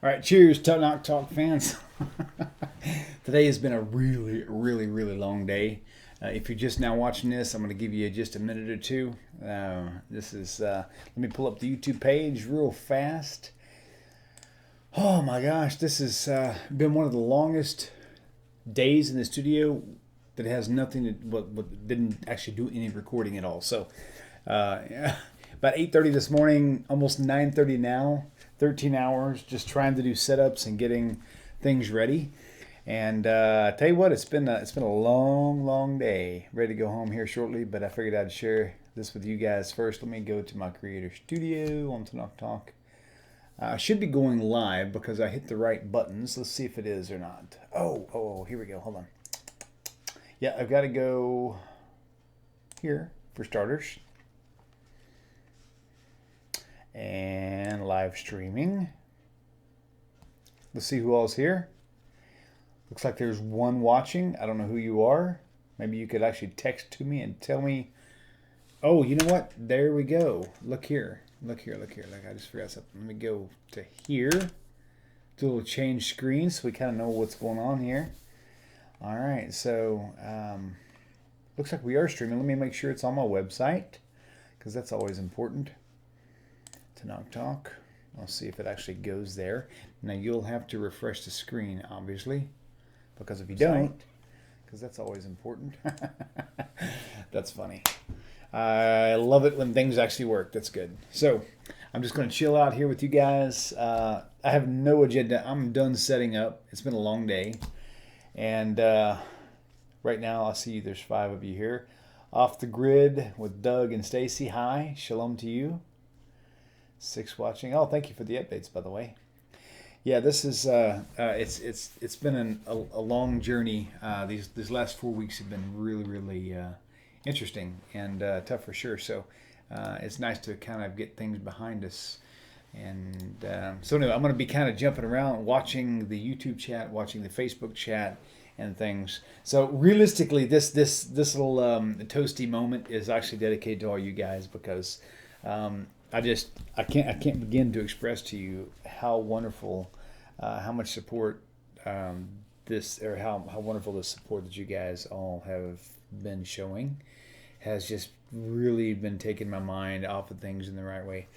All right, cheers, Enoch Talk fans. Today has been a really, really, really long day. If you're just now watching this, I'm going to give you just a minute or two. Let me pull up the YouTube page real fast. Oh my gosh, this has been one of the longest days in the studio that has nothing to, didn't actually do any recording at all. So, yeah, about 8:30 this morning, almost 9:30 now. 13 hours just trying to do setups and getting things ready. And I tell you what, it's been a long day. Ready to go home here shortly, but I figured I'd share this with you guys first. Let me go to my creator studio on Enoch Talk. I should be going live because I hit the right buttons. Let's see if it is or not. Oh, here we go. Hold on. Yeah, I've got to go here for starters. And live streaming. Let's see who else here. Looks like there's one watching. I don't know who you are. Maybe you could actually text to me and tell me. Oh, you know what? There we go. Look here. Look, I just forgot something. Let me go to here. Do a little change screen so we kind of know what's going on here. All right, so looks like we are streaming. Let me make sure it's on my website because that's always important. Enoch Talk. I'll see if it actually goes there. Now you'll have to refresh the screen, obviously, because if you don't, because that's always important. That's funny. I love it when things actually work. That's good. So I'm just going to chill out here with you guys. I have no agenda. I'm done setting up. It's been a long day. And right now I see there's 5 of you here. Off the grid with Doug and Stacy. Hi. Shalom to you. 6 watching. Oh, thank you for the updates, by the way. Yeah, this is it's been a long journey. These last 4 weeks have been really interesting and tough for sure. So it's nice to kind of get things behind us. And so anyway, I'm going to be kind of jumping around, watching the YouTube chat, watching the Facebook chat, and things. So realistically, this little toasty moment is actually dedicated to all you guys because. I can't begin to express to you how wonderful, how much support how wonderful the support that you guys all have been showing has just really been taking my mind off of things in the right way.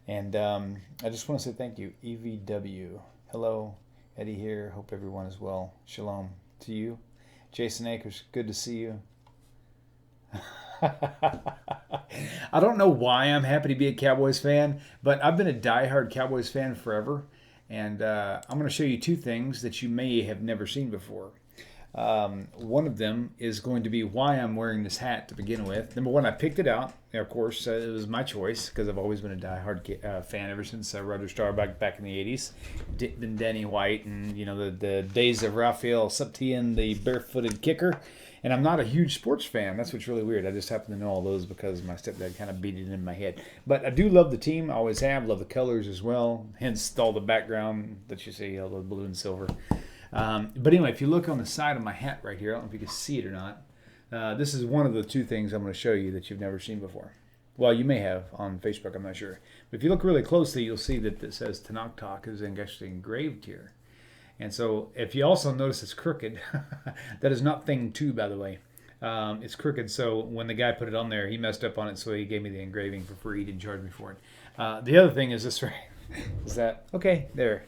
And I just want to say thank you. EVW. Hello, Eddie here. Hope everyone is well. Shalom to you. Jason Akers, good to see you. I don't know why I'm happy to be a Cowboys fan, but I've been a diehard Cowboys fan forever. And I'm going to show you 2 things that you may have never seen before. One of them is going to be why I'm wearing this hat to begin with. Number one, I picked it out. Of course, it was my choice because I've always been a diehard fan ever since Roger Staubach back in the 80s. Then Danny White and the days of Raphael Septien, the barefooted kicker. And I'm not a huge sports fan. That's what's really weird. I just happen to know all those because my stepdad kind of beat it in my head. But I do love the team. I always have. Love the colors as well. Hence all the background that you see, all the blue and silver. But anyway, if you look on the side of my hat right here, I don't know if you can see it or not. This is one of the 2 things I'm going to show you that you've never seen before. Well, you may have on Facebook. I'm not sure. But if you look really closely, you'll see that it says Enoch Talk is actually engraved here. And so if you also notice it's crooked, that is not thing 2, by the way. It's crooked, so when the guy put it on there, he messed up on it, so he gave me the engraving for free. He didn't charge me for it. The other thing is this, right? Is that, okay, there.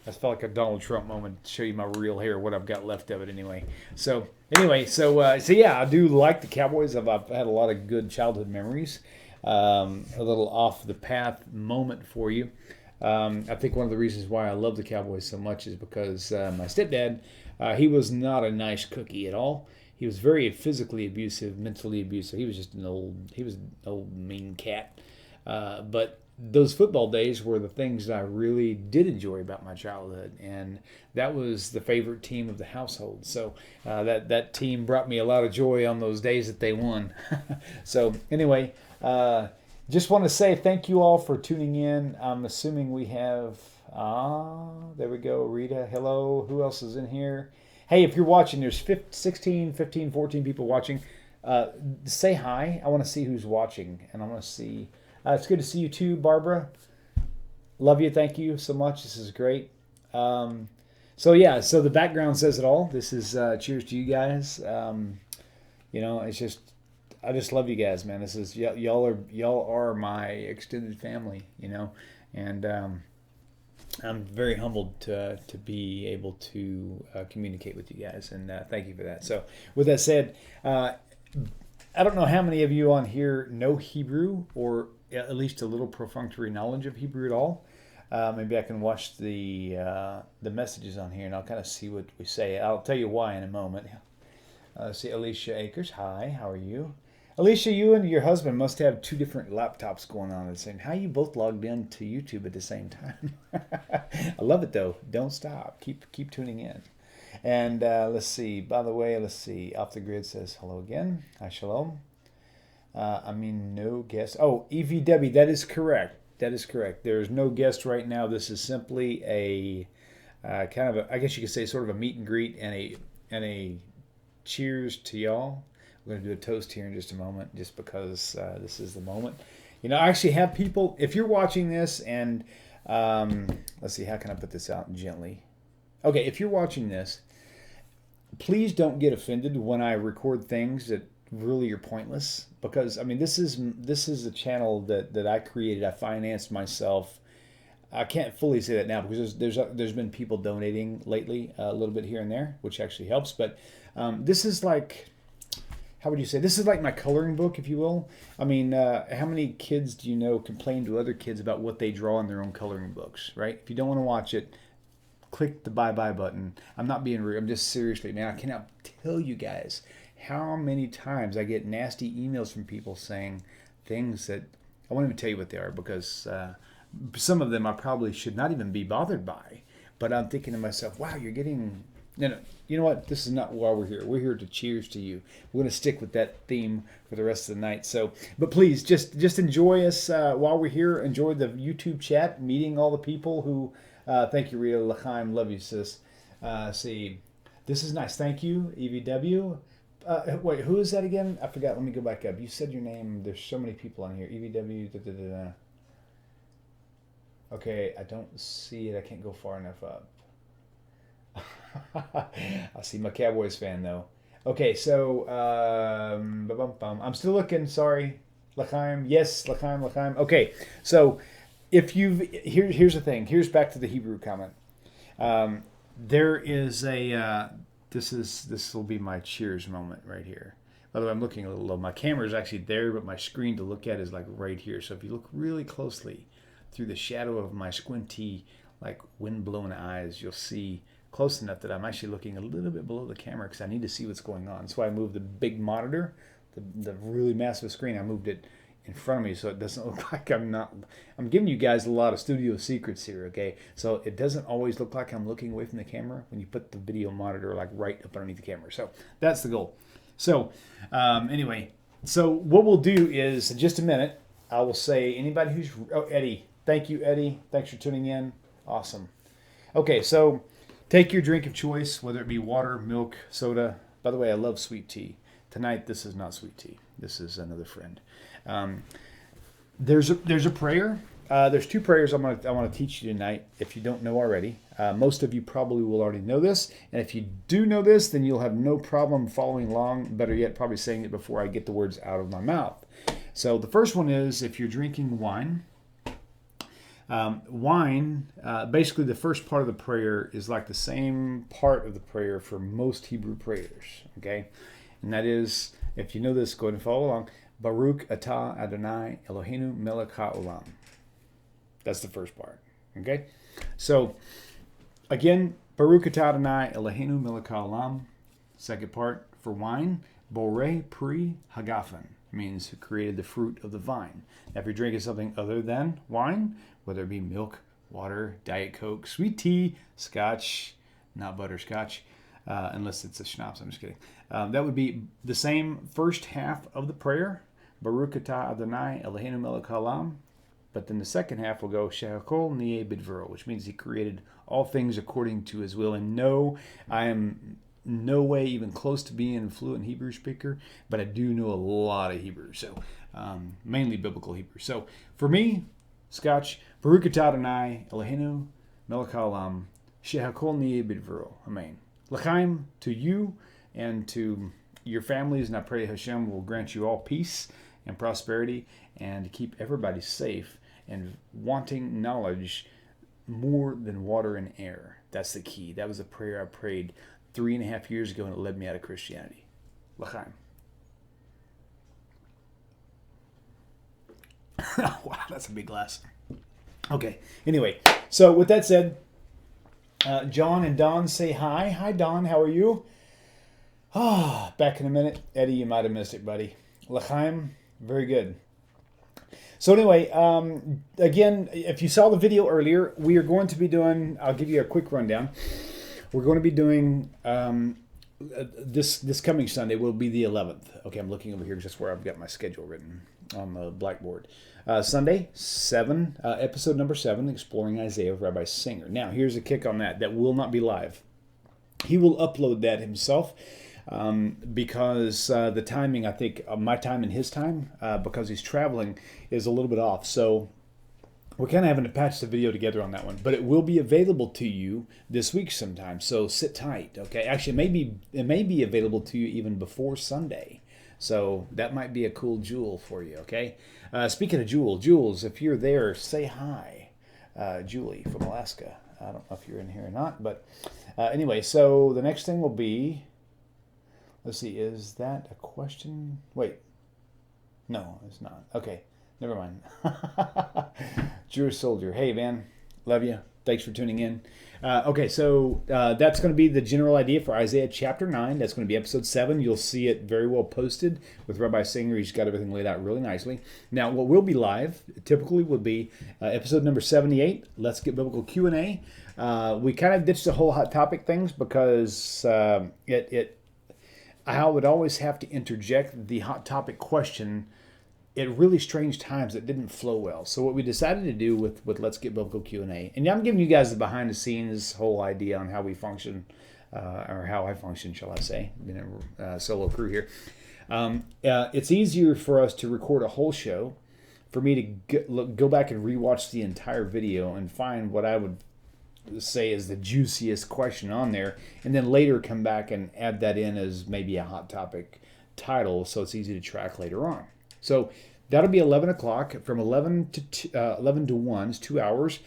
That felt like a Donald Trump moment to show you my real hair, what I've got left of it anyway. So yeah, I do like the Cowboys. I've had a lot of good childhood memories. A little off the path moment for you. I think one of the reasons why I love the Cowboys so much is because my stepdad, he was not a nice cookie at all. He was very physically abusive, mentally abusive. He was just an old mean cat. But those football days were the things that I really did enjoy about my childhood, and that was the favorite team of the household. So that team brought me a lot of joy on those days that they won. So anyway. Just want to say thank you all for tuning in. I'm assuming we have, there we go, Rita, hello. Who else is in here? Hey, if you're watching, there's 16, 15, 14 people watching. Say hi. I want to see who's watching. And I want to see, it's good to see you too, Barbara. Love you. Thank you so much. This is great. So yeah, so the background says it all. This is cheers to you guys. It's just I just love you guys, man. This is y'all are my extended family, and I'm very humbled to be able to communicate with you guys, and thank you for that. So, with that said, I don't know how many of you on here know Hebrew or at least a little perfunctory knowledge of Hebrew at all. Maybe I can watch the messages on here and I'll kind of see what we say. I'll tell you why in a moment. See Alicia Akers. Hi, how are you? Alicia, you and your husband must have two different laptops going on at the same time. How you both logged in to YouTube at the same time? I love it though. Don't stop. Keep tuning in. And let's see. By the way, let's see. Off the Grid says hello again. Hi, shalom. No guest. Oh, EVW. That is correct. That is correct. There is no guest right now. This is simply a kind of a, I guess you could say, sort of a meet and greet and a cheers to y'all. We're going to do a toast here in just a moment, just because this is the moment. I actually have people. If you're watching this, and let's see, how can I put this out gently? Okay, if you're watching this, please don't get offended when I record things that really are pointless, because this is a channel that I created. I financed myself. I can't fully say that now because there's been people donating lately, a little bit here and there, which actually helps. But this is like, how would you say? This is like my coloring book, if you will. How many kids do you know complain to other kids about what they draw in their own coloring books, right? If you don't want to watch it, click the bye-bye button. I'm not being rude. I'm just seriously, man, I cannot tell you guys how many times I get nasty emails from people saying things that I won't even tell you what they are, because some of them I probably should not even be bothered by. But I'm thinking to myself, wow, you're getting... No, you know what? This is not why we're here. We're here to cheers to you. We're going to stick with that theme for the rest of the night. So, but please, just enjoy us while we're here. Enjoy the YouTube chat, meeting all the people who... thank you, Rita Chaim. Love you, sis. See, this is nice. Thank you, EVW. Wait, who is that again? I forgot. Let me go back up. You said your name. There's so many people on here. EVW. Okay, I don't see it. I can't go far enough up. I see my Cowboys fan though. Okay, so I'm still looking. Sorry, L'chaim. Yes, L'chaim. Okay, so if here's the thing. Here's back to the Hebrew comment. There is a this will be my cheers moment right here. By the way, I'm looking a little low. My camera is actually there, but my screen to look at is like right here. So if you look really closely through the shadow of my squinty, like wind-blown eyes, you'll see close enough that I'm actually looking a little bit below the camera because I need to see what's going on. That's why I moved the big monitor, the really massive screen. I moved it in front of me so it doesn't look like I'm giving you guys a lot of studio secrets here, okay? So it doesn't always look like I'm looking away from the camera when you put the video monitor like right up underneath the camera. So that's the goal. So anyway, so what we'll do is in just a minute, I will say anybody who's, Eddie, thank you, Eddie. Thanks for tuning in. Awesome. Okay, so take your drink of choice, whether it be water, milk, soda. By the way, I love sweet tea. Tonight, this is not sweet tea. This is another friend. There's a prayer. There's two prayers I want to teach you tonight. If you don't know already, most of you probably will already know this. And if you do know this, then you'll have no problem following along. Better yet, probably saying it before I get the words out of my mouth. So the first one is if you're drinking wine. Basically the first part of the prayer is like the same part of the prayer for most Hebrew prayers, okay? And that is, if you know this, go ahead and follow along. Baruch atah Adonai Eloheinu melech haolam. That's the first part, okay? So, again, Baruch atah Adonai Eloheinu melech haolam. Second part for wine, Borei pri hagafen, means who created the fruit of the vine. Now, if you're drinking something other than wine, whether it be milk, water, Diet Coke, sweet tea, scotch, not butterscotch, unless it's a schnapps, I'm just kidding. That would be the same first half of the prayer, Baruch atah Adonai Eloheinu melech haolam, but then the second half will go, Shehakol nieh bidvaro, which means he created all things according to his will. And no, I am no way even close to being a fluent Hebrew speaker, but I do know a lot of Hebrew, so mainly biblical Hebrew. So for me, Scotch, Baruch atah Adonai Eloheinu melech haolam, Shehakol niye bidvero. Amen. L'chaim to you and to your families, and I pray Hashem will grant you all peace and prosperity and keep everybody safe and wanting knowledge more than water and air. That's the key. That was a prayer I prayed 3.5 years ago, and it led me out of Christianity. L'chaim. Wow, that's a big glass. Okay, anyway, so with that said, John and Don say hi. Hi, Don, how are you? Back in a minute. Eddie, you might have missed it, buddy. L'chaim, very good. So anyway, again, if you saw the video earlier, we are going to be doing, I'll give you a quick rundown. We're going to be doing, this coming Sunday will be the 11th. Okay, I'm looking over here just where I've got my schedule written on the blackboard. Sunday, episode number 7, Exploring Isaiah with Rabbi Singer. Now, here's a kick on that. That will not be live. He will upload that himself. Because the timing, I think, my time and his time, because he's traveling, is a little bit off. So we're kind of having to patch the video together on that one. But it will be available to you this week sometime. So sit tight, okay? Actually, it may be available to you even before Sunday. So that might be a cool jewel for you, okay? Speaking of Jules, if you're there, say hi. Julie from Alaska. I don't know if you're in here or not. But anyway, so the next thing will be... Let's see, is that a question? Wait. No, it's not. Okay, never mind. Jewish Soldier. Hey, man. Love you. Thanks for tuning in. Okay, so that's going to be the general idea for Isaiah chapter 9. That's going to be episode 7. You'll see it very well posted with Rabbi Singer. He's got everything laid out really nicely. Now, what will be live typically would be episode number 78, Let's Get Biblical Q&A. We kind of ditched the whole hot topic things because I would always have to interject the hot topic question at really strange times that didn't flow well. So what we decided to do with Let's Get Biblical Q&A, and I'm giving you guys the behind the scenes whole idea on how we function, or how I function, shall I say, solo crew here. It's easier for us to record a whole show, for me to go back and rewatch the entire video and find what I would say is the juiciest question on there, and then later come back and add that in as maybe a hot topic title, so it's easy to track later on. So that'll be 11 o'clock, from 11 to 1, it's 2 hours.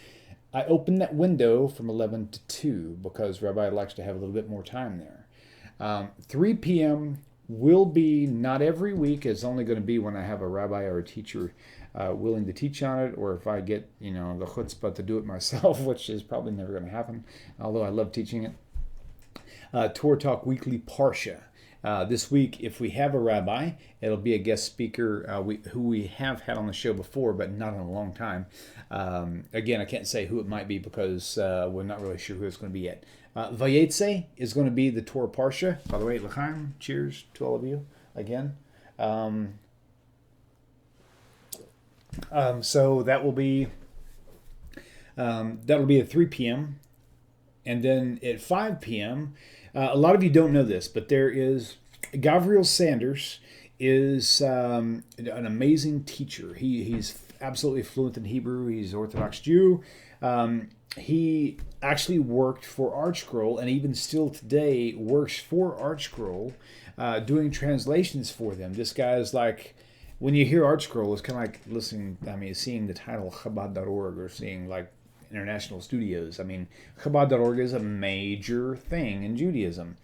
I open that window from 11 to 2 because Rabbi likes to have a little bit more time there. 3 p.m. will be not every week. It's only going to be when I have a rabbi or a teacher willing to teach on it, or if I get, the chutzpah to do it myself, which is probably never going to happen, although I love teaching it. TORAH Talk Weekly Parsha. This week, if we have a rabbi, it'll be a guest speaker who we have had on the show before, but not in a long time. Again, I can't say who it might be because we're not really sure who it's going to be yet. Vayetze is going to be the Torah Parsha. By the way, l'chaim, cheers to all of you again. So that will be at 3 p.m. And then at 5 p.m., a lot of you don't know this, but there is Gavriel Sanders is an amazing teacher. He's absolutely fluent in Hebrew. He's Orthodox Jew. He actually worked for ArtScroll, and even still today works for ArtScroll, doing translations for them. This guy is like, when you hear ArtScroll, it's kind of like seeing the title Chabad.org or seeing like International Studios. Chabad.org is a major thing in Judaism.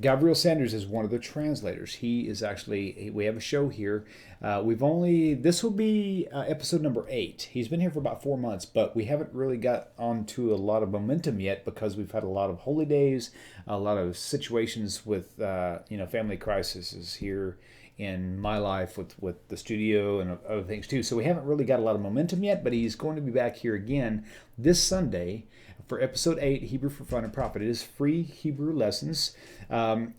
Gavriel Sanders is one of the translators. He is actually, we have a show here. This will be episode number 8. He's been here for about 4 months, but we haven't really got onto a lot of momentum yet because we've had a lot of holy days, a lot of situations with, family crises here in my life with the studio and other things too. So we haven't really got a lot of momentum yet, but he's going to be back here again this Sunday for episode 8, Hebrew for Fun and Profit. It is free Hebrew lessons. I'm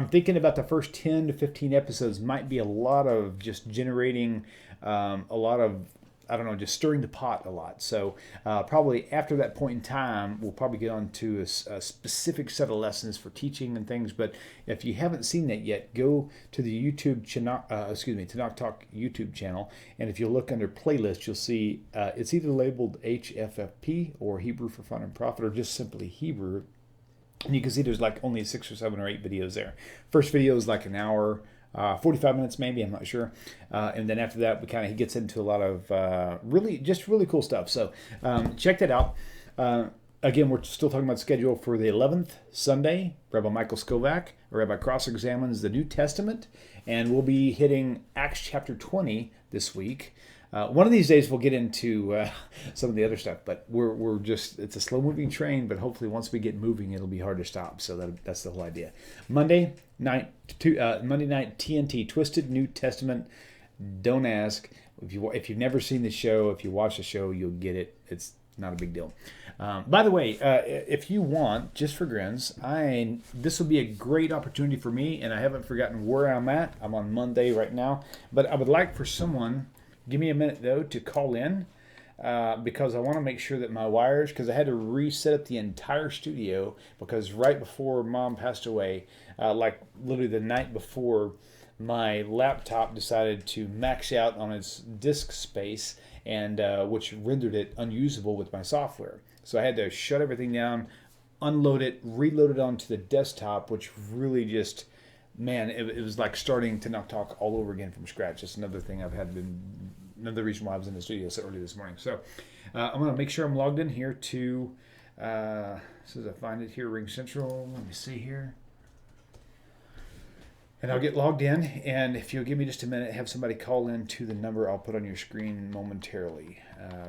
thinking about the first 10 to 15 episodes might be a lot of just generating a lot of I don't know, just stirring the pot a lot. So probably after that point in time, we'll probably get on to a specific set of lessons for teaching and things. But if you haven't seen that yet, go to the TORAH Talk YouTube channel. And if you look under playlist, you'll see it's either labeled HFFP or Hebrew for Fun and Profit, or just simply Hebrew. And you can see there's like only 6 or 7 or 8 videos there. First video is like an hour, 45 minutes maybe, I'm not sure. And then after that, he gets into a lot of really cool stuff. So check that out. Again, we're still talking about schedule for the 11th Sunday. Rabbi Michael Skobac, Rabbi cross-examines the New Testament. And we'll be hitting Acts chapter 20 this week. One of these days we'll get into some of the other stuff, but it's a slow-moving train, but hopefully once we get moving, it'll be hard to stop. So that's the whole idea. Monday night TNT, Twisted New Testament. Don't ask. If you've never seen the show, if you watch the show, you'll get it. It's not a big deal. By the way, if you want, just for grins, this will be a great opportunity for me, and I haven't forgotten where I'm at. I'm on Monday right now, but I would like for someone... Give me a minute, though, to call in because I want to make sure that my wires, because I had to reset up the entire studio because right before Mom passed away, like literally the night before, my laptop decided to max out on its disk space, and which rendered it unusable with my software. So I had to shut everything down, unload it, reload it onto the desktop, which really just... Man, it was like starting to talk all over again from scratch. That's another thing another reason why I was in the studio so early this morning. So I'm going to make sure I'm logged in here to, as soon as I find it here, Ring Central. Let me see here. And I'll get logged in. And if you'll give me just a minute, have somebody call in to the number I'll put on your screen momentarily.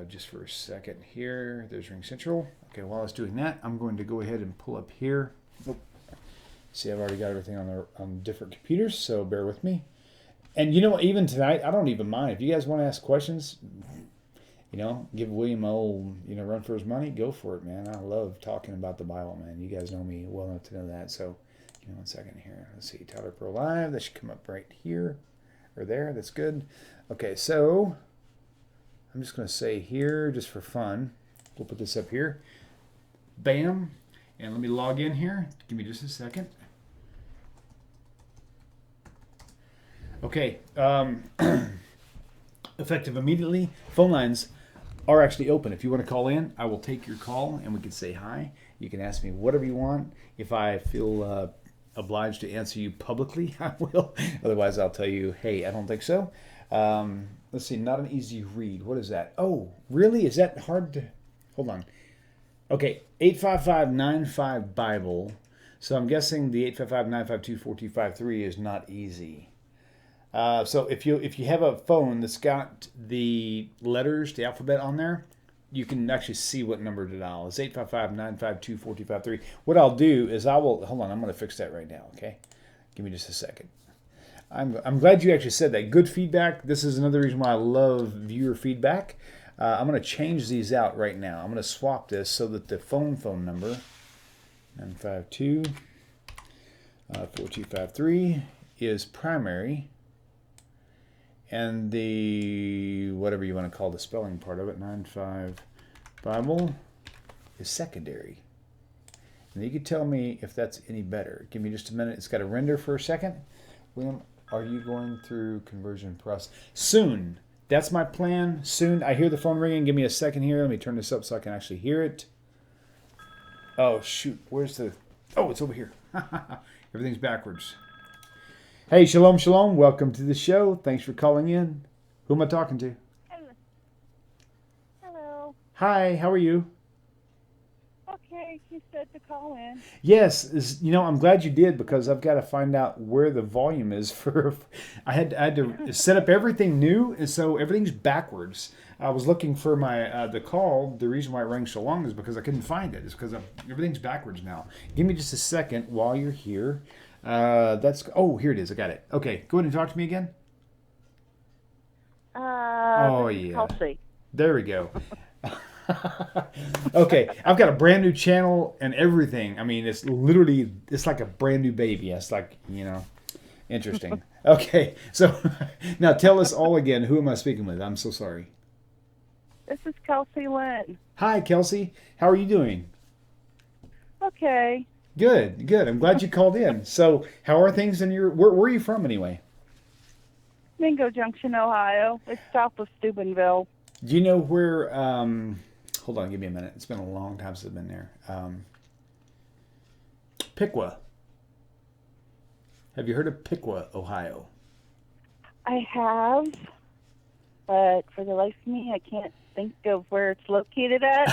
Just for a second here. There's Ring Central. Okay, while I was doing that, I'm going to go ahead and pull up here. Oh. See, I've already got everything on different computers, so bear with me. And even tonight, I don't even mind. If you guys want to ask questions, give William a old, run for his money, go for it, man. I love talking about the Bible, man. You guys know me well enough to know that. So, give me 1 second here. Let's see, Tyler Pro Live. That should come up right here or there. That's good. Okay, so I'm just going to say here, just for fun, we'll put this up here. Bam. And let me log in here. Give me just a second. Okay, effective immediately. Phone lines are actually open. If you want to call in, I will take your call and we can say hi. You can ask me whatever you want. If I feel obliged to answer you publicly, I will. Otherwise, I'll tell you, hey, I don't think so. Let's see, not an easy read. What is that? Oh, really? Is that hard to... Hold on. Okay, 855-95-BIBLE. So I'm guessing the 855-952-4253 is not easy. So if you have a phone that's got the letters, the alphabet on there, you can actually see what number to dial. It's 855-952-4253. What I'll do is hold on, I'm going to fix that right now, okay? Give me just a second. I'm glad you actually said that. Good feedback. This is another reason why I love viewer feedback. I'm going to change these out right now. I'm going to swap this so that the phone number, 952-4253, is primary. And the, whatever you want to call the spelling part of it, 95 Bible, is secondary. And you can tell me if that's any better. Give me just a minute. It's got to render for a second. William, are you going through conversion process? Soon. That's my plan. Soon. I hear the phone ringing. Give me a second here. Let me turn this up so I can actually hear it. Oh, shoot. Where's the... Oh, it's over here. Everything's backwards. Hey, shalom, shalom. Welcome to the show. Thanks for calling in. Who am I talking to? Hello. Hi, how are you? Okay, you said to call in. Yes, I'm glad you did because I've got to find out where the volume is for. I had to set up everything new, and so everything's backwards. I was looking for my the call. The reason why it rang so long is because I couldn't find it. It's because everything's backwards now. Give me just a second while you're here. Here it is. I got it. Okay, go ahead and talk to me again. Oh yeah. I'll see. There we go. Okay, I've got a brand new channel and everything. I mean, it's like a brand new baby. It's like, interesting. Okay, so now tell us all again, who am I speaking with? I'm so sorry. This is Kelsey Lynn. Hi, Kelsey. How are you doing? Okay. Good, good. I'm glad you called in. So, how are things in your... Where are you from, anyway? Mingo Junction, Ohio. It's south of Steubenville. Do you know where... hold on, give me a minute. It's been a long time since I've been there. Piqua. Have you heard of Piqua, Ohio? I have, but for the life of me, I can't think of where it's located at.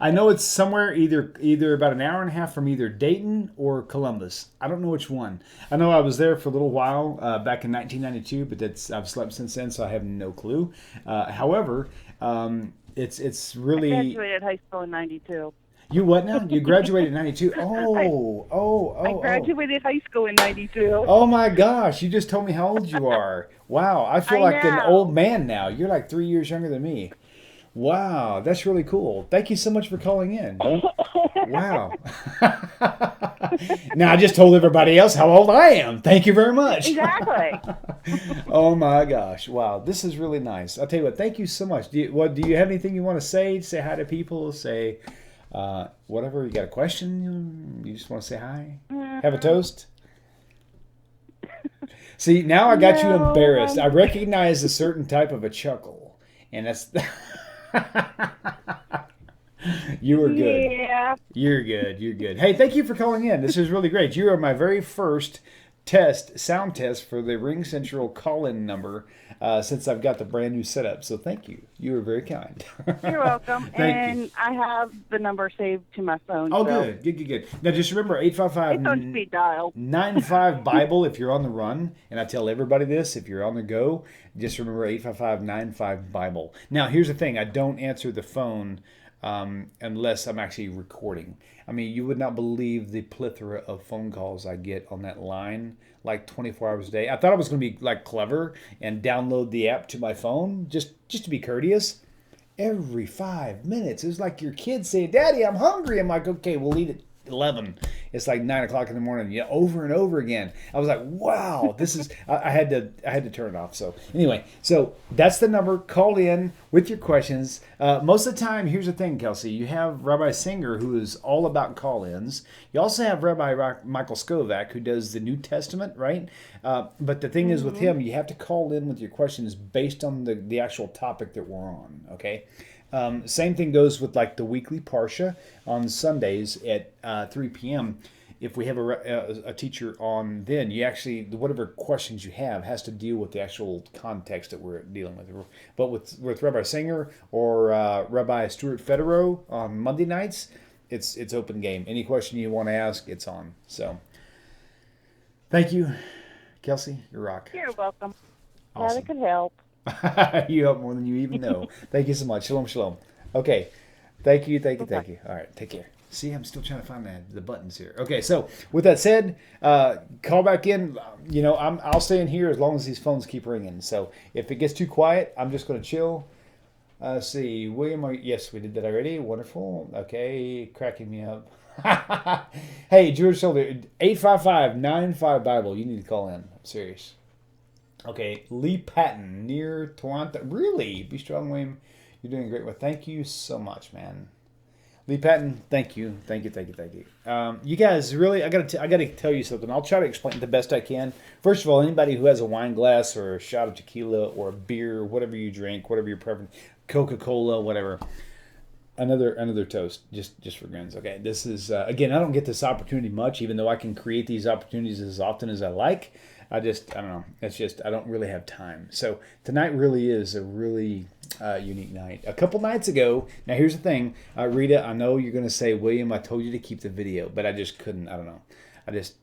I know it's somewhere either about an hour and a half from either Dayton or Columbus. I don't know which one. I know I was there for a little while back in 1992, but I've slept since then, so I have no clue. However, it's really... I graduated high school in 92. You what now? You graduated in 92? Oh. I graduated high school in 92. Oh my gosh, you just told me how old you are. Wow, I feel like an old man now. You're like 3 years younger than me. Wow, that's really cool. Thank you so much for calling in. Wow. Now I just told everybody else how old I am. Thank you very much. Exactly. Oh my gosh. Wow, this is really nice. I'll tell you what, thank you so much. Do you have anything you want to say? Say hi to people, say whatever. You got a question? You just want to say hi? Have a toast? See, now I got you embarrassed. I recognize a certain type of a chuckle, and that's... You were good. Yeah. You're good. Hey, thank you for calling in. This is really great. You are my very first sound test for the Ring Central call-in number since I've got the brand new setup. So thank you. You were very kind. You're welcome. Thank you. I have the number saved to my phone. Oh, so. good. Now just remember, It's on speed dial. 855-95 Bible if you're on the run. And I tell everybody this, if you're on the go, just remember 855-95 Bible. Now here's the thing, I don't answer the phone unless I'm actually recording. I mean, you would not believe the plethora of phone calls I get on that line, like 24 hours a day. I thought I was going to be like clever and download the app to my phone just to be courteous. Every 5 minutes, it's like your kid saying, "Daddy, I'm hungry." I'm like, "Okay, we'll eat at 11." It's like 9 o'clock in the morning, over and over again. I was like, "Wow, this is." I had to turn it off. So anyway, so that's the number. Call in with your questions. Most of the time, here's the thing, Kelsey. You have Rabbi Singer, who is all about call-ins. You also have Rabbi Michael Skobac, who does the New Testament, right? But the thing is, with him, you have to call in with your questions based on the actual topic that we're on. Okay. Same thing goes with like the weekly Parsha on Sundays at 3 p.m. If we have a teacher on, then you actually, whatever questions you have has to deal with the actual context that we're dealing with. But with Rabbi Singer or Rabbi Stuart Federow on Monday nights, it's open game. Any question you want to ask, it's on. So thank you, Kelsey. You rock. You're welcome. Awesome. Glad I could help. You help more than you even know. Thank you so much. Shalom. Okay. Thank you. All right. Take care. See, I'm still trying to find the buttons here. Okay. So with that said, call back in. I'll stay in here as long as these phones keep ringing. So if it gets too quiet, I'm just going to chill. See, William. Yes, we did that already. Wonderful. Okay. Cracking me up. Hey, George Shoulder, 855-95 Bible. You need to call in. I'm serious. Okay, Lee Patton near Toronto. Really? Be strong, William. You're doing great. Well, thank you so much, man. Lee Patton, thank you. You guys, really, I gotta tell you something. I'll try to explain it the best I can. First of all, anybody who has a wine glass or a shot of tequila or a beer, whatever you drink, whatever your preference, Coca-Cola, whatever. Another toast, just for grins. Okay, this is again. I don't get this opportunity much, even though I can create these opportunities as often as I like. I don't know. It's just I don't really have time. So tonight really is a really unique night. A couple nights ago. Now here's the thing, Rita. I know you're going to say, William, I told you to keep the video, but I just couldn't. I don't know. I just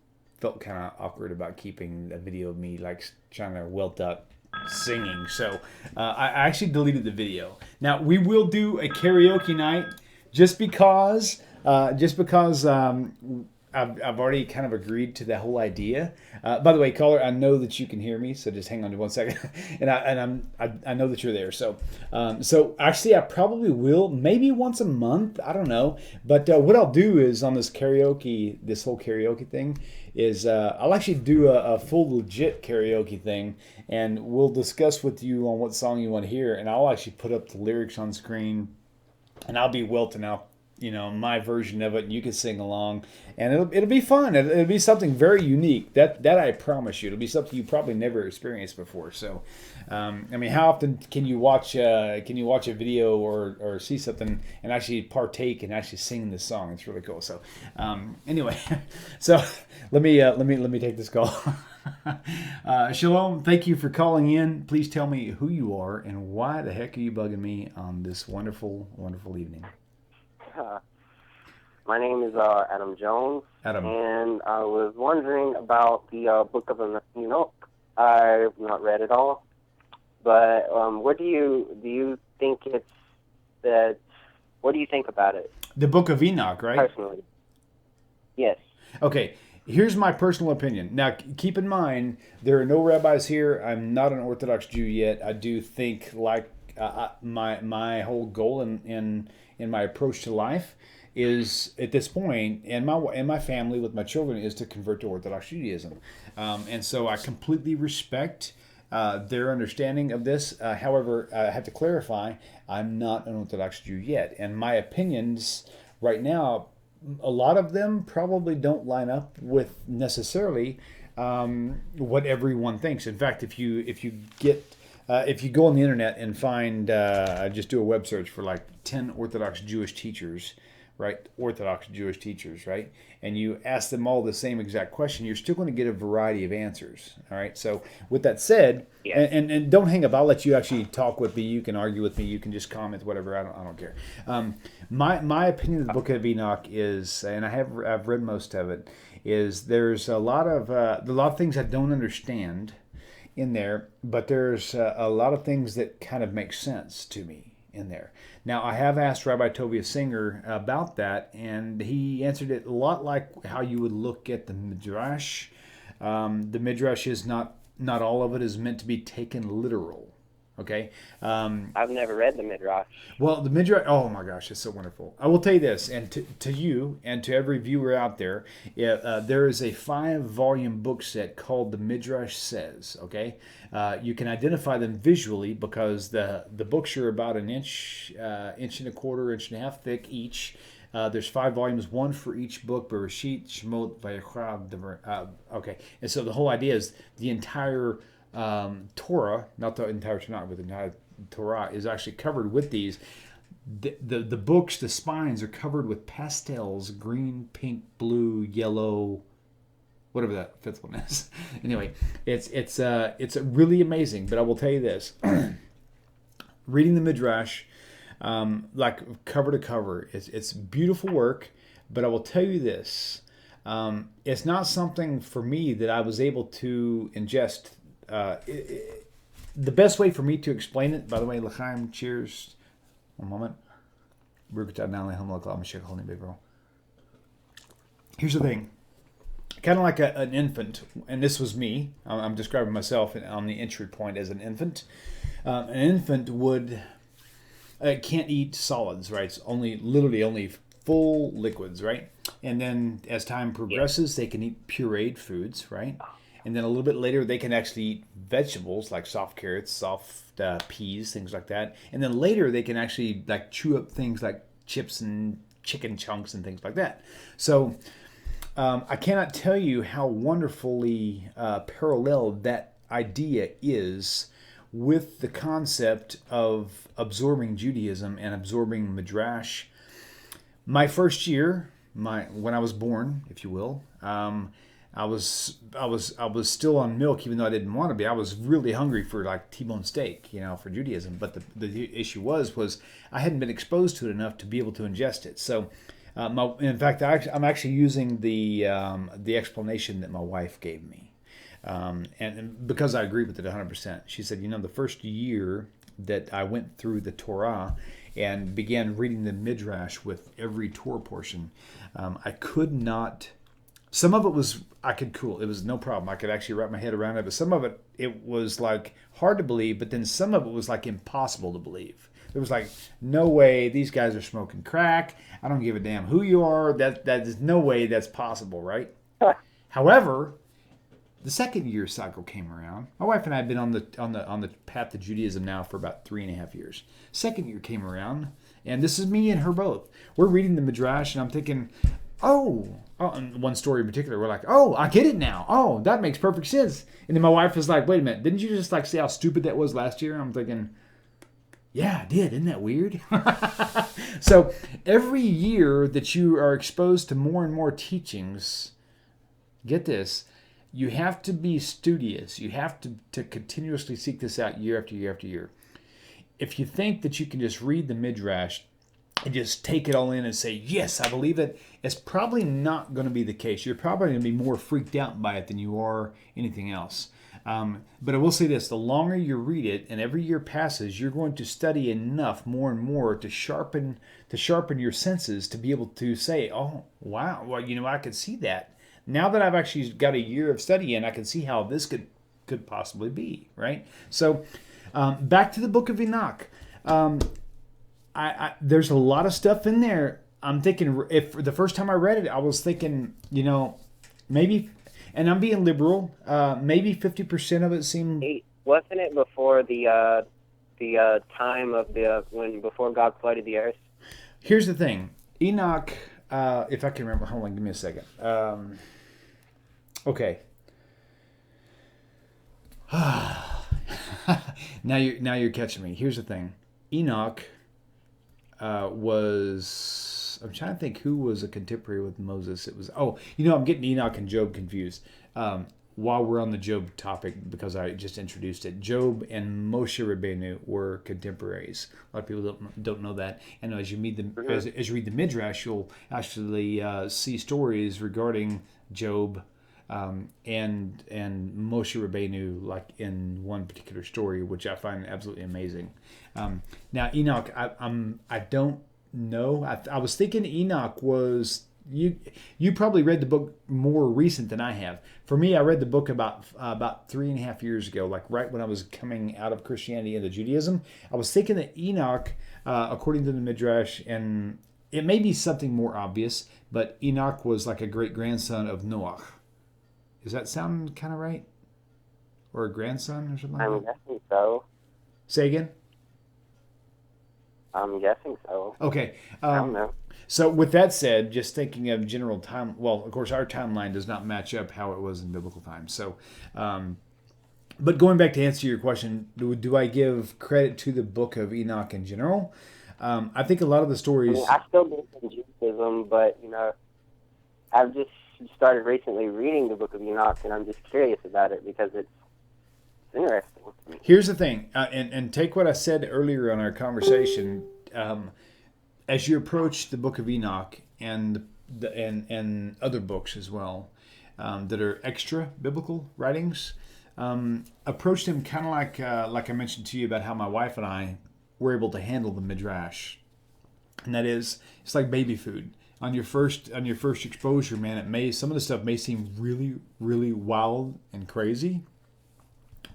felt kind of awkward about keeping a video of me like trying to welt up singing. So I actually deleted the video. Now we will do a karaoke night just because I've already kind of agreed to the whole idea. By the way, caller, I know that you can hear me, so just hang on to 1 second, I know that you're there. So actually, I probably will, maybe once a month. I don't know, but what I'll do is on this whole karaoke thing, is I'll actually do a full legit karaoke thing, and we'll discuss with you on what song you want to hear, and I'll actually put up the lyrics on screen, and I'll be welting out, my version of it, and you can sing along, and it'll be fun. It'll be something very unique. That I promise you. It'll be something you probably never experienced before. So, how often can you watch a video or see something and actually partake and actually sing this song? It's really cool. So, anyway, so let me take this call. Shalom. Thank you for calling in. Please tell me who you are and why the heck are you bugging me on this wonderful, wonderful evening. My name is Adam Jones, Adam. And I was wondering about the Book of Enoch. I've not read it all, but what do you think it's that? What do you think about it? The Book of Enoch, right? Personally, yes. Okay. Here's my personal opinion. Now, keep in mind, there are no rabbis here. I'm not an Orthodox Jew yet. I do think, like, my whole goal in my approach to life is, at this point, and my family with my children, is to convert to Orthodox Judaism. And so I completely respect their understanding of this. However, I have to clarify, I'm not an Orthodox Jew yet. And my opinions right now, a lot of them probably don't line up with necessarily what everyone thinks. In fact, if you go on the internet and find, just do a web search for like 10 Orthodox Jewish teachers, right? Orthodox Jewish teachers, right? And you ask them all the same exact question, you're still going to get a variety of answers. All right. So with that said, yeah. and don't hang up. I'll let you actually talk with me. You can argue with me. You can just comment, whatever. I don't care. My opinion of the Book of Enoch is, and I've read most of it, is there's a lot of things I don't understand in there, but there's a lot of things that kind of make sense to me in there. Now, I have asked Rabbi Tovia Singer about that, and he answered it a lot like how you would look at the Midrash. The Midrash is not all of it is meant to be taken literal. Okay. I've never read the Midrash. Well, the Midrash, oh my gosh, it's so wonderful. I will tell you this, and to you and to every viewer out there, there is a 5-volume book set called The Midrash Says. Okay, you can identify them visually because the books are about an inch and a quarter, inch and a half thick each. There's 5 volumes, one for each book: Bereshit, Shemot, Vayikra. Okay, and so the whole idea is the entire Torah, not the entire Tanakh, but the entire Torah is actually covered with these. The books, the spines are covered with pastels: green, pink, blue, yellow, whatever that fifth one is. Anyway, it's really amazing. But I will tell you this: reading the Midrash, like cover to cover, it's beautiful work. But I will tell you this: it's not something for me that I was able to ingest. The best way for me to explain it, by the way, L'chaim, cheers. One moment. Here's the thing. Kind of like an infant, and this was me. I'm describing myself on the entry point as an infant. An infant can't eat solids, right? It's literally only full liquids, right? And then as time progresses, they can eat pureed foods, right? And then a little bit later, they can actually eat vegetables like soft carrots, soft peas, things like that. And then later, they can actually like chew up things like chips and chicken chunks and things like that. So I cannot tell you how wonderfully parallel that idea is with the concept of absorbing Judaism and absorbing Midrash. My first year, when I was born, if you will, I was still on milk, even though I didn't want to be. I was really hungry for like T-bone steak, for Judaism. But the issue was I hadn't been exposed to it enough to be able to ingest it. So, in fact, I'm actually using the explanation that my wife gave me, and because I agree with it 100%. She said, the first year that I went through the Torah and began reading the Midrash with every Torah portion, I could not Some of it was I could cool. It was no problem. I could actually wrap my head around it. But some of it was like hard to believe. But then some of it was like impossible to believe. There was like no way these guys are smoking crack. I don't give a damn who you are. That is no way that's possible, right? However, the second year cycle came around. My wife and I have been on the path to Judaism now for about 3.5 years. Second year came around, and this is me and her both. We're reading the Midrash, and I'm thinking, and one story in particular, we're like, oh, I get it now. Oh, that makes perfect sense. And then my wife was like, wait a minute, didn't you just like see how stupid that was last year? I'm thinking, yeah, I did. Isn't that weird? So every year that you are exposed to more and more teachings, get this, you have to be studious. You have to continuously seek this out year after year after year. If you think that you can just read the Midrash and just take it all in and say, yes, I believe it, it's probably not going to be the case. You're probably going to be more freaked out by it than you are anything else. But I will say this, the longer you read it and every year passes, you're going to study enough more and more to sharpen your senses to be able to say, oh, wow, well, I could see that. Now that I've actually got a year of studying, I can see how this could possibly be, right? So back to the book of Enoch. There's a lot of stuff in there. I'm thinking, if the first time I read it, I was thinking, maybe, and I'm being liberal, maybe 50% of it seemed... Wasn't it before the time of before God flooded the earth? Here's the thing. Enoch, if I can remember, hold on, give me a second. Okay. Now you're catching me. Here's the thing. Enoch was, I'm trying to think who was a contemporary with Moses. It was, I'm getting Enoch and Job confused. While we're on the Job topic, because I just introduced it, Job and Moshe Rabbeinu were contemporaries. A lot of people don't know that. And as you read the Midrash, you'll actually see stories regarding Job and Moshe Rabbeinu, like in one particular story, which I find absolutely amazing. Now Enoch, I don't know. I was thinking Enoch was. You probably read the book more recent than I have. For me, I read the book about 3.5 years ago, like right when I was coming out of Christianity into Judaism. I was thinking that Enoch, according to the Midrash, and it may be something more obvious, but Enoch was like a great-grandson of Noah. Does that sound kind of right? Or a grandson or something like that? I'm guessing so. Say again? I'm guessing so. Okay. I don't know. So with that said, just thinking of general time, well, of course, our timeline does not match up how it was in biblical times. So, but going back to answer your question, do I give credit to the book of Enoch in general? I think a lot of the stories... I still believe in Judaism, but, I've just started recently reading the book of Enoch, and I'm just curious about it because it's interesting. Here's the thing, and take what I said earlier on our conversation. As you approach the book of Enoch and other books as well that are extra biblical writings, approach them kind of like I mentioned to you about how my wife and I were able to handle the Midrash, and that is, it's like baby food. On your first exposure, man, some of the stuff may seem really, really wild and crazy,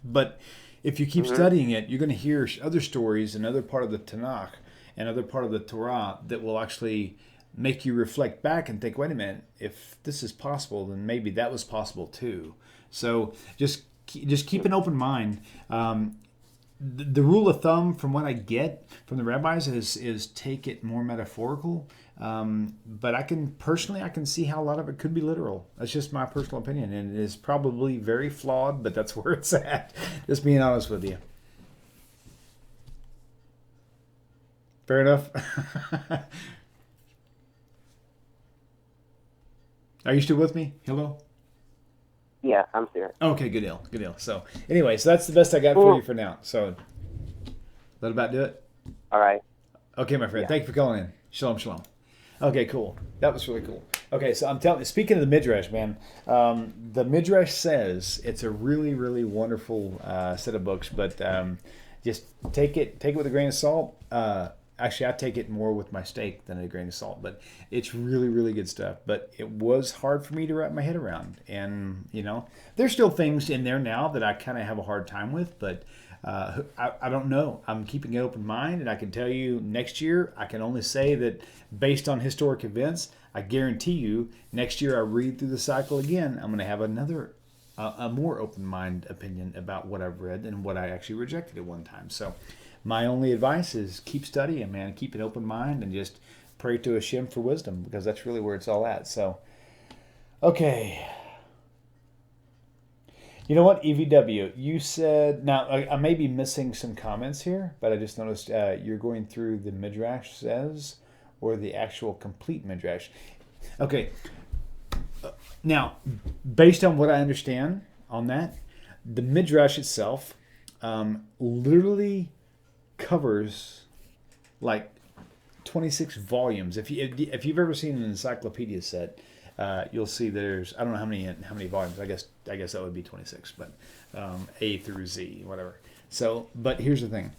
but if you keep studying it, you're going to hear other stories, another part of the Tanakh, another part of the Torah that will actually make you reflect back and think, wait a minute, if this is possible, then maybe that was possible too. So just keep an open mind. The rule of thumb from what I get from the rabbis is take it more metaphorical. But I can see how a lot of it could be literal. That's just my personal opinion, and it is probably very flawed, but that's where it's at. Just being honest with you. Fair enough. Are you still with me? Hello? Yeah, I'm here. Okay, good deal. So anyway, that's the best I got for you for now. So that about do it? All right. Okay, my friend. Yeah. Thank you for calling in. Shalom, shalom. Okay, cool. That was really cool. Okay, so I'm telling you, speaking of the Midrash, man, the Midrash says it's a really, really wonderful set of books, but just take it with a grain of salt. actually, I take it more with my steak than a grain of salt, but it's really, really good stuff. But it was hard for me to wrap my head around. And, there's still things in there now that I kind of have a hard time with, but I don't know. I'm keeping an open mind, and I can tell you next year, I can only say that based on historic events, I guarantee you next year I read through the cycle again, I'm going to have a more open mind opinion about what I've read and what I actually rejected at one time. So my only advice is keep studying, man. Keep an open mind and just pray to Hashem for wisdom, because that's really where it's all at. So, okay. You know what, EVW, you said, now I may be missing some comments here, but I just noticed you're going through the Midrash says or the actual complete Midrash. Okay. Now, based on what I understand on that, the Midrash itself literally covers like 26 volumes. If you've ever seen an encyclopedia set, you'll see there's, I don't know how many volumes. I guess that would be 26, but A through Z, whatever. So, but here's the thing.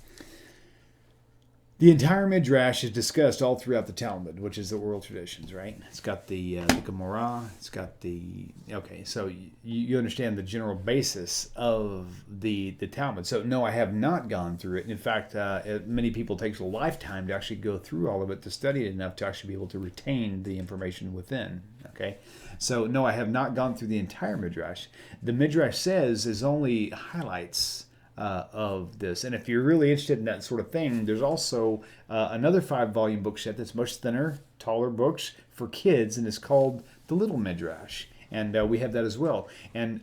The entire Midrash is discussed all throughout the Talmud, which is the oral traditions, right? It's got the Gemara. It's got okay, so you understand the general basis of the Talmud. So, no, I have not gone through it. In fact, many people takes a lifetime to actually go through all of it, to study it enough to actually be able to retain the information within, okay? So, no, I have not gone through the entire Midrash. The Midrash says is only highlights of this. And if you're really interested in that sort of thing, there's also another 5-volume book set that's much thinner, taller books for kids, and it's called The Little Midrash. And we have that as well. And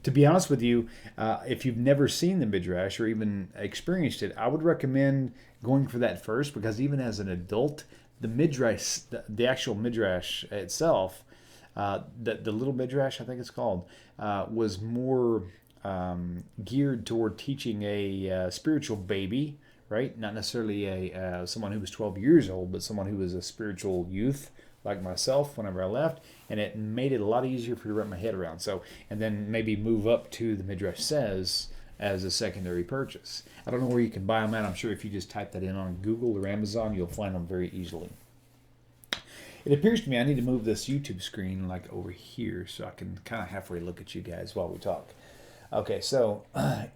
to be honest with you, if you've never seen the Midrash or even experienced it, I would recommend going for that first, because even as an adult, the Midrash, the actual Midrash itself, the Little Midrash, I think it's called, was more geared toward teaching a spiritual baby, right? Not necessarily someone who was 12 years old, but someone who was a spiritual youth like myself whenever I left, and it made it a lot easier for me to wrap my head around. So, and then maybe move up to the Midrash Says as a secondary purchase. I don't know where you can buy them at. I'm sure if you just type that in on Google or Amazon, you'll find them very easily. It appears to me I need to move this YouTube screen like over here so I can kind of halfway look at you guys while we talk. Okay, so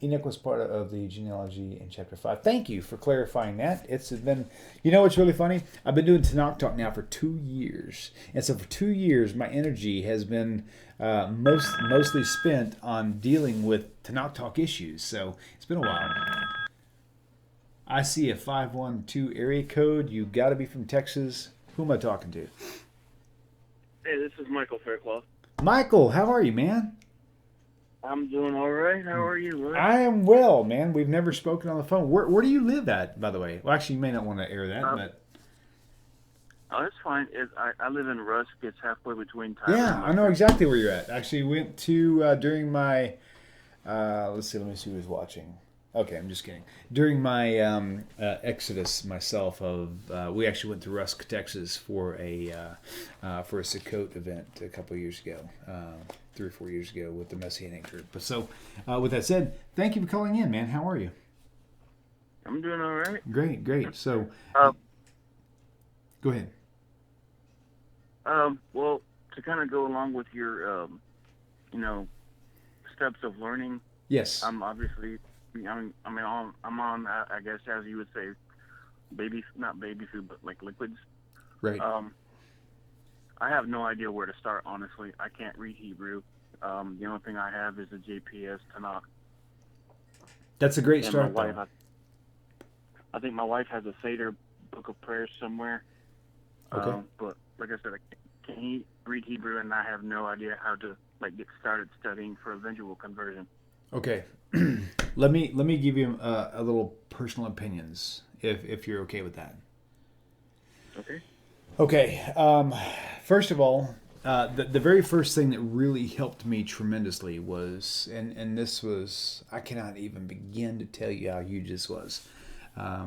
Enoch was part of the genealogy in chapter 5. Thank you for clarifying that. It's been, what's really funny? I've been doing Tanakh Talk now for 2 years. And so for 2 years, my energy has been mostly spent on dealing with Tanakh Talk issues. So it's been a while. I see a 512 area code. You got to be from Texas. Who am I talking to? Hey, this is Michael Faircloth. Michael, how are you, man? I'm doing all right. How are you, Lou? I am well, man. We've never spoken on the phone. Where do you live at, by the way? Well, actually, you may not want to air that, but... Oh, it's fine. I live in Rusk. It's halfway between Tyler. Yeah, I know exactly where you're at. Actually, went to, during my... let me see who's watching. Okay, I'm just kidding. During my exodus myself we actually went to Rusk, Texas for a Sukkot event a couple of years ago, 3 or 4 years ago with the Messianic group. But so, with that said, thank you for calling in, man. How are you? I'm doing all right. Great. So, go ahead. Well, to kind of go along with your, steps of learning. Yes. I'm obviously. I'm on, I guess, as you would say, not baby food, but like liquids. Right. I have no idea where to start, honestly. I can't read Hebrew. The only thing I have is a JPS Tanakh. That's a great start, though. I think my wife has a Seder book of prayers somewhere. Okay. But like I said, I can't read Hebrew, and I have no idea how to get started studying for eventual conversion. Okay. Let me give you a little personal opinions, if you're okay with that. Okay. Okay. First of all, the very first thing that really helped me tremendously was, and this was, I cannot even begin to tell you how huge this was. A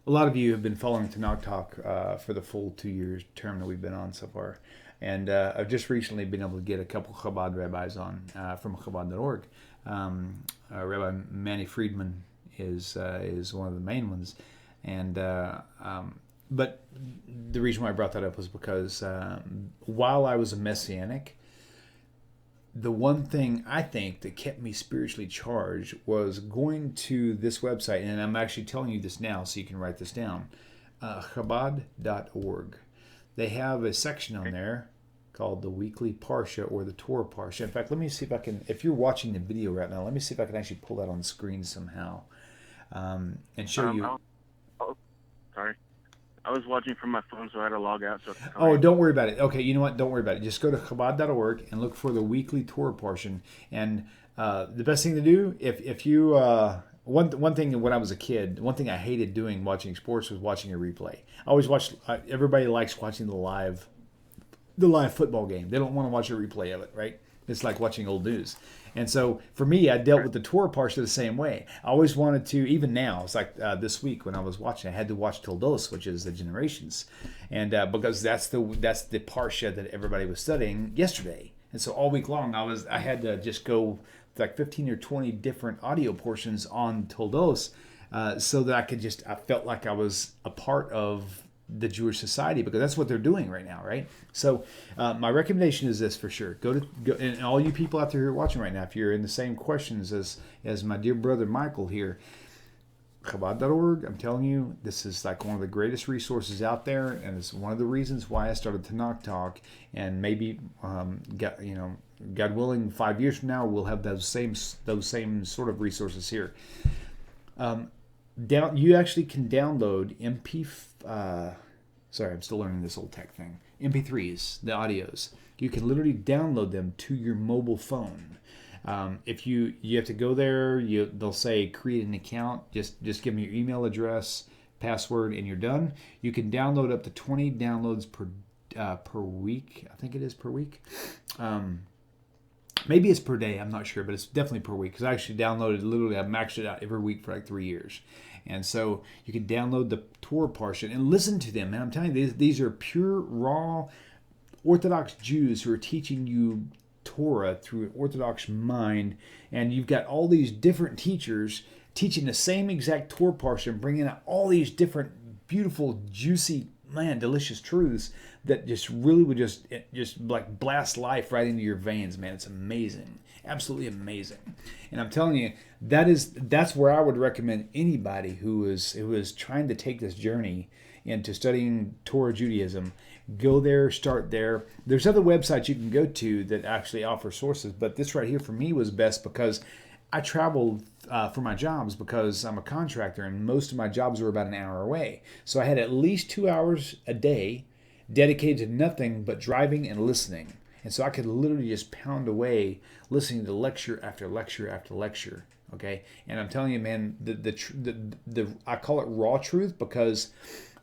lot of you have been following Tanakh Talk for the full 2 years term that we've been on so far. And I've just recently been able to get a couple Chabad rabbis on from Chabad.org. Rabbi Manny Friedman is one of the main ones. And but the reason why I brought that up was because while I was a Messianic, the one thing I think that kept me spiritually charged was going to this website, and I'm actually telling you this now so you can write this down, Chabad.org. They have a section on there called the Weekly Parsha or the Torah Parsha. In fact, let me see if I can, if you're watching the video right now, let me see if I can actually pull that on screen somehow and show you. Sorry. I was watching from my phone, so I had to log out. Don't worry about it. Okay, you know what? Don't worry about it. Just go to Chabad.org and look for the weekly Torah portion. And the best thing to do, if you one thing when I was a kid, one thing I hated doing watching sports was watching a replay. I always watch. Everybody likes watching the live football game. They don't want to watch a replay of it, right? It's like watching old news. And so for me, I dealt with the Torah Parsha the same way. I always wanted to, even now, it's like this week when I was watching, I had to watch Toldos, which is the generations. And because that's the Parsha that everybody was studying yesterday. And so all week long, I had to just go like 15 or 20 different audio portions on Toldos so that I felt like I was a part of the Jewish society, because that's what they're doing right now, right? So my recommendation is this for sure. Go and all you people out there who are watching right now, if you're in the same questions as my dear brother Michael here, Chabad.org, I'm telling you, this is like one of the greatest resources out there, and it's one of the reasons why I started TORAH Talk, and maybe God willing, 5 years from now we'll have those same sort of resources here. You actually can download sorry, I'm still learning this old tech thing. MP3s, the audios. You can literally download them to your mobile phone. If you have to go there, they'll say create an account. Just give me your email address, password, and you're done. You can download up to 20 downloads per week. I think it is per week. Maybe it's per day. I'm not sure, but it's definitely per week, because I actually downloaded, literally, I maxed it out every week for like 3 years. And so you can download the Torah Parsha and listen to them. And I'm telling you, these are pure, raw, Orthodox Jews who are teaching you Torah through an Orthodox mind. And you've got all these different teachers teaching the same exact Torah Parsha and bringing out all these different beautiful, juicy, delicious truths that just really would just like blast life right into your veins, man. It's amazing. Absolutely amazing. And I'm telling you, that's where I would recommend anybody who is trying to take this journey into studying Torah Judaism, go there, start there. There's other websites you can go to that actually offer sources, but this right here for me was best because I traveled for my jobs, because I'm a contractor and most of my jobs were about an hour away. So I had at least 2 hours a day dedicated to nothing but driving and listening. And so I could literally just pound away listening to lecture after lecture after lecture. Okay, and I'm telling you, man, the I call it raw truth, because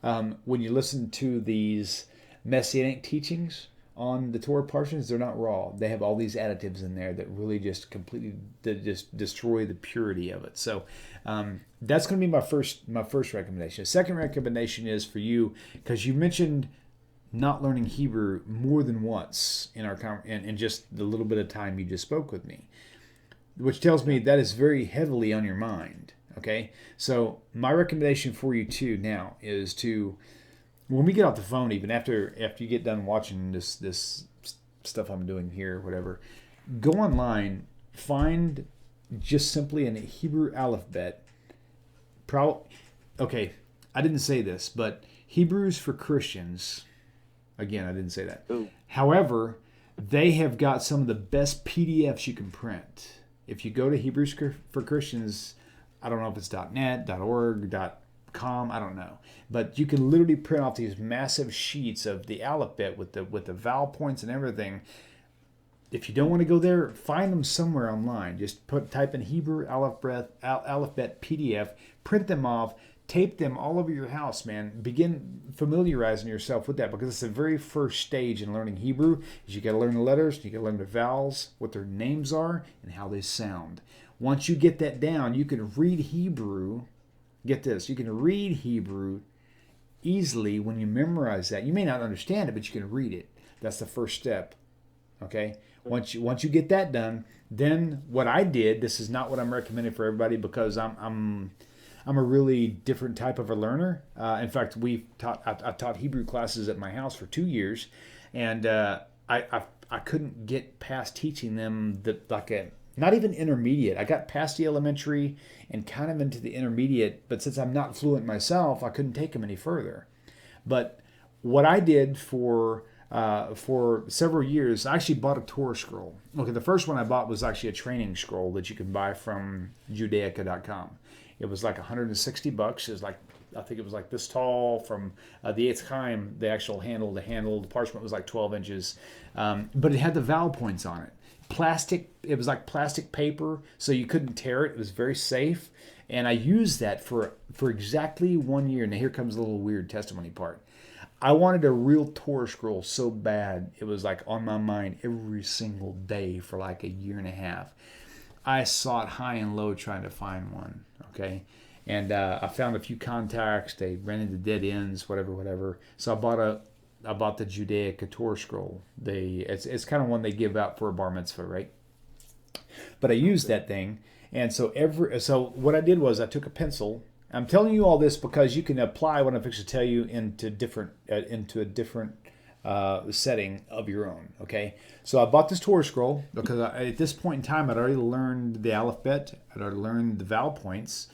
when you listen to these Messianic teachings on the Torah portions, they're not raw. They have all these additives in there that really just completely just destroy the purity of it. So that's going to be my first recommendation. The second recommendation is for you, because you mentioned not learning Hebrew more than once in just the little bit of time you just spoke with me, which tells me that is very heavily on your mind. Okay, so my recommendation for you too now is to, when we get off the phone, even after you get done watching this stuff I'm doing here, whatever, go online, find just simply a Hebrew alphabet. Okay, I didn't say this, but Hebrews for Christians. Again, I didn't say that. Ooh. However, they have got some of the best PDFs you can print. If you go to Hebrews for Christians, I don't know if it's .net, .org, .com, I don't know. But you can literally print off these massive sheets of the alphabet with the vowel points and everything. If you don't want to go there, find them somewhere online. Just type in Hebrew alphabet PDF, print them off, tape them all over your house, man. Begin familiarizing yourself with that, because it's the very first stage in learning Hebrew. Is you got to learn the letters, you got to learn the vowels, what their names are, and how they sound. Once you get that down, you can read Hebrew. Get this, you can read Hebrew easily when you memorize that. You may not understand it, but you can read it. That's the first step. Okay? Once you get that done, then what I did, this is not what I'm recommending for everybody, because I'm I'm a really different type of a learner. In fact, I've taught Hebrew classes at my house for 2 years, and I couldn't get past teaching them not even intermediate. I got past the elementary and kind of into the intermediate, but since I'm not fluent myself, I couldn't take them any further. But what I did for several years, I actually bought a Torah scroll. Okay, the first one I bought was actually a training scroll that you can buy from Judaica.com. It was like $160. It was like, I think it was like this tall from the eighth Chaim, the actual handle. The parchment was like 12 inches, but it had the vowel points on it. It was like plastic paper, so you couldn't tear it. It was very safe, and I used that for exactly 1 year. Now here comes the little weird testimony part. I wanted a real Torah scroll so bad. It was like on my mind every single day for like a year and a half. I sought high and low trying to find one, okay? And I found a few contacts. They ran into dead ends, whatever. So I bought the Judaica Torah scroll. It's kind of one they give out for a bar mitzvah, right? But I used that thing, and so what I did was I took a pencil. I'm telling you all this because you can apply what I'm fixing to tell you into a different setting of your own. Okay, so I bought this Torah scroll because at this point in time I'd already learned the alphabet. I'd already learned the vowel points.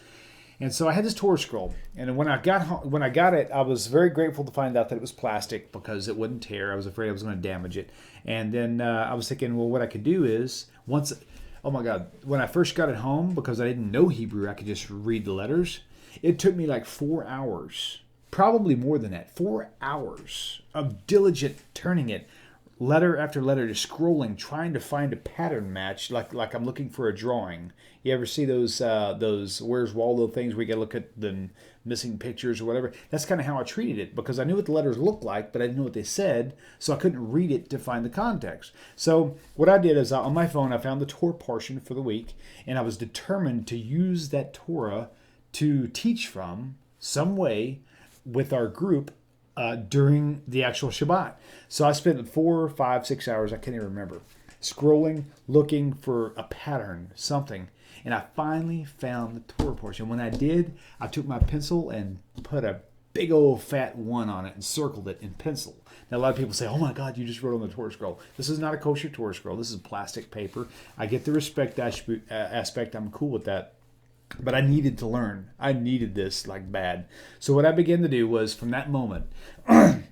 And so I had this Torah scroll, and when I got it, I was very grateful to find out that it was plastic because it wouldn't tear. I was afraid I was going to damage it. And then I was thinking, well, what I could do is oh my God, when I first got it home, because I didn't know Hebrew, I could just read the letters. It took me like 4 hours, probably more than that, 4 hours of diligent turning it, letter after letter, just scrolling, trying to find a pattern match, like I'm looking for a drawing. You ever see those Where's Waldo things where you gotta look at the missing pictures or whatever? That's kind of how I treated it, because I knew what the letters looked like, but I didn't know what they said, so I couldn't read it to find the context. So what I did is on my phone, I found the Torah Parsha for the week, and I was determined to use that Torah to teach from some way with our group during the actual Shabbat. So I spent 4, 5, 6 hours, I can't even remember, scrolling, looking for a pattern, something. And I finally found the Torah portion. When I did, I took my pencil and put a big old fat 1 on it and circled it in pencil. Now, a lot of people say, oh my God, you just wrote on the Torah scroll. This is not a kosher Torah scroll. This is plastic paper. I get the respect aspect. I'm cool with that. But I needed to learn. I needed this like bad. So what I began to do was, from that moment, I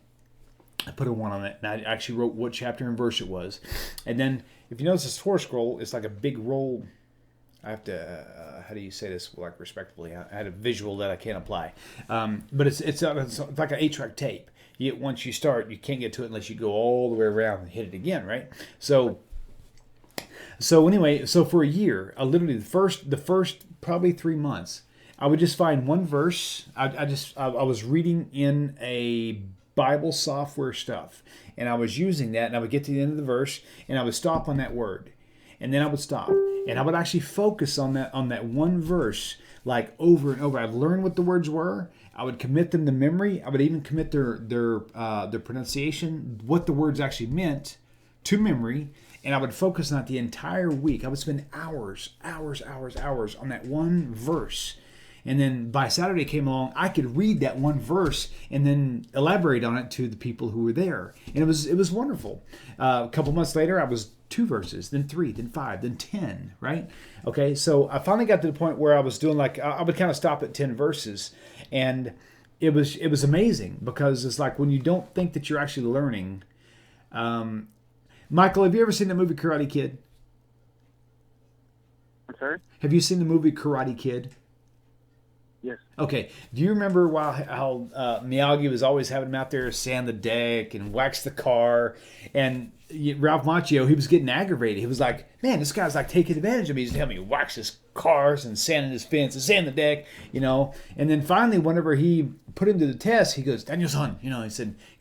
put a 1 on it, and I actually wrote what chapter and verse it was. And then, if you notice this Torah scroll, it's like a big roll. I have to, how do you say this like respectfully? I had a visual that I can't apply. But it's like an 8-track tape. Once you start, you can't get to it unless you go all the way around and hit it again, right? So anyway, for a year, literally the first probably 3 months, I would just find one verse. I was reading in a Bible software stuff, and I was using that, and I would get to the end of the verse, and I would stop on that word, and then I would stop, and I would actually focus on that one verse like over and over. I'd learn what the words were. I would commit them to memory. I would even commit their pronunciation, what the words actually meant, to memory. And I would focus on it the entire week. I would spend hours on that one verse. And then by Saturday came along, I could read that one verse and then elaborate on it to the people who were there. And it was wonderful. A couple months later, I was 2 verses, then 3, then 5, then 10, right? Okay, so I finally got to the point where I was doing I would kind of stop at 10 verses. And it was amazing, because it's like when you don't think that you're actually learning. Michael, have you ever seen the movie Karate Kid? I'm sorry? Have you seen the movie Karate Kid? Yes. Okay. Do you remember how Miyagi was always having him out there sand the deck and wax the car? And Ralph Macchio, he was getting aggravated. He was like, man, this guy's like taking advantage of me. He's helping me wax his cars and sanding his fence and sand the deck, And then finally, whenever he put him to the test, he goes, Daniel-san, he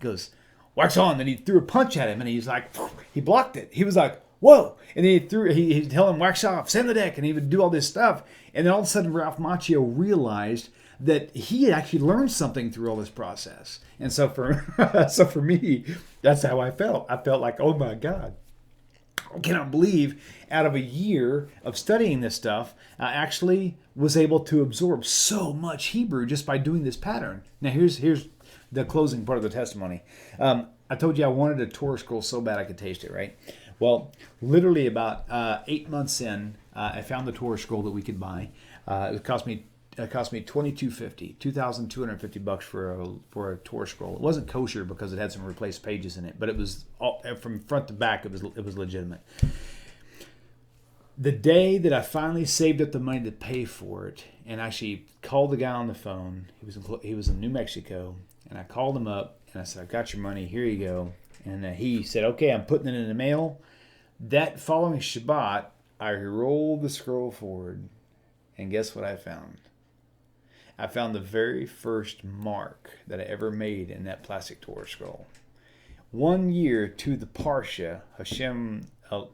goes, wax on. Then he threw a punch at him, and he's like, he blocked it. He was like, whoa. And then he'd tell him, wax off, sand the deck, and he would do all this stuff. And then all of a sudden, Ralph Macchio realized that he had actually learned something through all this process. And so for me, that's how I felt. I felt like, oh my God, cannot believe out of a year of studying this stuff, I actually was able to absorb so much Hebrew just by doing this pattern. Now here's the closing part of the testimony. I told you I wanted a Torah scroll so bad I could taste it, right? Well, literally about 8 months in, I found the Torah scroll that we could buy. It cost me $2,250 for a Torah scroll. It wasn't kosher because it had some replaced pages in it, but it was all, from front to back. It was legitimate. The day that I finally saved up the money to pay for it, and actually called the guy on the phone. He was in New Mexico, and I called him up and I said, "I've got your money. Here you go." And he said, "Okay, I'm putting it in the mail." That following Shabbat, I rolled the scroll forward, and guess what I found? I found the very first mark that I ever made in that plastic Torah scroll. 1 year to the Parsha, Hashem,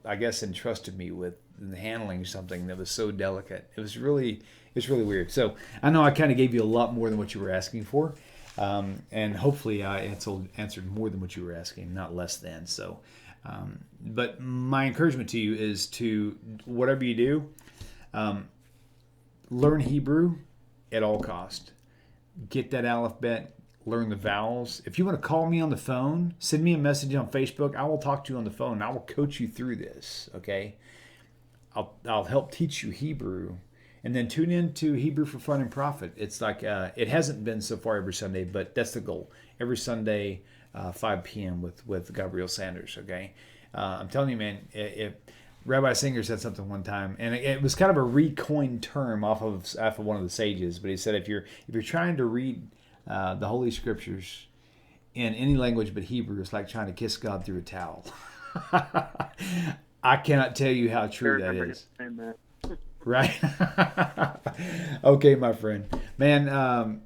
I guess, entrusted me with handling something that was so delicate. It's really weird. So I know I kind of gave you a lot more than what you were asking for, and hopefully I answered more than what you were asking, not less than. So, but my encouragement to you is to, whatever you do, learn Hebrew at all cost. Get that alphabet, learn the vowels. If you want to call me on the phone, send me a message on Facebook. I will talk to you on the phone. I will coach you through this, okay? I'll help teach you Hebrew. And then tune in to Hebrew for Fun and Profit. It's like, it hasn't been so far every Sunday, but that's the goal. Every Sunday, 5 p.m. with Gavriel Sanders, okay? I'm telling you, man, Rabbi Singer said something one time, and it was kind of a recoined term off of one of the sages. But he said, if you're trying to read the Holy Scriptures in any language but Hebrew, it's like trying to kiss God through a towel. I cannot tell you how true that is. Right? Okay, my friend. Man,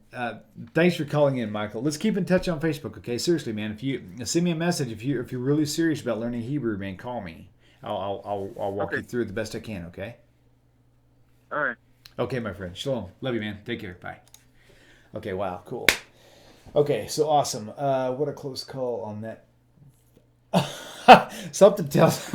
thanks for calling in, Michael. Let's keep in touch on Facebook, okay? Seriously, man. If you send me a message, if you're really serious about learning Hebrew, man, call me. I'll walk you through it the best I can, okay? All right. Okay, my friend. Shalom. Love you, man. Take care. Bye. Okay, wow. Cool. Okay, so awesome. What a close call on that. Something tells...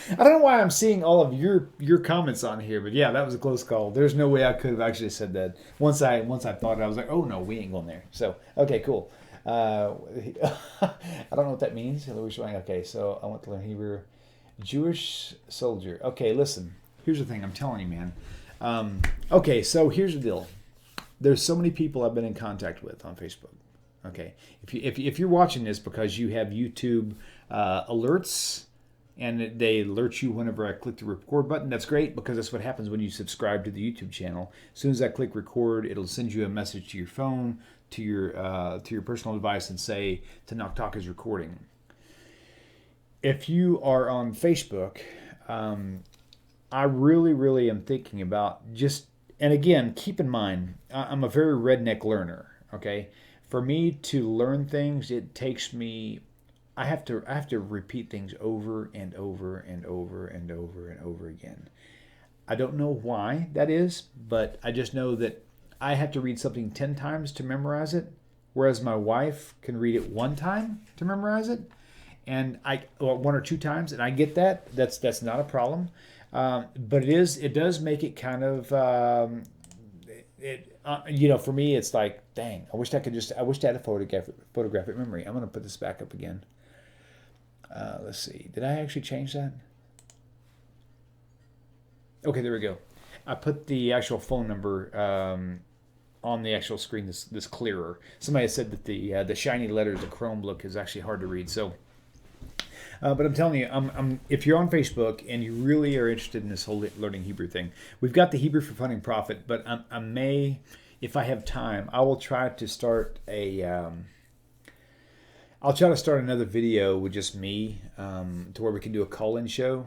I don't know why I'm seeing all of your comments on here, but yeah, that was a close call. There's no way I could have actually said that. Once I thought it, I was like, oh no, we ain't going there. So, okay, cool. I don't know what that means. Okay, so I want to learn Hebrew. Jewish soldier. Okay, listen. Here's the thing. I'm telling you, man. Okay, so here's the deal. There's so many people I've been in contact with on Facebook. Okay, if you're watching this because you have YouTube alerts and they alert you whenever I click the record button, that's great, because that's what happens when you subscribe to the YouTube channel. As soon as I click record, it'll send you a message to your phone, to your personal device, and say Enoch Talk is recording. If you are on Facebook, I really am thinking about just, and again, keep in mind, I'm a very redneck learner, okay? For me to learn things, it takes me, I have to repeat things over and over and over and over and over again. I don't know why that is, but I just know that I have to read something 10 times to memorize it, whereas my wife can read it 1 time to memorize it, and 1 or 2 times, and I get that. That's not a problem, but it does make it kind of for me, it's like, dang, I wish I had a photographic memory. I'm gonna put this back up again. Let's see. Did I actually change that? Okay, there we go. I put the actual phone number on the actual screen this clearer. Somebody said that the shiny letters, the Chrome look, is actually hard to read. So, but I'm telling you, if you're on Facebook and you really are interested in this whole learning Hebrew thing, we've got the Hebrew for Fun and Profit. But I may, if I have time, I will try to start I'll try to start another video with just me, to where we can do a call-in show,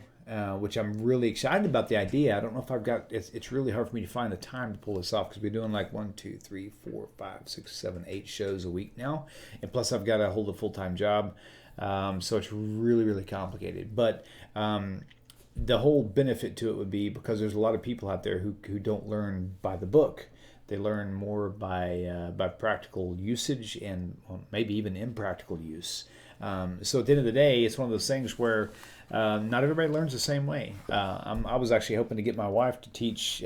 which I'm really excited about the idea. I don't know if I've got, it's really hard for me to find the time to pull this off, because we're doing like 1, 2, 3, 4, 5, 6, 7, 8 shows a week now. And plus I've got to hold a full-time job. So it's really complicated. But the whole benefit to it would be, because there's a lot of people out there who don't learn by the book. They learn more by practical usage and maybe even impractical use. So at the end of the day, it's one of those things where not everybody learns the same way. I was actually hoping to get my wife to teach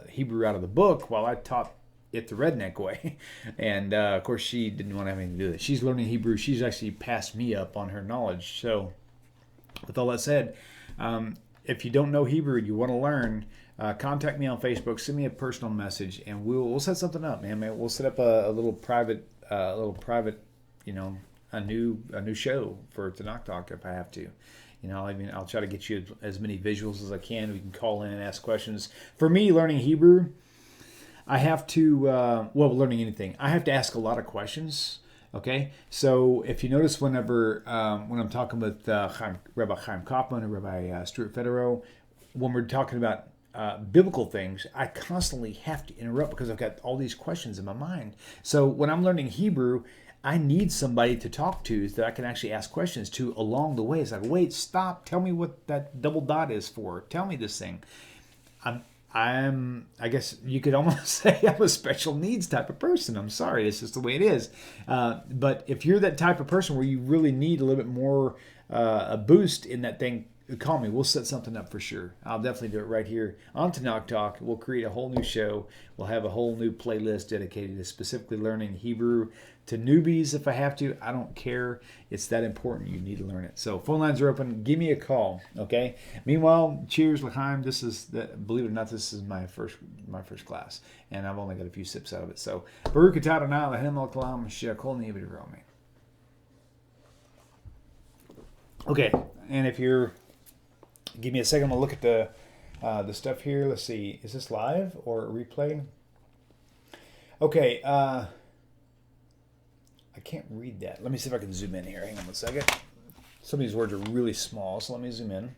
Hebrew out of the book while I taught it the redneck way. And of course, she didn't want to have anything to do with it. She's learning Hebrew. She's actually passed me up on her knowledge. So with all that said, if you don't know Hebrew and you want to learn, contact me on Facebook. Send me a personal message, and we'll set something up, man. We'll set up a little private, you know, a new show for Enoch Talk if I have to. You know, I mean, I'll try to get you as many visuals as I can. We can call in and ask questions. For me, learning Hebrew, I have to, learning anything, I have to ask a lot of questions. Okay, so if you notice, whenever when I'm talking with Rabbi Chaim Coffman or Rabbi Stuart Federow, when we're talking about biblical things, I constantly have to interrupt because I've got all these questions in my mind. So when I'm learning Hebrew, I need somebody to talk to that I can actually ask questions to along the way. It's like, wait, stop, tell me what that double dot is for. Tell me this thing. I guess you could almost say I'm a special needs type of person. I'm sorry, it's just the way it is. But if you're that type of person where you really need a little bit more a boost in that thing, call me. We'll set something up for sure. I'll definitely do it right here on Enoch Talk. We'll create a whole new show. We'll have a whole new playlist dedicated to specifically learning Hebrew to newbies if I have to. I don't care. It's that important. You need to learn it. So phone lines are open. Give me a call, okay? Meanwhile, cheers, L'chaim. Believe it or not, this is my first class, and I've only got a few sips out of it. So, Baruch atah Adonai Eloheinu melech haolam asher kol niyeh b'divrei Amen. Okay, and if you're, give me a second. I'm gonna look at the stuff here. Let's see. Is this live or replay? Okay. I can't read that. Let me see if I can zoom in here. Hang on one second. Some of these words are really small, so let me zoom in.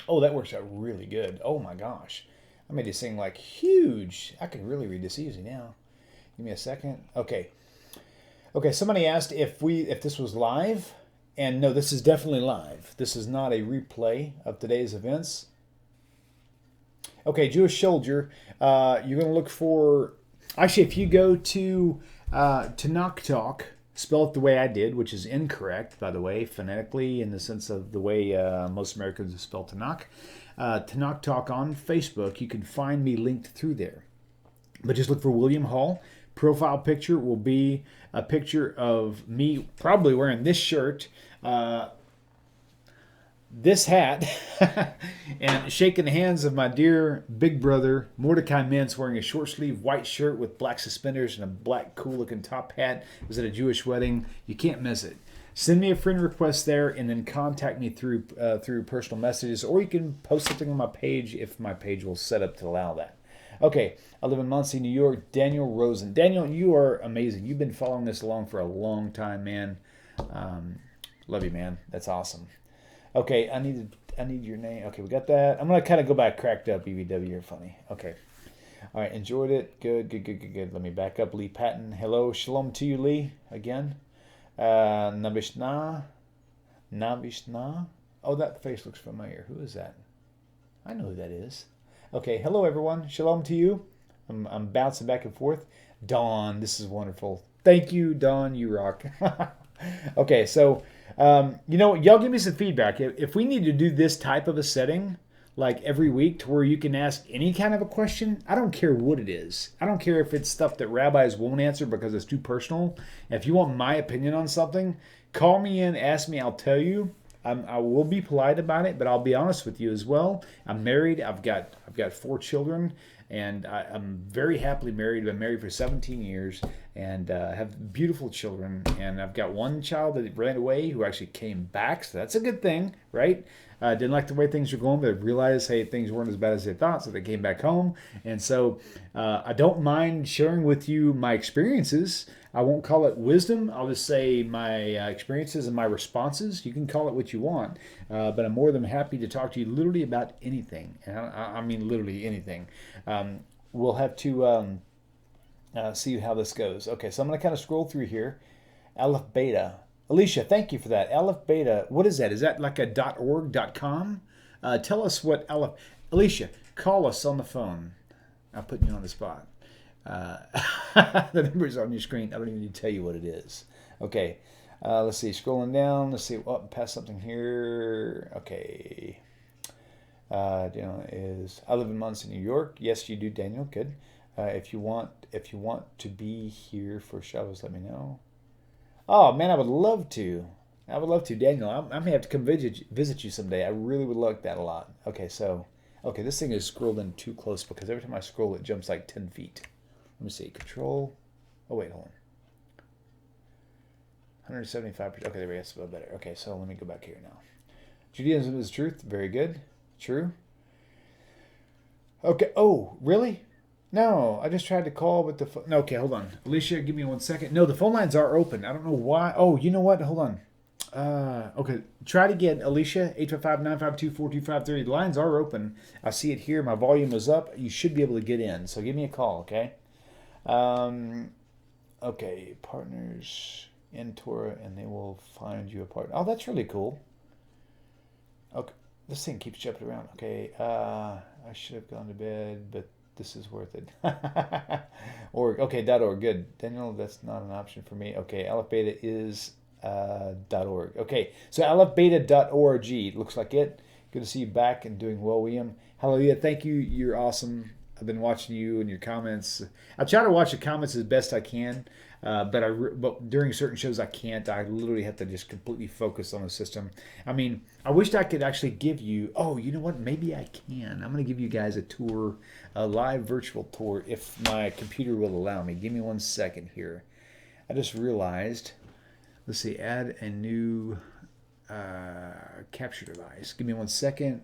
Oh, that works out really good. Oh my gosh. I made this thing like huge. I can really read this easy now. Give me a second. Okay. Okay, somebody asked if this was live. And no, this is definitely live. This is not a replay of today's events. Okay, Jewish Soldier, you're going to look for... Actually, if you go to Enoch Talk, spell it the way I did, which is incorrect, by the way, phonetically, in the sense of the way most Americans spell Enoch. Enoch Talk on Facebook, you can find me linked through there. But just look for William Hall. Profile picture will be a picture of me probably wearing this shirt, this hat, and shaking the hands of my dear big brother, Mordecai Mintz, wearing a short sleeve white shirt with black suspenders and a black cool looking top hat. It was at a Jewish wedding. You can't miss it. Send me a friend request there and then contact me through personal messages, or you can post something on my page if my page will set up to allow that. Okay, I live in Muncie, New York. Daniel Rosen. Daniel, you are amazing. You've been following this along for a long time, man. Love you, man. That's awesome. Okay, I need your name. Okay, we got that. I'm going to kind of go back cracked up, EVW. You're funny. Okay. All right, enjoyed it. Good. Let me back up. Lee Patton. Hello. Shalom to you, Lee, again. Navishna. Oh, that face looks familiar. Who is that? I know who that is. Okay, hello everyone. Shalom to you. I'm bouncing back and forth. Dawn, this is wonderful. Thank you, Dawn. You rock. Okay, so y'all give me some feedback. If we need to do this type of a setting, like every week, to where you can ask any kind of a question, I don't care what it is. I don't care if it's stuff that rabbis won't answer because it's too personal. If you want my opinion on something, call me in, ask me, I'll tell you. I will be polite about it, but I'll be honest with you as well. I'm married. I've got 4 children, and I'm very happily married. I've been married for 17 years, and have beautiful children. And I've got one child that ran away who actually came back, so that's a good thing, right? Didn't like the way things were going, but realized, hey, things weren't as bad as they thought, so they came back home. And so I don't mind sharing with you my experiences. I won't call it wisdom. I'll just say my experiences and my responses. You can call it what you want, but I'm more than happy to talk to you literally about anything. And I mean literally anything. We'll have to see how this goes. Okay, so I'm going to kind of scroll through here. Aleph Beta. Alicia, thank you for that. Aleph Beta, what is that? Is that like a .org, .com? Tell us what Aleph... Alicia, call us on the phone. I'm putting you on the spot. Uh, the number's on your screen. I don't even need to tell you what it is. Okay. Let's see. Scrolling down. Let's see. Oh, past something here. Okay. Daniel is. I live in Muncie, New York. Yes, you do, Daniel. Good. If you want to be here for Shabbos, let me know. Oh man, I would love to. I would love to, Daniel. I may have to come visit you someday. I really would like that a lot. Okay, so this thing is scrolled in too close because every time I scroll, it jumps like 10 feet. Let me see. Control. Oh wait, hold on. 175%. Okay, there we go. That's a little better. Okay, so let me go back here now. Judaism is truth. Very good. True. Okay. Oh, really? No, I just tried to call, but the no. Okay, hold on. Alicia, give me 1 second. No, the phone lines are open. I don't know why. Oh, you know what? Hold on. Okay, try it again, Alicia. 855-952-4253. The lines are open. I see it here. My volume is up. You should be able to get in. So give me a call, okay? Okay, partners in Torah, and they will find you a partner. Oh, that's really cool. Okay, this thing keeps jumping around. Okay, I should have gone to bed, but this is worth it. Org. Okay, .org. Good. Daniel, that's not an option for me. Okay, Aleph Beta is .org. Okay, so alephbeta.org. Looks like it. Good to see you back and doing well, wil'Liam. Hallelujah. Thank you. You're awesome. I've been watching you and your comments. I try to watch the comments as best I can, but during certain shows I can't. I literally have to just completely focus on the system. I mean, I wished I could actually give you. Oh, you know what? Maybe I can. I'm going to give you guys a tour, a live virtual tour, if my computer will allow me. Give me 1 second here. I just realized. Let's see. Add a new capture device. Give me 1 second.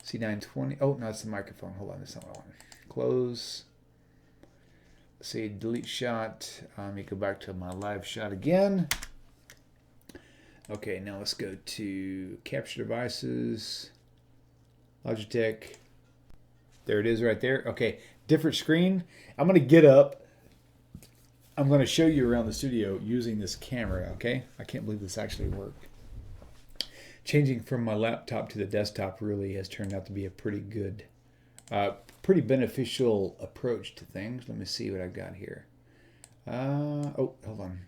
C920. Oh, no, it's the microphone. Hold on, that's not what I want. Close. Let's see, delete shot. Let me go back to my live shot again. Okay, now let's go to capture devices. Logitech. There it is right there. Okay, different screen. I'm going to get up. I'm going to show you around the studio using this camera, okay? I can't believe this actually worked. Changing from my laptop to the desktop really has turned out to be a pretty good, pretty beneficial approach to things. Let me see what I've got here. Oh, hold on.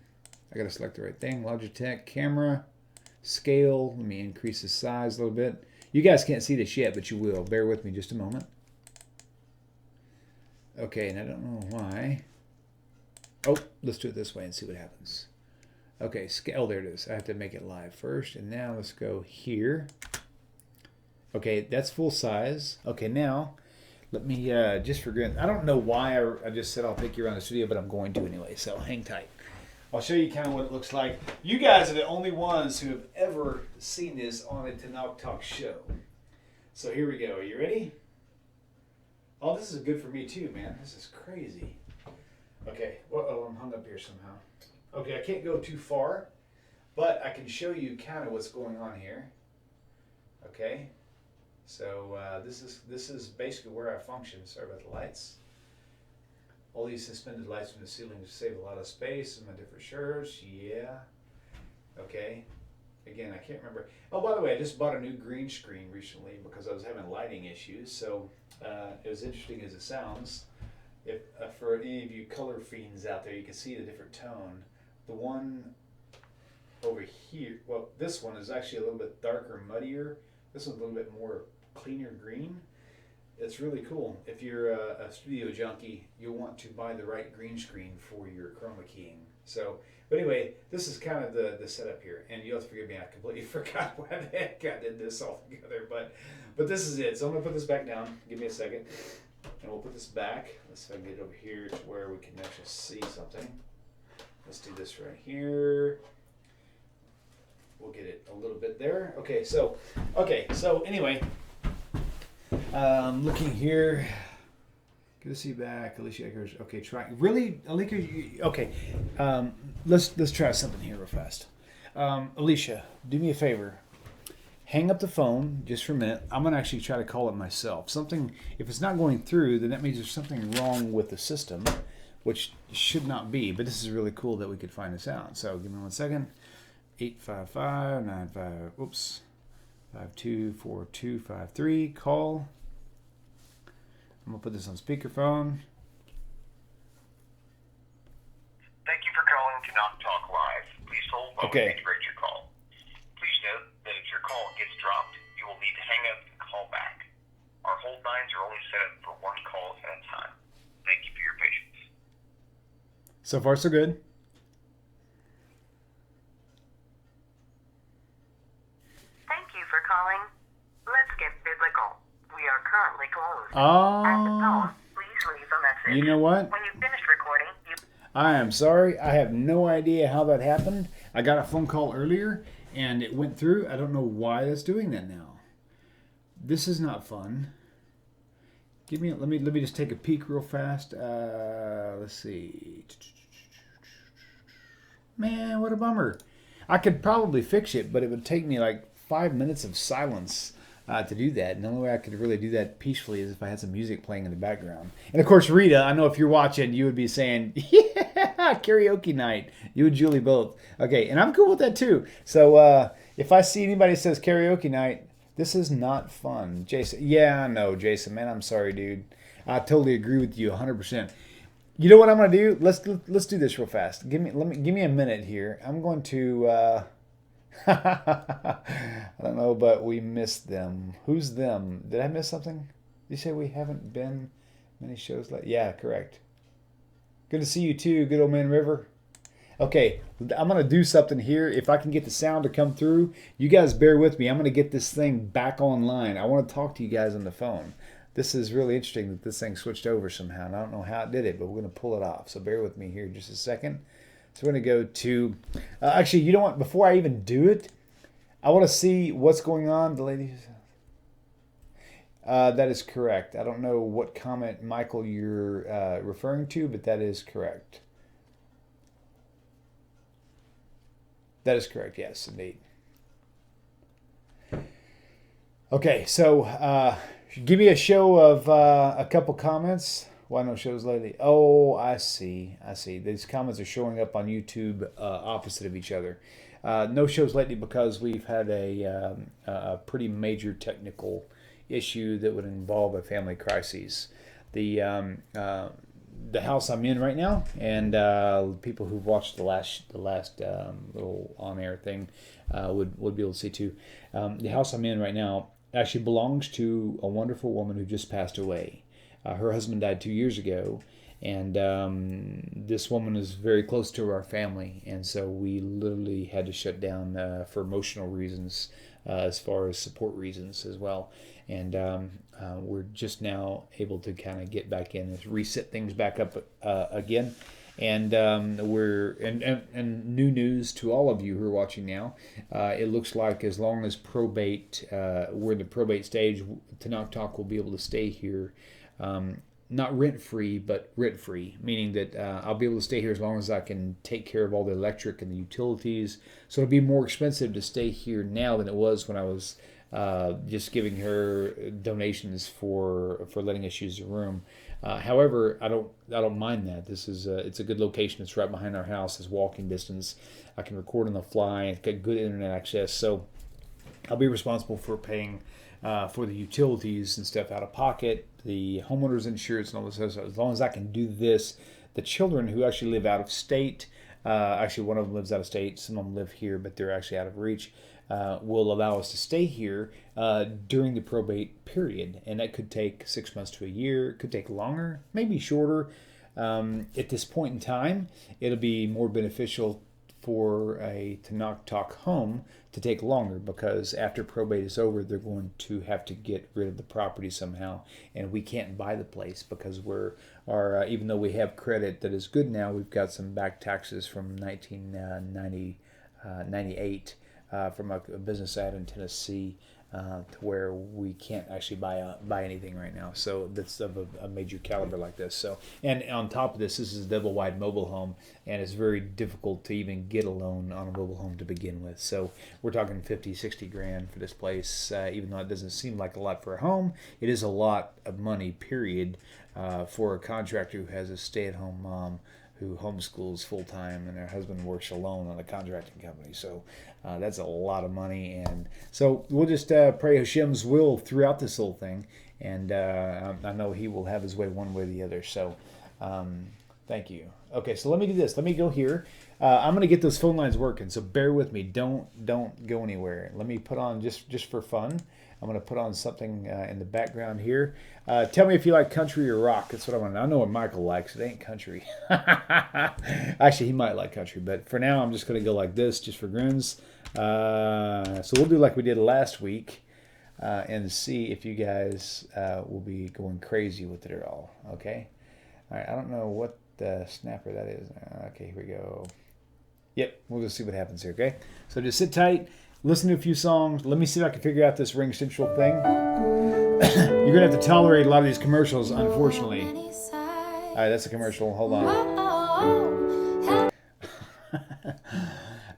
I got to select the right thing. Logitech camera, scale. Let me increase the size a little bit. You guys can't see this yet, but you will. Bear with me just a moment. Okay, and I don't know why. Oh, let's do it this way and see what happens. Okay, scale, there it is. I have to make it live first. And now let's go here. Okay, that's full size. Okay, now let me just for granted. I don't know why I just said I'll take you around the studio, but I'm going to anyway, so hang tight. I'll show you kind of what it looks like. You guys are the only ones who have ever seen this on a Theological Talk show. So here we go. Are you ready? Oh, this is good for me too, man. This is crazy. Okay, uh-oh, I'm hung up here somehow. Okay, I can't go too far, but I can show you kind of what's going on here. Okay, so this is basically where I function. Sorry about the lights. All these suspended lights from the ceiling to save a lot of space in my different shirts. Yeah. Okay. Again, I can't remember. Oh, by the way, I just bought a new green screen recently because I was having lighting issues. So as interesting as it sounds, if for any of you color fiends out there, you can see the different tone. The one over here, well, this one is actually a little bit darker, muddier. This one's a little bit more cleaner green. It's really cool. If you're a studio junkie, you'll want to buy the right green screen for your chroma keying. So, but anyway, this is kind of the setup here. And you'll have to forgive me, I completely forgot why the heck I did this all together. But this is it. So I'm going to put this back down. Give me a second. And we'll put this back. Let's see if I can get it over here to where we can actually see something. Let's do this right here. We'll get it a little bit there. Okay, so anyway, looking here. Good to see you back, Alicia Eckers. Okay, try really, Alicia. Okay, let's try something here real fast. Alicia, do me a favor. Hang up the phone just for a minute. I'm gonna actually try to call it myself. Something, if it's not going through, then that means there's something wrong with the system, which should not be. But this is really cool that we could find this out. So give me 1 second. 855-95. Oops. 524253. Call. I'm gonna put this on speakerphone. Welcome to Knock Talk Live. Please hold while we Okay. transcribe your call. Please note that if your call gets dropped, you will need to hang up and call back. Our hold lines are only set up for one call at a time. Thank you for your patience. So far, so good. Thank you for calling. Let's get biblical. We are currently closed. At the tone, please leave a message. You know what? When you finish recording, you... I am sorry. I have no idea how that happened. I got a phone call earlier and it went through. I don't know why it's doing that now. This is not fun. Let me just take a peek real fast. Let's see. Man, what a bummer. I could probably fix it, but it would take me like 5 minutes of silence to do that. And the only way I could really do that peacefully is if I had some music playing in the background. And of course, Rita, I know if you're watching, you would be saying, yeah, karaoke night. You and Julie both. Okay, and I'm cool with that too. So if I see anybody that says karaoke night, this is not fun. Jason, yeah, I know, Jason, man, I'm sorry, dude. I totally agree with you 100%. You know what I'm gonna do? Let's do this real fast. Give me a minute here. I'm going to. I don't know, but we missed them. Who's them? Did I miss something? Did you say we haven't been many shows late? Yeah, correct. Good to see you too, good old man River. Okay, I'm going to do something here. If I can get the sound to come through, you guys bear with me. I'm going to get this thing back online. I want to talk to you guys on the phone. This is really interesting that this thing switched over somehow. And I don't know how it did it, but we're going to pull it off. So bear with me here just a second. So we're going to go to... actually, you know what? Before I even do it, I want to see what's going on. The ladies... that is correct. I don't know what comment, Michael, you're referring to, but that is correct. That is correct, yes, indeed. Okay, so give me a show of a couple comments. Why no shows lately? Oh, I see. These comments are showing up on YouTube opposite of each other. No shows lately because we've had a pretty major technical issue that would involve a family crisis. The house I'm in right now, and people who've watched the last little on-air thing would be able to see too. The house I'm in right now actually belongs to a wonderful woman who just passed away. Her husband died 2 years ago, and this woman is very close to our family, and so we literally had to shut down for emotional reasons, as far as support reasons as well. And we're just now able to kind of get back in and reset things back up again. And we're new news to all of you who are watching now. It looks like as long as probate, we're in the probate stage, Tanakh Talk will be able to stay here. Not rent-free, but rent-free, meaning that I'll be able to stay here as long as I can take care of all the electric and the utilities. So it'll be more expensive to stay here now than it was when I was just giving her donations for letting us use the room. However, I don't mind that. This is it's a good location. It's right behind our house. It's walking distance. I can record on the fly. It's got good internet access. So I'll be responsible for paying for the utilities and stuff out of pocket, the homeowner's insurance and all this stuff. So as long as I can do this, the children who actually live out of state, actually one of them lives out of state, some of them live here, but they're actually out of reach, will allow us to stay here during the probate period. And that could take 6 months to a year. It could take longer, maybe shorter. At this point in time, it'll be more beneficial for a Tanakh Talk home to take longer, because after probate is over, they're going to have to get rid of the property somehow, and we can't buy the place because even though we have credit that is good now, we've got some back taxes from 1998 from a business ad in Tennessee, to where we can't actually buy anything right now. So that's of a major caliber like this. So, and on top of this is a double wide mobile home, and it's very difficult to even get a loan on a mobile home to begin with. So we're talking 50, 60 grand for this place. Even though it doesn't seem like a lot for a home, it is a lot of money, period, for a contractor who has a stay-at-home mom who homeschools full-time, and her husband works alone on a contracting company. So that's a lot of money. And so we'll just pray Hashem's will throughout this whole thing. And I know he will have his way one way or the other. So thank you. Okay, so let me do this. Let me go here. I'm going to get those phone lines working, so bear with me. Don't go anywhere. Let me put on, just for fun, I'm going to put on something in the background here. Tell me if you like country or rock. That's what I want to know. I know what Michael likes. It ain't country. Actually, he might like country, but for now, I'm just going to go like this, just for grins. So we'll do like we did last week and see if you guys will be going crazy with it at all. Okay? All right, I don't know what the snapper that is. Okay, here we go. Yep, we'll just see what happens here, okay? So just sit tight, listen to a few songs. Let me see if I can figure out this Ring Central thing. You're going to have to tolerate a lot of these commercials, unfortunately. All right, that's a commercial. Hold on.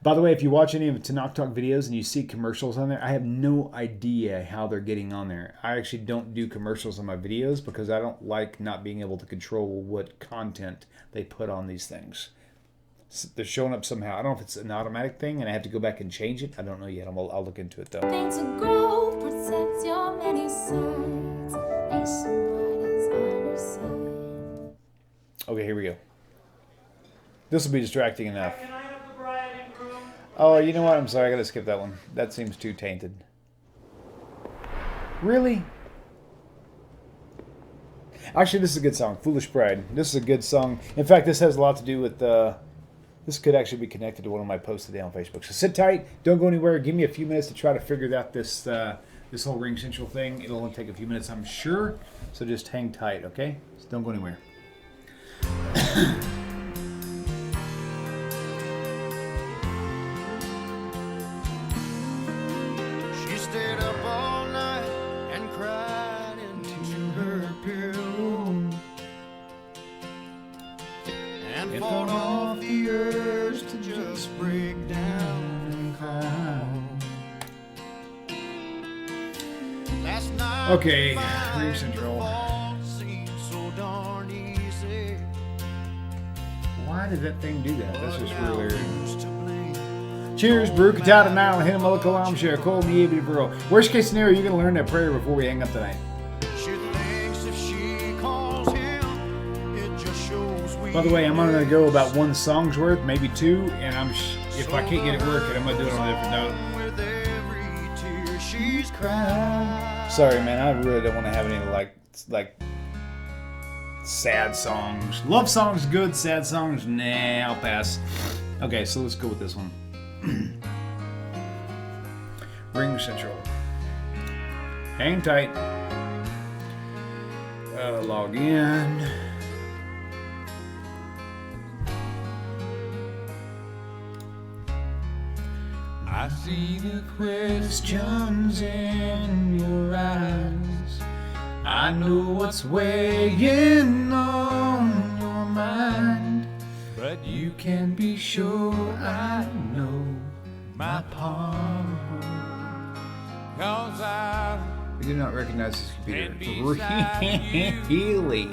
By the way, if you watch any of the TORAH Talk videos and you see commercials on there, I have no idea how they're getting on there. I actually don't do commercials on my videos because I don't like not being able to control what content they put on these things. They're showing up somehow. I don't know if it's an automatic thing and I have to go back and change it. I don't know yet. I'll look into it though. Okay, here we go. This will be distracting enough. Oh, you know what? I'm sorry. I got to skip that one. That seems too tainted. Really? Actually, this is a good song. Foolish Bride. This is a good song. In fact, this has a lot to do with... this could actually be connected to one of my posts today on Facebook. So sit tight. Don't go anywhere. Give me a few minutes to try to figure out this this whole Ring Central thing. It'll only take a few minutes, I'm sure. So just hang tight, okay? So don't go anywhere. Stayed up all night and cried into her pillow and fought off the urge to just break down and cry. Last night okay, Ring Central. So darn easy. Why did that thing do that? That's just really weird. Cheers, Baruch Atah Adonai, Eloheinu melech haolam, she'er kol niyeh b'divro. Worst case scenario, you're going to learn that prayer before we hang up tonight. By the way, I'm only going to go about one song's worth, maybe two, and if I can't get it working, I'm going to do it on a different note. Sorry, man, I really don't want to have any like sad songs. Love songs, good. Sad songs, nah, I'll pass. Okay, so let's go with this one. Ring Central. Hang tight. Log in. I see the questions in your eyes. I know what's weighing on your mind. But you can be sure I know my part. Cause I do not recognize this computer. Really?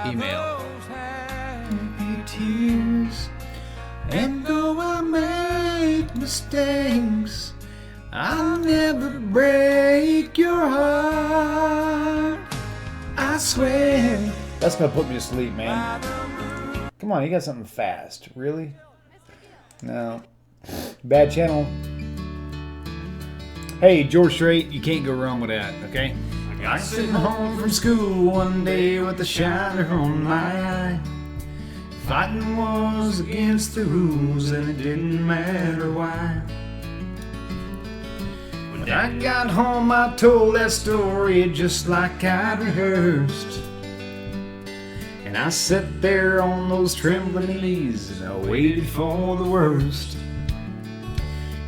Email. Tears. And though I make mistakes, I'll never break your heart. I swear. That's gonna put me to sleep, man. Come on, you got something fast. Really? No. Bad channel. Hey, George Strait, you can't go wrong with that, okay? I was sitting home from school one day with a shiner on my eye. Fighting wars against the rules and it didn't matter why. When I got home I told that story just like I'd rehearsed. And I sat there on those trembling knees and I waited for the worst.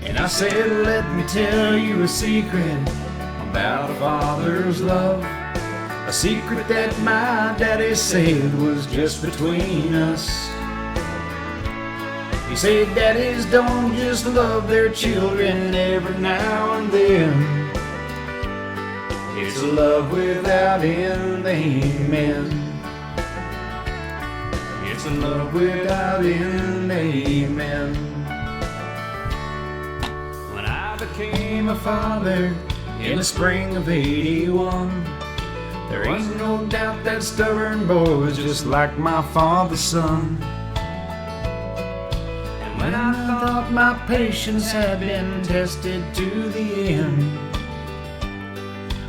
And I said, let me tell you a secret about a father's love. A secret that my daddy said was just between us. He said daddies don't just love their children every now and then. It's a love without end, amen. It's a love without end, amen. When I became a father in the spring of '81, There ain't no doubt that stubborn boy was just like my father's son. And when I thought my patience had been tested to the end,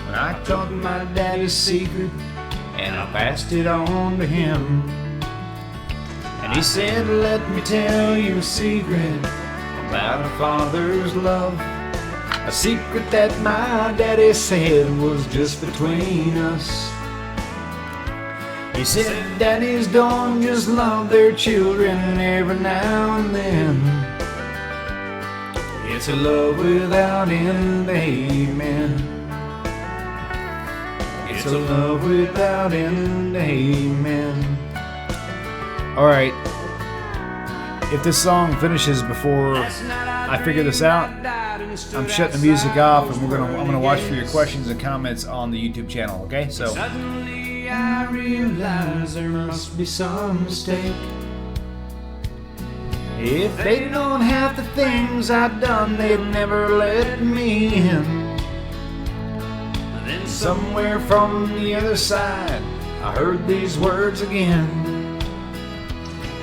when I taught my daddy's secret and I passed it on to him, and he said, let me tell you a secret about a father's love. A secret that my daddy said was just between us. He said daddies don't just love their children every now and then. It's a love without end, amen. It's a love without end, amen. All right. If this song finishes before I figure this out, I'm shutting the music off, and I'm gonna watch for your questions and comments on the YouTube channel. Okay, so Suddenly I realize there must be some mistake. If they'd known half the things I'd done, they'd never let me in. Then somewhere from the other side, I heard these words again.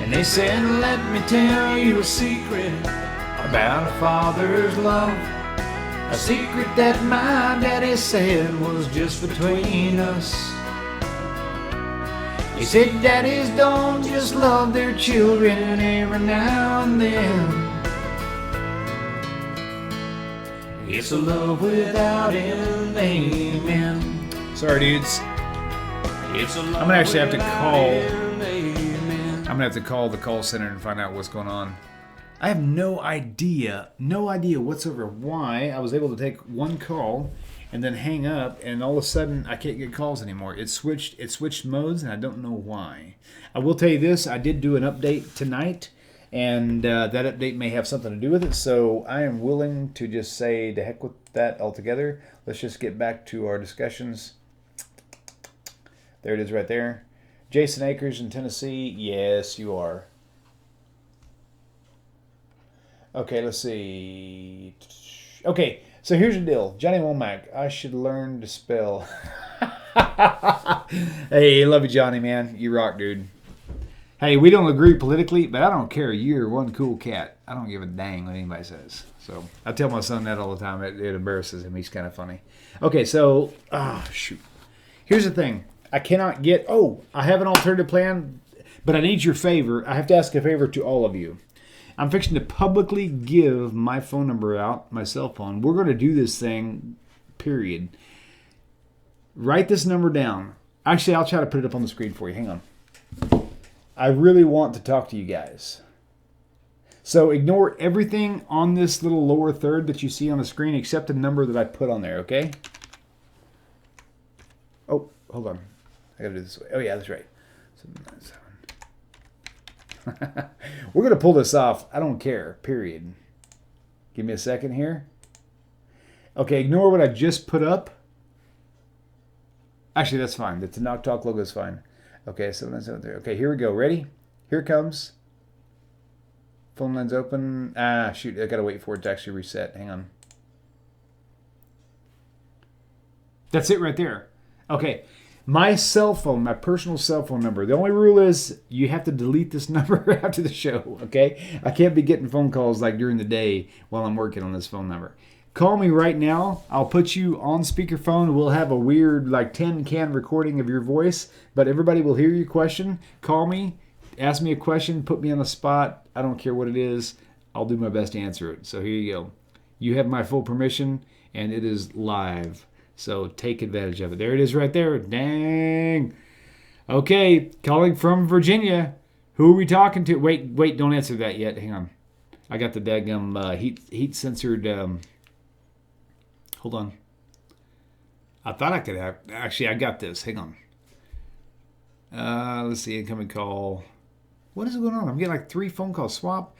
And they said, let me tell you a secret about a father's love. A secret that my daddy said was just between us. He said daddies don't just love their children every now and then. It's a love without end, amen. sorry, dudes. It's a love I'm gonna actually have to call. without end, amen. I'm gonna have to call the call center and find out what's going on. I have no idea whatsoever why I was able to take one call and then hang up, and all of a sudden I can't get calls anymore. It switched modes, and I don't know why. I will tell you this: I did do an update tonight, and that update may have something to do with it. So I am willing to just say to heck with that altogether. Let's just get back to our discussions. There it is, right there. Jason Akers in Tennessee. Yes, you are. Okay, let's see. Okay, so here's the deal. Johnny Womack, I should learn to spell. Hey, love you, Johnny, man. You rock, dude. Hey, we don't agree politically, but I don't care. You're one cool cat. I don't give a dang what anybody says. So I tell my son that all the time. It embarrasses him. He's kind of funny. Okay, so, shoot. Here's the thing. I cannot get, I have an alternative plan, but I need your favor. I have to ask a favor to all of you. I'm fixing to publicly give my phone number out, my cell phone. We're going to do this thing, period. Write this number down. Actually, I'll try to put it up on the screen for you. Hang on. I really want to talk to you guys. So ignore everything on this little lower third that you see on the screen except the number that I put on there, okay? Oh, hold on. I got to do this way. Oh, yeah, that's right. 797. We're going to pull this off. I don't care, period. Give me a second here. Okay, ignore what I just put up. Actually, that's fine. The Enoch Talk logo is fine. Okay, 7973. Okay, here we go. Ready? Here it comes. Phone line's open. Shoot. I got to wait for it to actually reset. Hang on. That's it right there. Okay. My cell phone, my personal cell phone number. The only rule is you have to delete this number after the show, okay? I can't be getting phone calls like during the day while I'm working on this phone number. Call me right now. I'll put you on speakerphone. We'll have a weird like 10-can recording of your voice, but everybody will hear your question. Call me, ask me a question, put me on the spot. I don't care what it is. I'll do my best to answer it. So here you go. You have my full permission, and it is live. So take advantage of it. There it is right there. Dang. Okay, calling from Virginia. Who are we talking to? Wait, don't answer that yet. Hang on. I got the daggum heat censored. Hold on. I thought I could have. Actually, I got this. Hang on. Let's see. Incoming call. What is going on? I'm getting like 3 phone calls. Swap.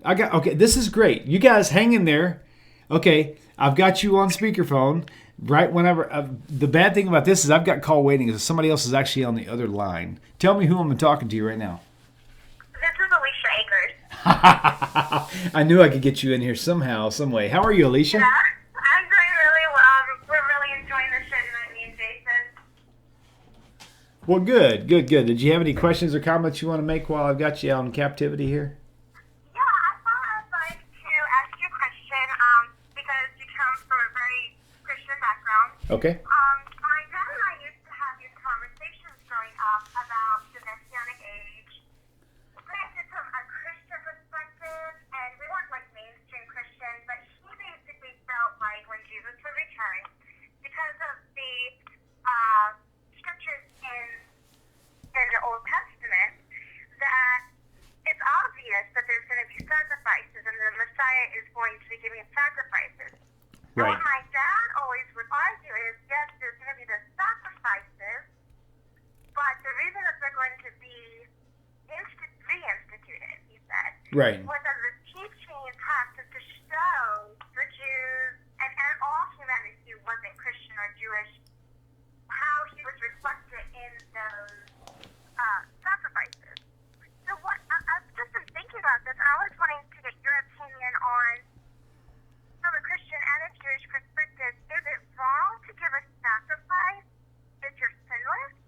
Okay, this is great. You guys hang in there. Okay, I've got you on speakerphone. Right whenever, the bad thing about this is I've got call waiting is somebody else is actually on the other line. Tell me who I'm talking to you right now. This is Alicia Akers. I knew I could get you in here somehow, some way. How are you, Alicia? Yeah, I'm doing really well. We're really enjoying the show tonight, me and Jason. Well, good. Did you have any questions or comments you want to make while I've got you out in captivity here? Yeah, I thought I'd like to ask you a question, because you come from a very Christian background. Okay. My dad and I used to have these conversations growing up about the Messianic age. Granted, from a Christian perspective, and we weren't like mainstream Christians, but he basically felt like when Jesus would return, because of the scriptures in the Old Testament, that it's obvious that there's going to be sacrifices, and the Messiah is going to be giving sacrifices. Right. And what my dad always would argue is, yes, there's going to be the sacrifices, but the reason that they're going to be reinstituted, he said, Right. was as a teaching and practice to show the Jews and all humanity who wasn't Christian or Jewish how he was reflected in those sacrifices. So what I've just been thinking about this, and I was wanting to get your opinion on, from a Christian and a Jewish perspective, is it wrong to give a sacrifice if you're sinless?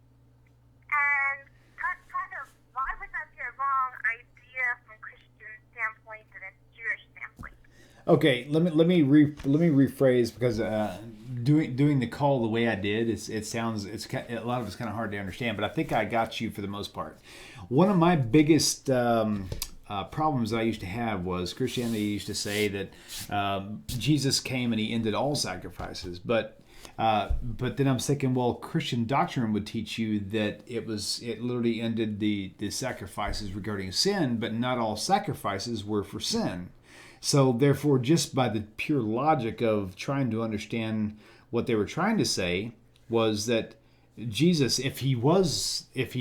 And kind of, why would that be a wrong idea from a Christian standpoint and a Jewish standpoint? Okay, let me rephrase, because doing the call the way I did, it sounds a lot of it's kind of hard to understand, but I think I got you for the most part. One of my biggest problems that I used to have was Christianity used to say that Jesus came and he ended all sacrifices, but then I'm thinking, well, Christian doctrine would teach you that it literally ended the sacrifices regarding sin, but not all sacrifices were for sin. So therefore, just by the pure logic of trying to understand what they were trying to say, was that Jesus, if he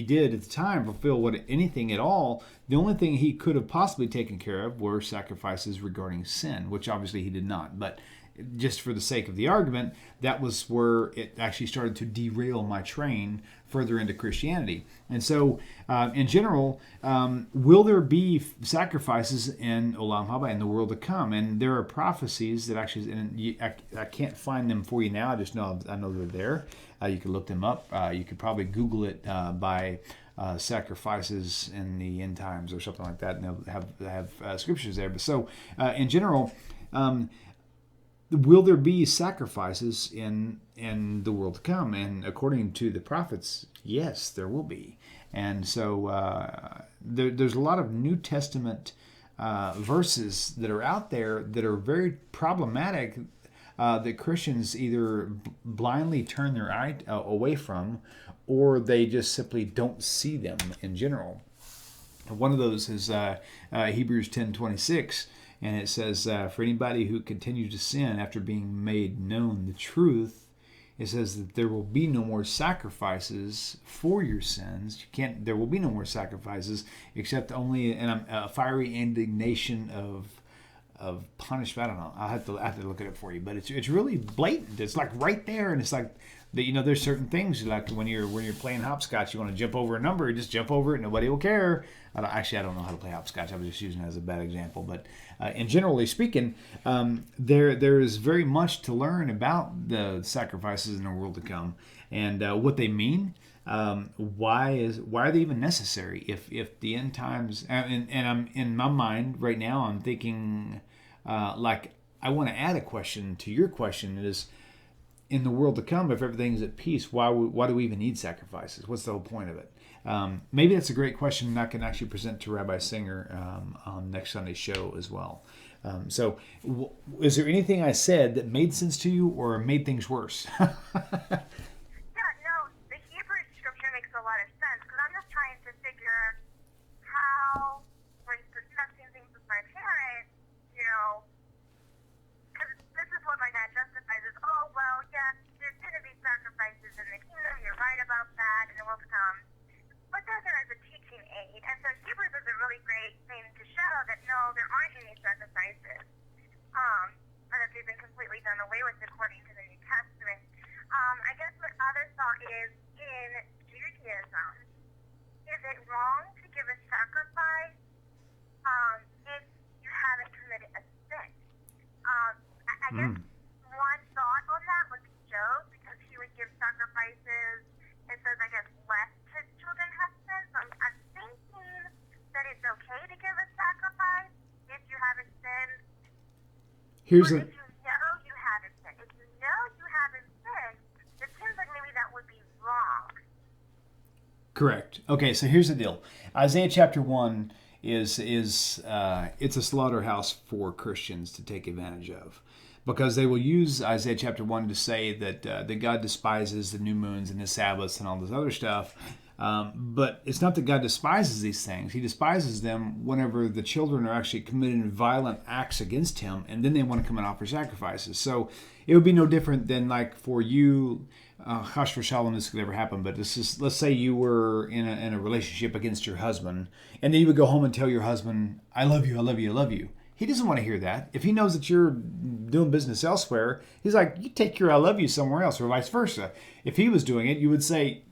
did at the time fulfill anything at all, the only thing he could have possibly taken care of were sacrifices regarding sin, which obviously he did not. But just for the sake of the argument, that was where it actually started to derail my train further into Christianity. And so, in general, will there be sacrifices in Olam Haba, in the world to come? And there are prophecies that actually, and I can't find them for you now. I know they're there. You can look them up. You could probably Google it by sacrifices in the end times or something like that, and they'll have scriptures there. But so, in general, will there be sacrifices in the world to come? And according to the prophets, yes, there will be. And so there's a lot of New Testament verses that are out there that are very problematic, that Christians either blindly turn their eye away from, or they just simply don't see them in general. One of those is Hebrews 10:26. And it says, for anybody who continues to sin after being made known the truth, it says that there will be no more sacrifices for your sins. There will be no more sacrifices except only a fiery indignation of punishment. I don't know. I'll have to look at it for you, but it's really blatant. It's like right there, and it's like there's certain things like when you're playing hopscotch, you want to jump over a number, you just jump over it, nobody will care. I don't know how to play hopscotch. I was just using it as a bad example, but in generally speaking, there is very much to learn about the sacrifices in the world to come and what they mean. Why are they even necessary? If the end times, and I'm in my mind right now, I'm thinking like I want to add a question to your question. It is, in the world to come, if everything's at peace, why do we even need sacrifices? What's the whole point of it? Maybe that's a great question I can actually present to Rabbi Singer on next Sunday's show as well. So is there anything I said that made sense to you or made things worse? Yeah, no, the Hebrew scripture makes a lot of sense, because I'm just trying to figure how, when discussing things with my parents, because this is what my dad justifies as, oh, well, yeah, there's going to be sacrifices in the kingdom, you're right about that, and it will come. But then there is a teaching aid, and so Hebrews is a really great thing to show that no, there aren't any sacrifices, and that they've been completely done away with according to the New Testament. I guess my other thought is, in Judaism, is it wrong to give a sacrifice if you haven't committed a sin? I guess one thought on that would be Job, because he would give sacrifices, it says, I guess, less to Here's Or a if you know you haven't sinned. If you know you haven't sinned, it seems like maybe that would be wrong. correct. Okay, so here's the deal. Isaiah chapter 1 is it's a slaughterhouse for Christians to take advantage of, because they will use Isaiah chapter 1 to say that God despises the new moons and the Sabbaths and all this other stuff. But it's not that God despises these things. He despises them whenever the children are actually committing violent acts against him, and then they want to come and offer sacrifices. So it would be no different than like for you, gosh, for Shalom, this could ever happen, but let's say you were in a relationship against your husband, and then you would go home and tell your husband, I love you, I love you, I love you. He doesn't want to hear that. If he knows that you're doing business elsewhere, he's like, you take your I love you somewhere else, or vice versa. If he was doing it, you would say,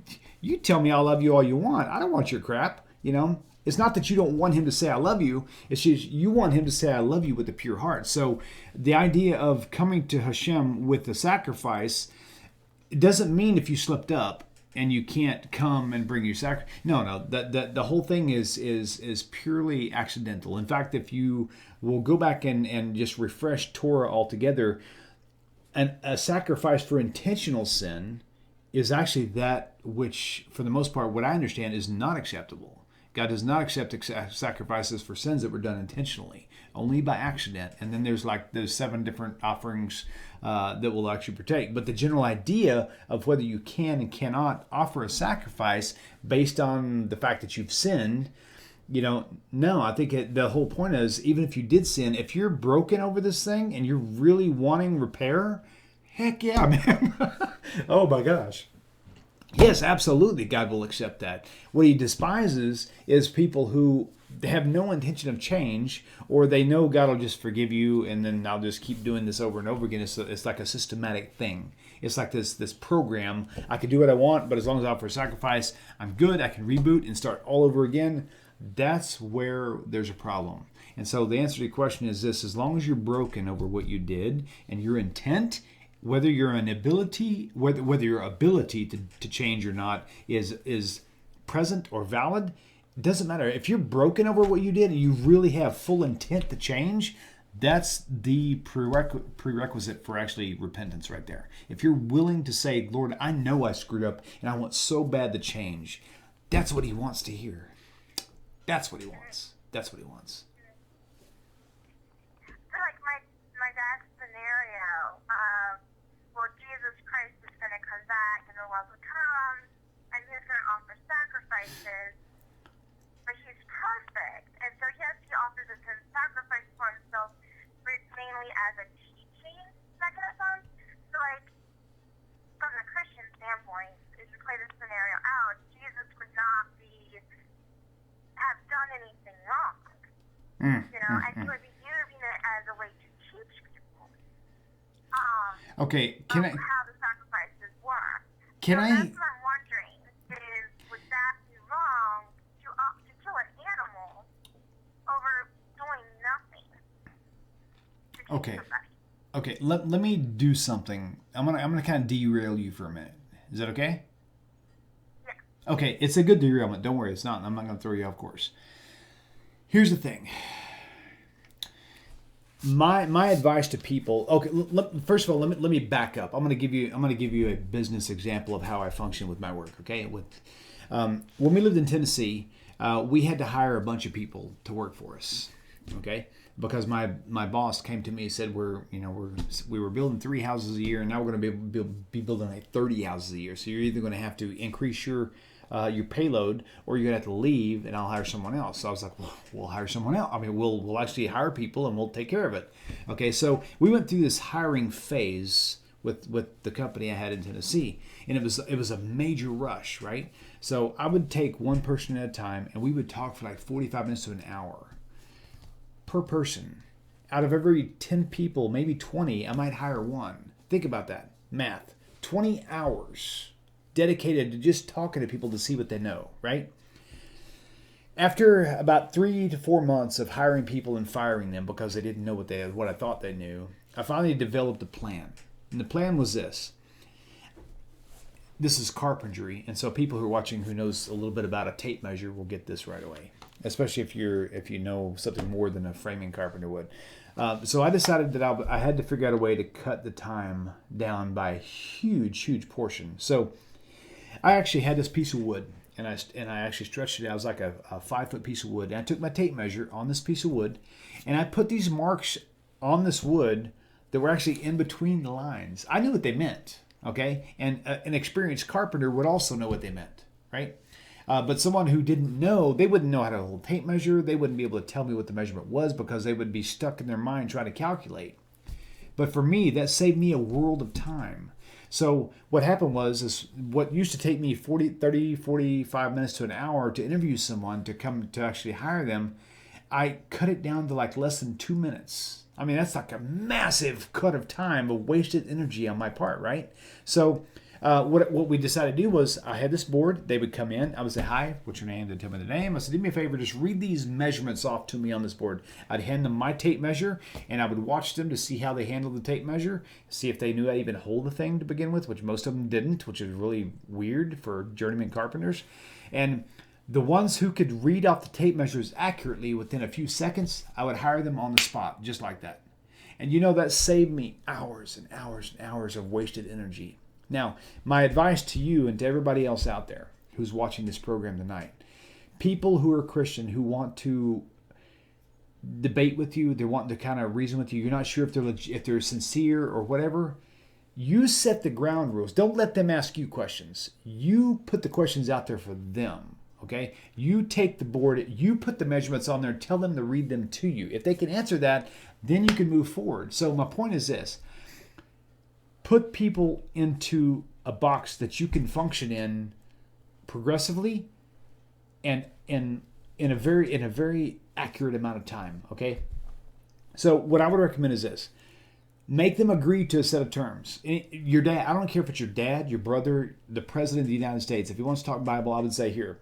you tell me I love you all you want. I don't want your crap. It's not that you don't want him to say I love you. It's just you want him to say I love you with a pure heart. So the idea of coming to Hashem with the sacrifice, it doesn't mean if you slipped up and you can't come and bring your sacrifice. No. The whole thing is purely accidental. In fact, if you will go back and just refresh Torah altogether, a sacrifice for intentional sin is actually that which, for the most part, what I understand is not acceptable. God does not accept sacrifices for sins that were done intentionally, only by accident. And then there's like those 7 different offerings that we'll actually partake. But the general idea of whether you can and cannot offer a sacrifice based on the fact that you've sinned, no, I think the whole point is, even if you did sin, if you're broken over this thing and you're really wanting repair, heck yeah, man. Oh my gosh. Yes, absolutely, God will accept that. What he despises is people who have no intention of change, or they know God will just forgive you, and then I'll just keep doing this over and over again. It's like a systematic thing. It's like this program. I can do what I want, but as long as I offer a sacrifice, I'm good. I can reboot and start all over again. That's where there's a problem. And so the answer to your question is this: as long as you're broken over what you did and your intent, whether your ability to change or not is present or valid, it doesn't matter. If you're broken over what you did and you really have full intent to change, that's the prerequisite for actually repentance right there. If you're willing to say, Lord, I know I screwed up and I want so bad to change, that's what he wants to hear. That's what he wants. That's what he wants. So like my dad's scenario, well, Jesus Christ is going to come back and the world will come, and he's going to offer sacrifices, but he's perfect. And so, yes, he offers a sacrifice for himself, but it's mainly as a teaching mechanism. So, like, from the Christian standpoint, if you play this scenario out, Jesus would not have done anything wrong. And he would be using it as a way to teach people. Okay, can I? How the sacrifices work. Can I? That's what I'm wondering is, would that be wrong to kill an animal over doing nothing to teach Okay. somebody? Okay, let me do something. I'm gonna kind of derail you for a minute. Is that okay? Yeah. Okay, it's a good derailment. Don't worry, it's not. I'm not gonna throw you off course. Here's the thing. My advice to people. Okay, first of all, let me back up. I'm gonna give you a business example of how I function with my work. Okay, when we lived in Tennessee, we had to hire a bunch of people to work for us. Okay, because my boss came to me and said we were building 3 houses a year, and now we're going to be building like 30 houses a year. So you're either going to have to increase your payload, or you're going to have to leave, and I'll hire someone else. So I was like, well, we'll hire someone else. I mean, we'll actually hire people, and we'll take care of it. Okay, so we went through this hiring phase with the company I had in Tennessee, and it was a major rush, right? So I would take one person at a time, and we would talk for like 45 minutes to an hour per person. Out of every 10 people, maybe 20, I might hire one. Think about that. Math. 20 hours dedicated to just talking to people to see what they know, right? After about 3 to 4 months of hiring people and firing them because they didn't know what I thought they knew, I finally developed a plan. And the plan was this. this is carpentry, and so people who are watching who knows a little bit about a tape measure will get this right away, especially if you know something more than a framing carpenter would. So I decided that I had to figure out a way to cut the time down by a huge portion. So I actually had this piece of wood, and I actually stretched it out. It was like a 5-foot piece of wood, and I took my tape measure on this piece of wood, and I put these marks on this wood that were actually in between the lines. I knew what they meant, okay? And an experienced carpenter would also know what they meant, right? But someone who didn't know, they wouldn't know how to hold a tape measure. They wouldn't be able to tell me what the measurement was because they would be stuck in their mind trying to calculate. But for me, that saved me a world of time. So what happened was what used to take me 45 minutes to an hour to interview someone to come to actually hire them, I cut it down to like less than 2 minutes. I mean, that's like a massive cut of time, of wasted energy on my part, right? So what we decided to do was I had this board. They would come in. I would say, hi, what's your name? They'd tell me the name. I said, do me a favor, just read these measurements off to me on this board. I'd hand them my tape measure, and I would watch them to see how they handled the tape measure, see if they knew how to even hold the thing to begin with, which most of them didn't, which is really weird for journeyman carpenters. And the ones who could read off the tape measures accurately within a few seconds, I would hire them on the spot, just like that. And you know, that saved me hours and hours and hours of wasted energy. Now, my advice to you and to everybody else out there who's watching this program tonight, people who are Christian, who want to debate with you, they're wanting to kind of reason with you, you're not sure if they're sincere or whatever, you set the ground rules. Don't let them ask you questions. You put the questions out there for them. Okay, you take the board, you put the measurements on there, tell them to read them to you. If they can answer that, then you can move forward. So my point is this: put people into a box that you can function in progressively and in a very accurate amount of time. Okay, so what I would recommend is this: make them agree to a set of terms. Your dad, I don't care if it's your dad, your brother, the president of the United States. If he wants to talk Bible, I would say, here,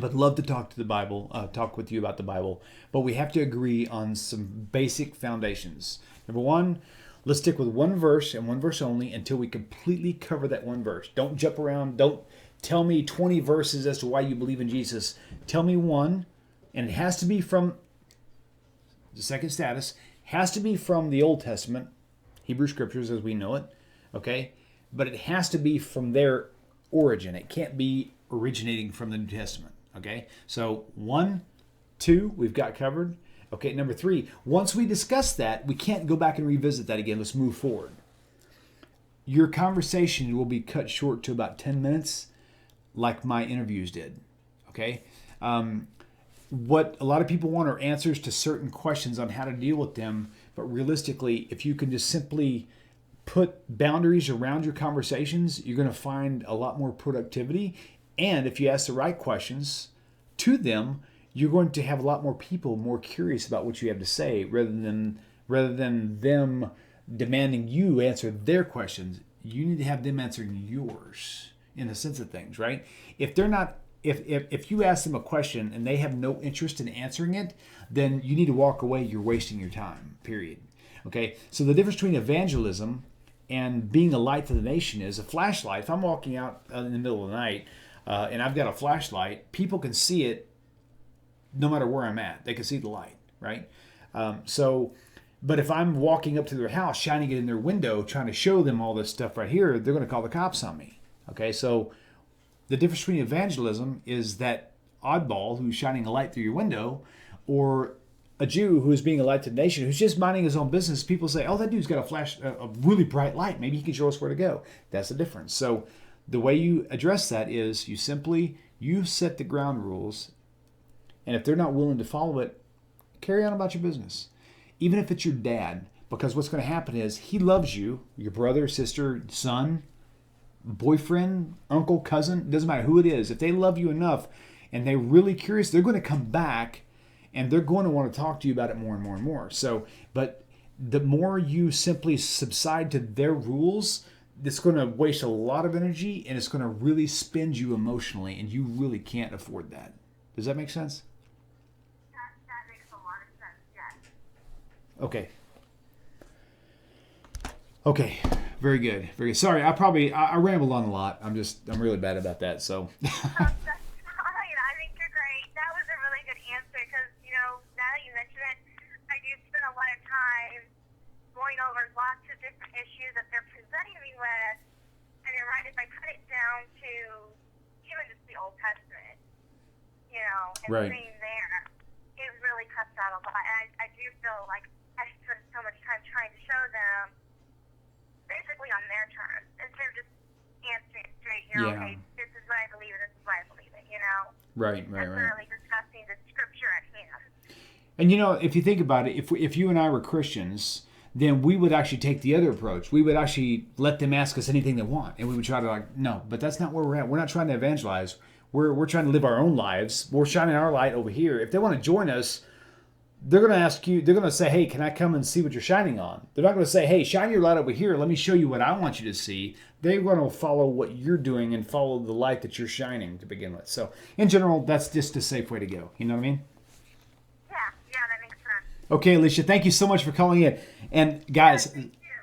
I'd love to talk to the Bible, talk with you about the Bible, but we have to agree on some basic foundations. Number one, let's stick with one verse and one verse only until we completely cover that one verse. Don't jump around. Don't tell me 20 verses as to why you believe in Jesus. Tell me one, and it has to be from the second status, has to be from the Old Testament, Hebrew Scriptures as we know it, okay? But it has to be from their origin. It can't be originating from the New Testament. Okay, so 1, 2, we've got covered. Okay, number 3, once we discuss that, we can't go back and revisit that again. Let's move forward. Your conversation will be cut short to about 10 minutes, like my interviews did. Okay, what a lot of people want are answers to certain questions on how to deal with them, but realistically, if you can just simply put boundaries around your conversations, you're going to find a lot more productivity. And if you ask the right questions to them, you're going to have a lot more people more curious about what you have to say rather than them demanding you answer their questions. You need to have them answering yours in the sense of things, right? If they're not, if you ask them a question and they have no interest in answering it, then you need to walk away. You're wasting your time, period. Okay? So the difference between evangelism and being a light to the nation is a flashlight. If I'm walking out in the middle of the night, and I've got a flashlight, people can see it no matter where I'm at. They can see the light, right? But if I'm walking up to their house, shining it in their window, trying to show them all this stuff right here, they're going to call the cops on me. Okay, so the difference between evangelism is that oddball who's shining a light through your window, or a Jew who is being a light to the nation, who's just minding his own business. People say, oh, that dude's got a really bright light. Maybe he can show us where to go. That's the difference. So the way you address that is you set the ground rules, and if they're not willing to follow it, carry on about your business. Even if it's your dad, because what's going to happen is he loves you, your brother, sister, son, boyfriend, uncle, cousin, doesn't matter who it is. If they love you enough and they're really curious, they're going to come back and they're going to want to talk to you about it more and more and more. So, but the more you simply subside to their rules, it's going to waste a lot of energy and it's going to really spend you emotionally, and you really can't afford that. Does that make sense? That makes a lot of sense, yes. Okay. Very good. Very good. Sorry, I rambled on a lot. I'm really bad about that. So. That's fine. I think you're great. That was a really good answer because, now that you mention it, I do spend a lot of time going over lots of different issues that they're presenting me with. And you're right, if I cut it down to even just the Old Testament, and Right. being there, it really cuts out a lot. And I do feel like I spend so much time trying to show them basically on their terms instead of just answering straight, okay, this is what I believe and this is why I believe it, Right. and really discussing the scripture at hand. And if you think about it, if you and I were Christians, then we would actually take the other approach. We would actually let them ask us anything they want, and we would try to no, but that's not where we're at. We're not trying to evangelize. We're trying to live our own lives. We're shining our light over here. If they want to join us, they're going to ask you. They're going to say, "Hey, can I come and see what you're shining on?" They're not going to say, "Hey, shine your light over here. Let me show you what I want you to see." They're going to follow what you're doing and follow the light that you're shining to begin with. So, in general, that's just a safe way to go. You know what I mean? Yeah, that makes sense. Okay, Alicia, thank you so much for calling in. And guys,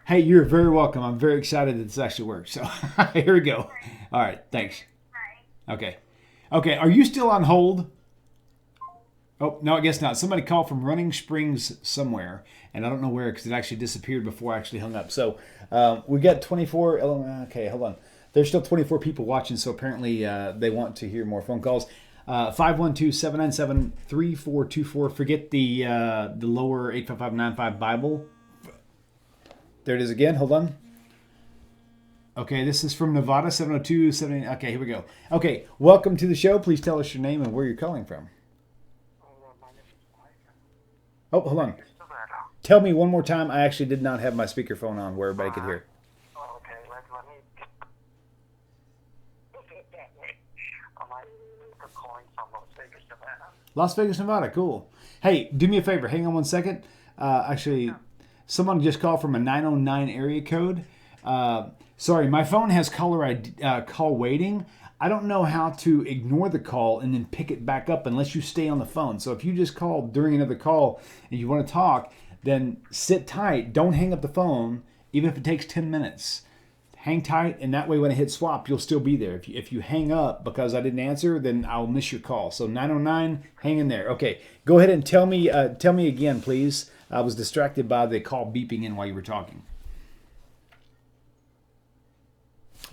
hey, you're very welcome. I'm very excited that this actually works. So here we go. All right, thanks. Right. Okay, are you still on hold? Oh, no, I guess not. Somebody called from Running Springs somewhere, and I don't know where because it actually disappeared before I actually hung up. So we got 24. Okay, hold on. There's still 24 people watching, so apparently they want to hear more phone calls. 512-797-3424. Forget the lower 85595 Bible. There it is again. Hold on. Okay, this is from Nevada, 702-78. Okay, here we go. Okay, welcome to the show. Please tell us your name and where you're calling from. Oh, hold on. Tell me one more time. I actually did not have my speakerphone on where everybody could hear. Okay, let me. I'm calling from Las Vegas, Nevada. Las Vegas, Nevada. Cool. Hey, do me a favor. Hang on one second. Actually, someone just called from a 909 area code. Sorry, my phone has call waiting. I don't know how to ignore the call and then pick it back up unless you stay on the phone. So if you just call during another call and you want to talk, then sit tight. Don't hang up the phone, even if it takes 10 minutes. Hang tight, and that way when I hit swap, you'll still be there. If you hang up because I didn't answer, then I'll miss your call. So 909, hang in there. Okay, go ahead and tell me again, please. I was distracted by the call beeping in while you were talking.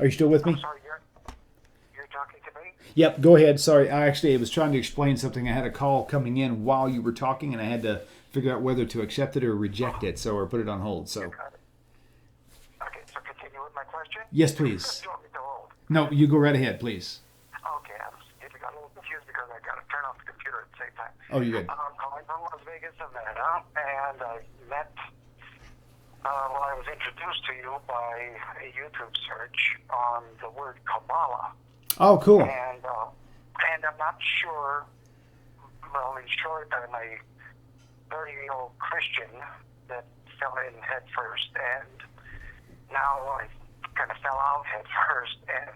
Are you still with me? I'm sorry, you're talking to me? Yep, go ahead. Sorry, I was trying to explain something. I had a call coming in while you were talking, and I had to figure out whether to accept it or reject it, or put it on hold. So. Okay, so continue with my question? Yes, please. Do you want me to hold? No, you go right ahead, please. Okay, I got a little confused because I got to turn off the computer at the same time. Oh, you're good. I'm calling from Las Vegas, Nevada, and I met, I was introduced to you by a YouTube search on the word Kabbalah. Oh, cool. And I'm not sure, well, in short, I'm a 30-year-old Christian that fell in head first, and now I kind of fell out head first, and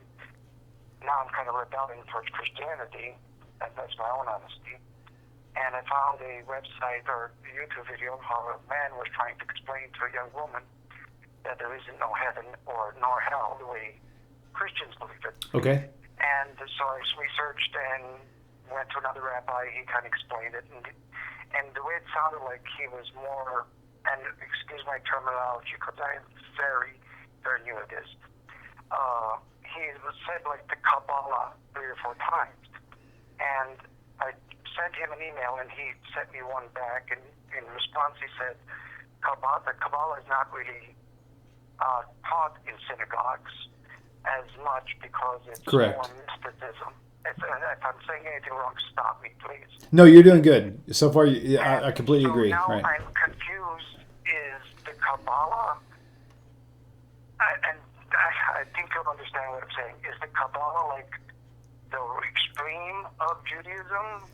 now I'm kind of rebelling towards Christianity, and that's my own honesty. And I found a website or a YouTube video how a man was trying to explain to a young woman that there isn't no heaven or nor hell the way Christians believe it. Okay. And so I researched and went to another rabbi. He kind of explained it, and the way it sounded like he was more, and excuse my terminology because I am very, very new at this. He said like the Kabbalah 3 or 4 times, and I sent him an email, and he sent me one back, and in response he said, the Kabbalah is not really taught in synagogues as much because it's Correct. more mysticism. If I'm saying anything wrong, stop me, please. No, you're doing good. So far, I completely agree. So now Right. I'm confused. Is the Kabbalah, and I think you'll understand what I'm saying, is the Kabbalah like the extreme of Judaism,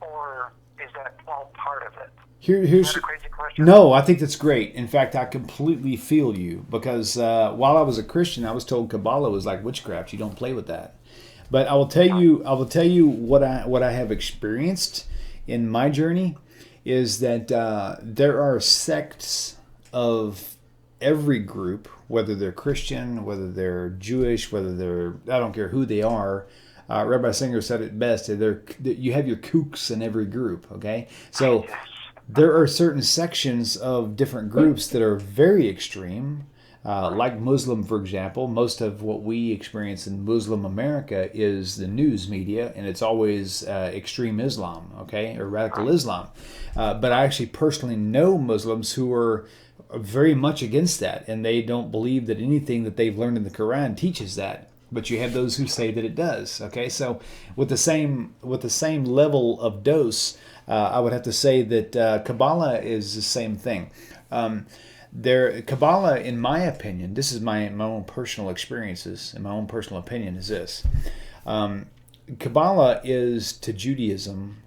or is that all part of it? Here's Is that a crazy question? No, I think that's great. In fact, I completely feel you because while I was a Christian, I was told Kabbalah was like witchcraft. You don't play with that. But I will tell you what I have experienced in my journey is that there are sects of every group, whether they're Christian, whether they're Jewish, whether they're, I don't care who they are. Rabbi Singer said it best. You have your kooks in every group, okay? So there are certain sections of different groups that are very extreme, like Muslim, for example. Most of what we experience in Muslim America is the news media, and it's always extreme Islam, okay, or radical Islam. But I actually personally know Muslims who are very much against that, and they don't believe that anything that they've learned in the Quran teaches that. But you have those who say that it does. Okay, so with the same level of dose, I would have to say that Kabbalah is the same thing. Kabbalah, in my opinion, this is my own personal experiences and my own personal opinion is this: Kabbalah is to Judaism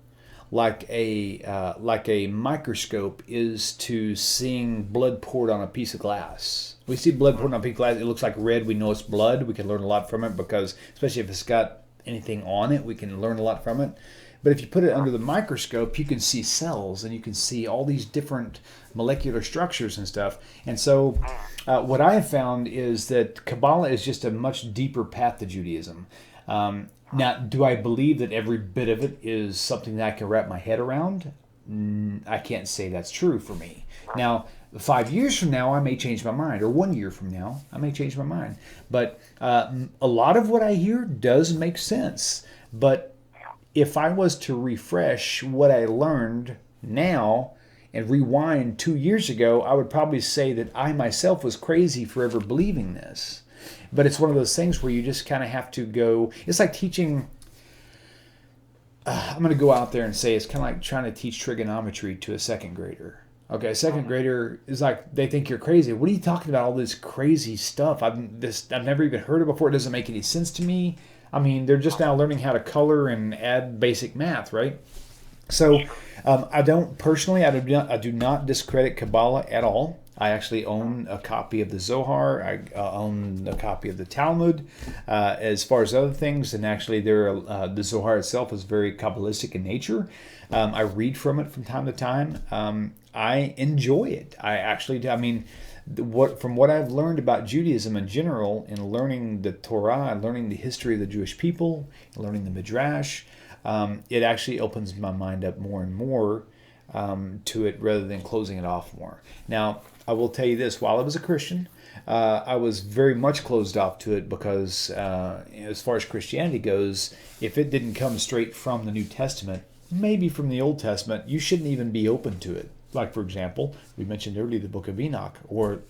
like a microscope is to seeing blood poured on a piece of glass. We see blood poured on a piece of glass. It looks like red. We know it's blood. We can learn a lot from it because, especially if it's got anything on it, we can learn a lot from it. But if you put it under the microscope, you can see cells and you can see all these different molecular structures and stuff. And so what I have found is that Kabbalah is just a much deeper path to Judaism. Now, do I believe that every bit of it is something that I can wrap my head around? I can't say that's true for me. Now, 5 years from now, I may change my mind, or 1 year from now, I may change my mind. But a lot of what I hear does make sense. But if I was to refresh what I learned now and rewind 2 years ago, I would probably say that I myself was crazy for ever believing this. But it's one of those things where you just kind of have to go. It's like teaching. I'm going to go out there and say it's kind of like trying to teach trigonometry to a second grader. Okay, a second grader is like, they think you're crazy. What are you talking about? All this crazy stuff. I've never even heard of before. It doesn't make any sense to me. I mean, they're just now learning how to color and add basic math, right? So I do not discredit Kabbalah at all. I actually own a copy of the Zohar. I own a copy of the Talmud. As far as other things, and actually the Zohar itself is very Kabbalistic in nature. I read from it from time to time. I enjoy it. I actually do. I mean, from what I've learned about Judaism in general, in learning the Torah, and learning the history of the Jewish people, learning the Midrash, it actually opens my mind up more and more to it rather than closing it off more. Now, I will tell you this, while I was a Christian, I was very much closed off to it because as far as Christianity goes, if it didn't come straight from the New Testament, maybe from the Old Testament, you shouldn't even be open to it. Like, for example, we mentioned earlier the book of Enoch, or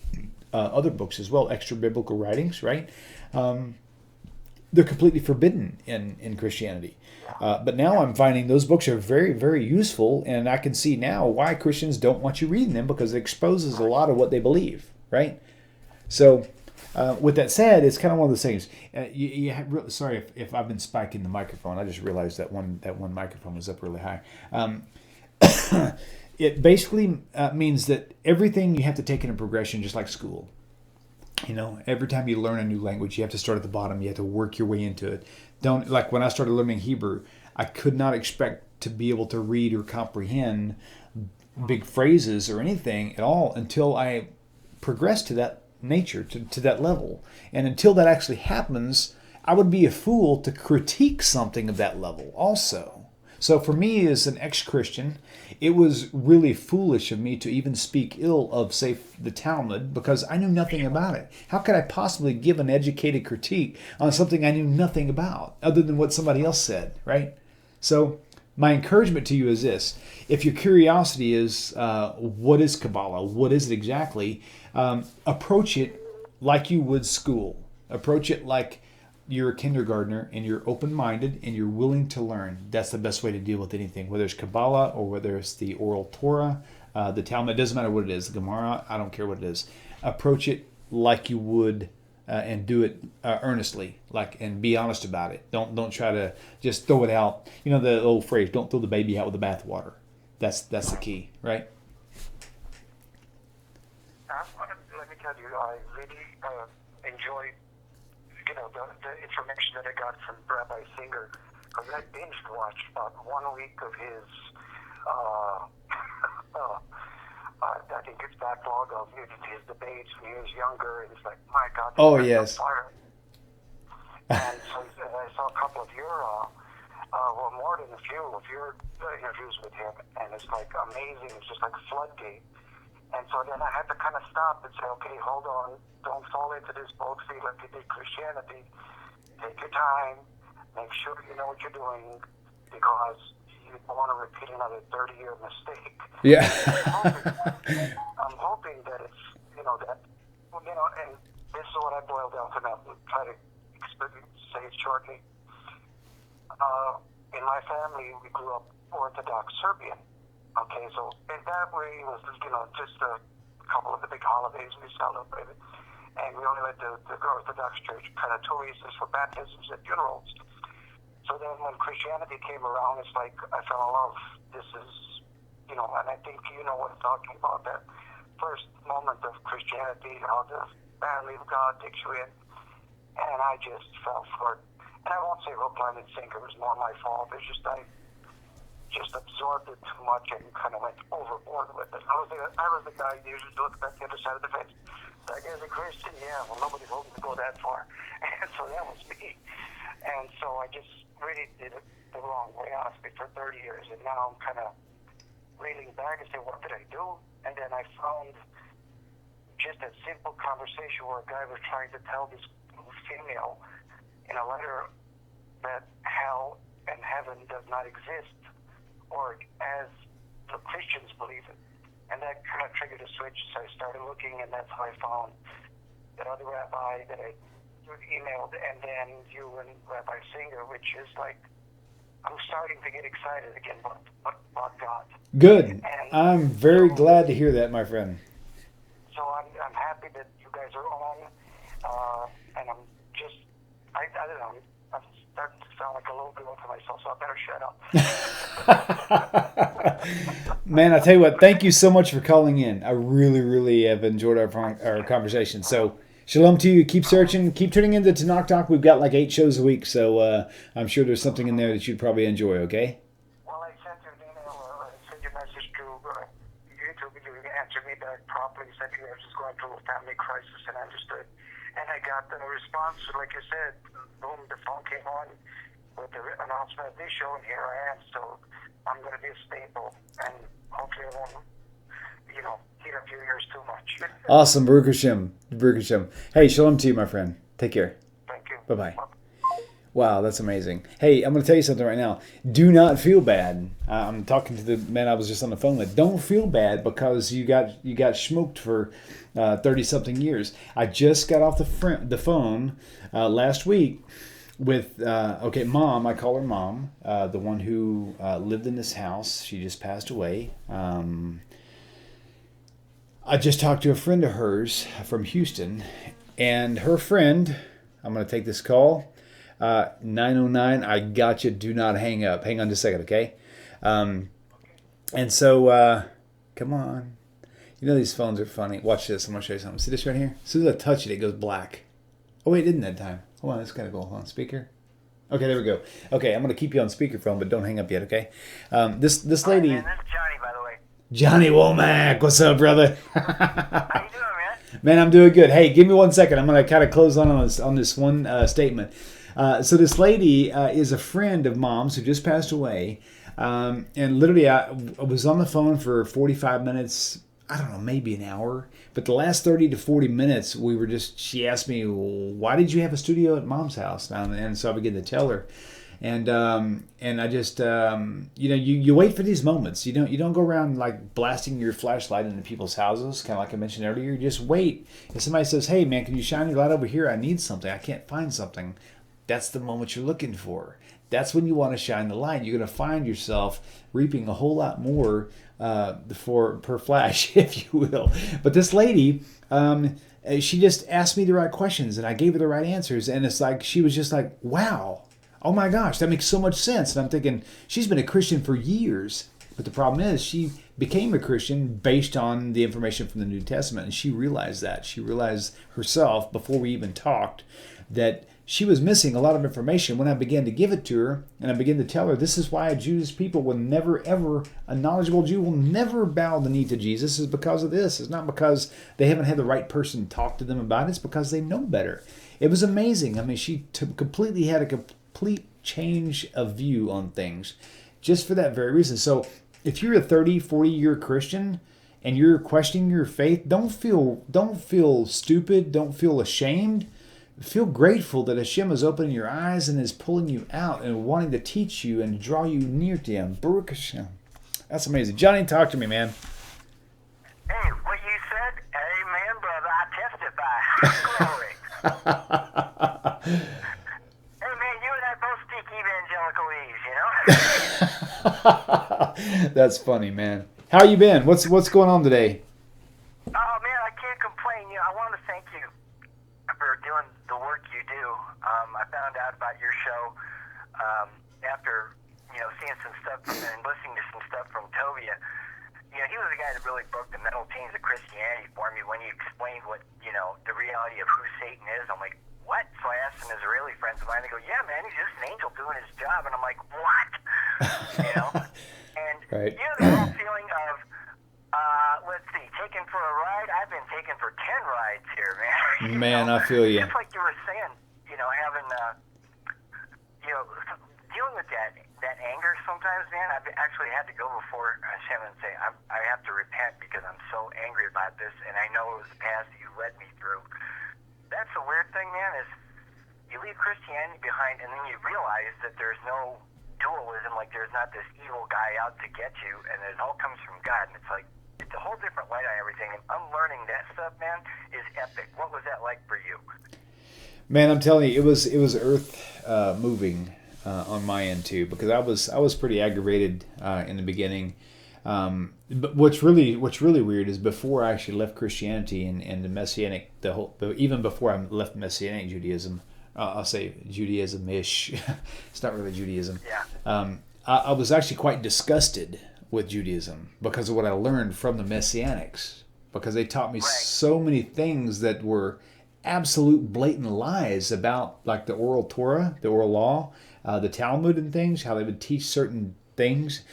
other books as well, extra biblical writings, right? They're completely forbidden in Christianity. But now I'm finding those books are very, very useful, and I can see now why Christians don't want you reading them, because it exposes a lot of what they believe, right? So with that said, it's kind of one of those things. Sorry if I've been spiking the microphone. I just realized that one microphone was up really high. It basically means that everything you have to take in a progression, just like school. You know, every time you learn a new language, you have to start at the bottom. You have to work your way into it. Like when I started learning Hebrew, I could not expect to be able to read or comprehend big phrases or anything at all until I progressed to that nature, to that level. And until that actually happens, I would be a fool to critique something of that level also. So for me as an ex-Christian, it was really foolish of me to even speak ill of, say, the Talmud, because I knew nothing about it. How could I possibly give an educated critique on something I knew nothing about, other than what somebody else said, right? So my encouragement to you is this. If your curiosity is, what is Kabbalah? What is it exactly? Approach it like you would school. Approach it like you're a kindergartner and you're open-minded and you're willing to learn. That's the best way to deal with anything, whether it's Kabbalah or whether it's the oral Torah, the Talmud. It doesn't matter what it is, the Gemara, I don't care what it is. Approach it like you would and do it earnestly, and be honest about it. Don't try to just throw it out. You know the old phrase, don't throw the baby out with the bathwater. That's the key, right? Let me tell you, I really enjoyed the information that I got from Rabbi Singer, because I binge watched about 1 week of his I think it's backlog of his debates when he was younger, and it's like, my God. Oh, yes. Fire. And so I saw a couple of your, well, more than a few of your interviews with him, and it's like amazing. It's just like a floodgate. And so then I had to kind of stop and say, okay, hold on, don't fall into this boat feel like you did Christianity. Take your time, make sure you know what you're doing, because you don't want to repeat another 30-year mistake. Yeah. I'm hoping that it's, and this is what I boil down to now. Try to say it shortly. In my family, we grew up Orthodox Serbian. Okay, so in that way, it was, just a couple of the big holidays we celebrated. And we only went to the Orthodox Church, kind of tourists for baptisms and funerals. So then when Christianity came around, it's like I fell in love. This is, and I think you know what I'm talking about, that first moment of Christianity, how the family of God takes you in. And I just fell for it. And I won't say hook, line, and sinker. It was more my fault. It's just I just absorbed it too much and kind of went overboard with it. I was the guy who usually looked at the other side of the fence. That guy's a Christian? Yeah, well, nobody told me to go that far. And so that was me. And so I just really did it the wrong way, honestly, for 30 years. And now I'm kind of reeling back and saying, what did I do? And then I found just a simple conversation where a guy was trying to tell this female in a letter that hell and heaven does not exist, or as the Christians believe it. And that kind of triggered a switch, so I started looking, and that's how I found that other rabbi that I emailed, and then you and Rabbi Singer, which is like, I'm starting to get excited again about God. Good. And I'm very glad to hear that, my friend. So I'm happy that you guys are on, and I'm just, I don't know, I'm starting to sound like a little girl to myself, so I better shut up. Man, I tell you what, thank you so much for calling in. I really, really have enjoyed our conversation. So, shalom to you. Keep searching. Keep tuning into TORAH Talk. We've got like 8 shows a week, so I'm sure there's something in there that you'd probably enjoy, okay? Well, I sent you an email, or I sent you a message to YouTube. You answered me back properly. You said you were just going through a family crisis, and I understood. And I got the response, like you said, boom, the phone came on with the announcement of this show, and here I am. So I'm going to be a staple, and hopefully I won't, hear a few years too much. Awesome. Baruch Hashem. Baruch Hashem. Hey, shalom to you, my friend. Take care. Thank you. Bye-bye. Wow, that's amazing. Hey, I'm going to tell you something right now. Do not feel bad. I'm talking to the man I was just on the phone with. Don't feel bad because you got smoked for 30-something years. I just got off the phone last week with, Mom. I call her Mom, the one who lived in this house. She just passed away. I just talked to a friend of hers from Houston, and her friend, I'm going to take this call, 909, I got you, do not hang up. Hang on just a second, okay? And so, come on. You know these phones are funny. Watch this, I'm going to show you something. See this right here? As soon as I touch it, it goes black. Oh, wait, it didn't that time. Hold on, it's got to go on speaker. Okay, there we go. Okay, I'm going to keep you on speakerphone, but don't hang up yet, okay? This lady... Hi, man, this is Johnny, by the way. Johnny Womack, what's up, brother? How you doing, man? Man, I'm doing good. Hey, give me 1 second. I'm going to kind of close on this one statement. So this lady is a friend of Mom's who just passed away. And literally, I was on the phone for 45 minutes, I don't know, maybe an hour. But the last 30 to 40 minutes, she asked me, why did you have a studio at Mom's house? And so I began to tell her. And I just, you wait for these moments. You don't go around like blasting your flashlight into people's houses, kind of like I mentioned earlier. You just wait. If somebody says, hey, man, can you shine your light over here? I need something. I can't find something. That's the moment you're looking for. That's when you want to shine the light. You're going to find yourself reaping a whole lot more per flash, if you will. But this lady, she just asked me the right questions, and I gave her the right answers. And it's like she was just like, wow. Oh my gosh, that makes so much sense. And I'm thinking, she's been a Christian for years. But the problem is, she became a Christian based on the information from the New Testament. And she realized that. She realized herself, before we even talked, that she was missing a lot of information when I began to give it to her, and I began to tell her this is why a Jewish people will never, ever, a knowledgeable Jew will never bow the knee to Jesus, is because of this. It's not because they haven't had the right person talk to them about it. It's because they know better. It was amazing. I mean, she completely had a complete change of view on things just for that very reason. So if you're a 30, 40-year Christian and you're questioning your faith, don't feel stupid. Don't feel ashamed. Feel grateful that Hashem is opening your eyes and is pulling you out and wanting to teach you and draw you near to Him. Baruch Hashem. That's amazing. Johnny, talk to me, man. Hey, what you said, amen, brother, I testify. Glory. Hey, man, you and I both speak evangelicalese, you know? That's funny, man. How you been? What's going on today? Oh, man, I can't complain. You know, I want to thank you for doing the work you do. I found out about your show after, you know, seeing some stuff and listening to some stuff from Tovia. You know, he was the guy that really broke the mental chains of Christianity for me when he explained what, you know, the reality of who Satan is. I'm like, what? So I asked some Israeli friends of mine. They go, yeah, man, he's just an angel doing his job. And I'm like, what? You know? And, right. You know, the whole feeling of, let's see, taken for a ride? I've been taken for 10 rides here, man. Man, I feel you. Just like you were saying, you know, having, you know, dealing with that anger sometimes, man. I've actually had to go before Hashem and say, I have to repent because I'm so angry about this, and I know it was the path that you led me through. That's the weird thing, man, is you leave Christianity behind, and then you realize that there's no dualism, like there's not this evil guy out to get you, and it all comes from God, and it's like, it's a whole different light on everything, and unlearning that stuff, man, is epic. What was that like for you? Man, I'm telling you, it was earth moving on my end too, because I was pretty aggravated in the beginning. But what's really weird is before I actually left Christianity and the Messianic, even before I left Messianic Judaism, I'll say Judaism-ish. It's not really Judaism. Yeah. I was actually quite disgusted with Judaism because of what I learned from the Messianics, because they taught me so many things that were absolute blatant lies about, like the oral Torah, the oral law, the Talmud and things, how they would teach certain things.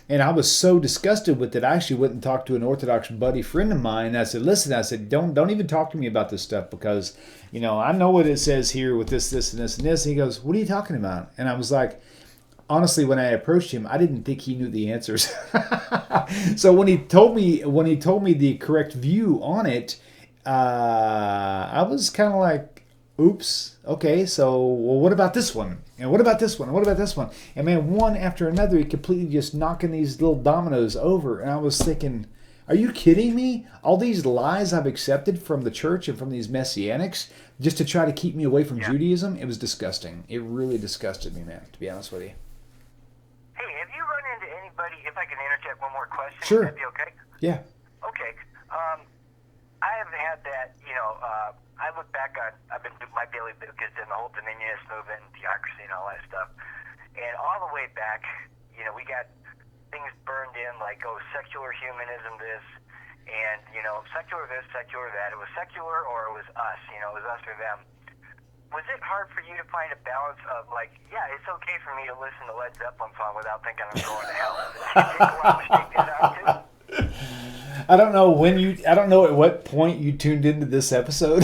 And I was so disgusted with it, I actually went and talked to an Orthodox buddy friend of mine. And I said, listen, I said, don't even talk to me about this stuff, because, you know, I know what it says here with this, and this, and this. And he goes, what are you talking about? And I was like, honestly, when I approached him, I didn't think he knew the answers. So when he told me the correct view on it, I was kind of like, oops, okay, so well, what about this one? And what about this one? And what about this one? And man, one after another, he completely just knocking these little dominoes over. And I was thinking, are you kidding me? All these lies I've accepted from the church and from these Messianics just to try to keep me away from Judaism? It was disgusting. It really disgusted me, man, to be honest with you. Hey, have you run into anybody, if I can interject one more question? Sure. Would that be okay? Yeah. Okay. I have had that, you know, I look back on, I've been doing my daily because in the whole Dominionist movement and theocracy and all that stuff. And all the way back, you know, we got things burned in like, oh, secular humanism this, and, you know, secular this, secular that. It was secular or it was us, you know, it was us or them. Was it hard for you to find a balance of like, yeah, it's okay for me to listen to Led Zeppelin song without thinking I'm going to hell? Did it take a while to shake that out too? I don't know at what point you tuned into this episode.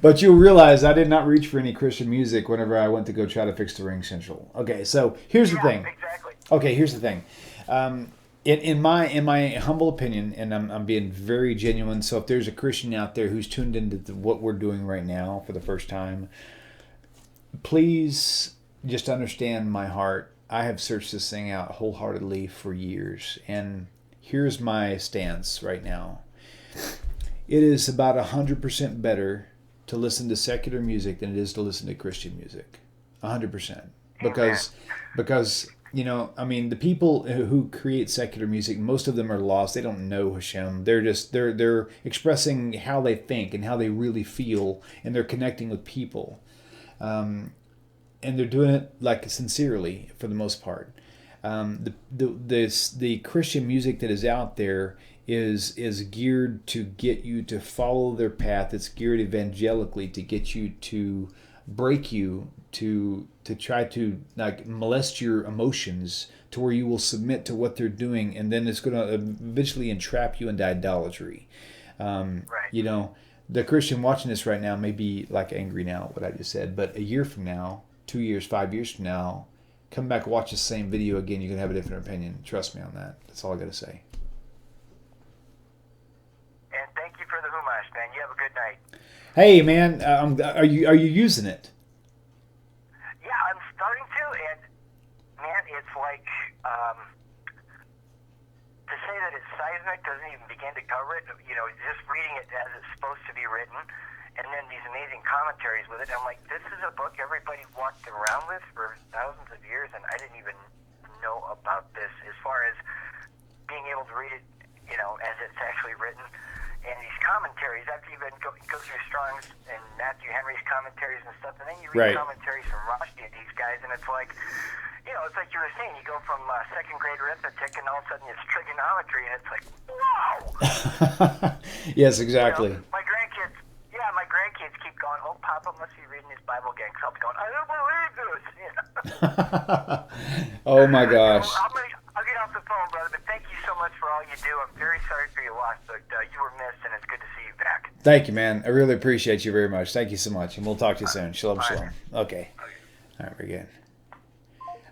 But you'll realize I did not reach for any Christian music whenever I went to go try to fix the Ring Central. Okay, so here's the thing. Exactly. Okay, here's the thing. In my humble opinion, and I'm being very genuine, so if there's a Christian out there who's tuned into what we're doing right now for the first time, please just understand my heart. I have searched this thing out wholeheartedly for years, and here's my stance right now. It is about 100% better to listen to secular music than it is to listen to Christian music. 100%. Because you know, I mean, the people who create secular music, most of them are lost. They don't know Hashem. They're expressing how they think and how they really feel, and they're connecting with people. And they're doing it like sincerely for the most part. The Christian music that is out there is geared to get you to follow their path. It's geared evangelically to get you to break you, to try to like molest your emotions to where you will submit to what they're doing, and then it's going to eventually entrap you into idolatry. Right. You know, the Christian watching this right now may be like angry now at what I just said, but a year from now, 2 years, 5 years from now, come back, watch the same video again, you're going to have a different opinion. Trust me on that. That's all I got to say. And thank you for the humash, man. You have a good night. Hey, man, are you using it? Yeah, I'm starting to, and man, it's like to say that it's seismic doesn't even begin to cover it. You know, just reading it as it's supposed to be written, and then these amazing commentaries with it. I'm like, this is a book everybody walked around with for thousands of years, and I didn't even know about this as far as being able to read it, you know, as it's actually written. And these commentaries, after you go through Strong's and Matthew Henry's commentaries and stuff, and then you read commentaries from Rashi and these guys, and it's like, you know, it's like you were saying, you go from second grade arithmetic, and all of a sudden it's trigonometry, and it's like, wow! Yes, exactly. You know, my grandkids keep going, oh, Papa must be reading his Bible again, because I'll be going, I don't believe this! You know? Oh, my gosh. I'll get off the phone, brother, but thank you so much for all you do. I'm very sorry for your loss, but you were missed, and it's good to see you back. Thank you, man. I really appreciate you very much. Thank you so much, and we'll talk to you soon. Shalom, shalom. Okay. All right, very good.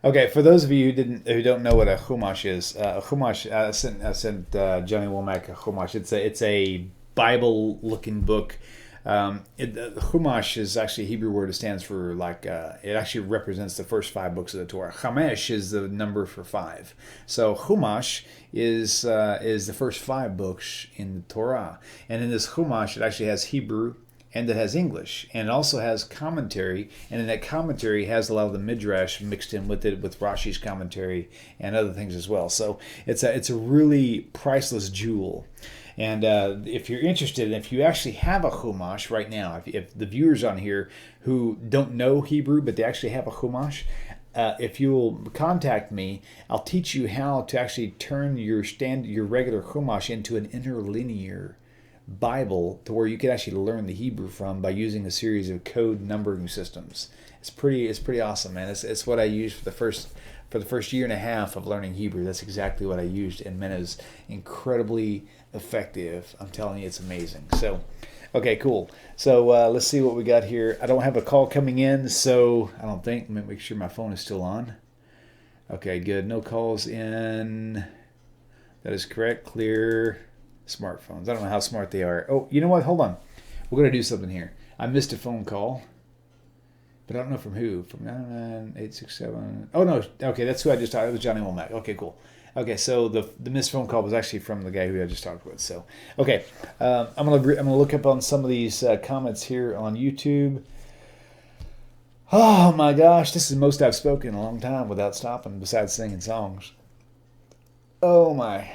Okay, for those of you who don't know what a chumash is, a chumash, I sent Johnny Womack a chumash. It's a Bible-looking book. Chumash is actually a Hebrew word. It stands for like it actually represents the first 5 books of the Torah. Chamesh is the number for 5. So Chumash is the first 5 books in the Torah, and in this Chumash it actually has Hebrew and it has English, and it also has commentary, and in that commentary has a lot of the midrash mixed in with it, with Rashi's commentary and other things as well. So it's a really priceless jewel. And if you're interested, and if you actually have a chumash right now, if the viewers on here who don't know Hebrew, but they actually have a chumash, if you'll contact me, I'll teach you how to actually turn your regular chumash into an interlinear Bible, to where you can actually learn the Hebrew from by using a series of code numbering systems. It's pretty awesome, man. It's what I used for the first year and a half of learning Hebrew. That's exactly what I used, and man, it was incredibly effective. I'm telling you, it's amazing. So, okay, cool. So let's see what we got here. I don't have a call coming in, so I don't think. Let me make sure my phone is still on. Okay, good. No calls in. That is correct. Clear. Smartphones. I don't know how smart they are. Oh, you know what? Hold on. We're going to do something here. I missed a phone call, but I don't know from who. From 99867. Oh, no. Okay, that's who I just talked. It was Johnny Womack. Okay, cool. Okay, so the missed phone call was actually from the guy who I just talked with. So, okay, I'm gonna look up on some of these comments here on YouTube. Oh my gosh, this is the most I've spoken in a long time without stopping, besides singing songs. Oh my,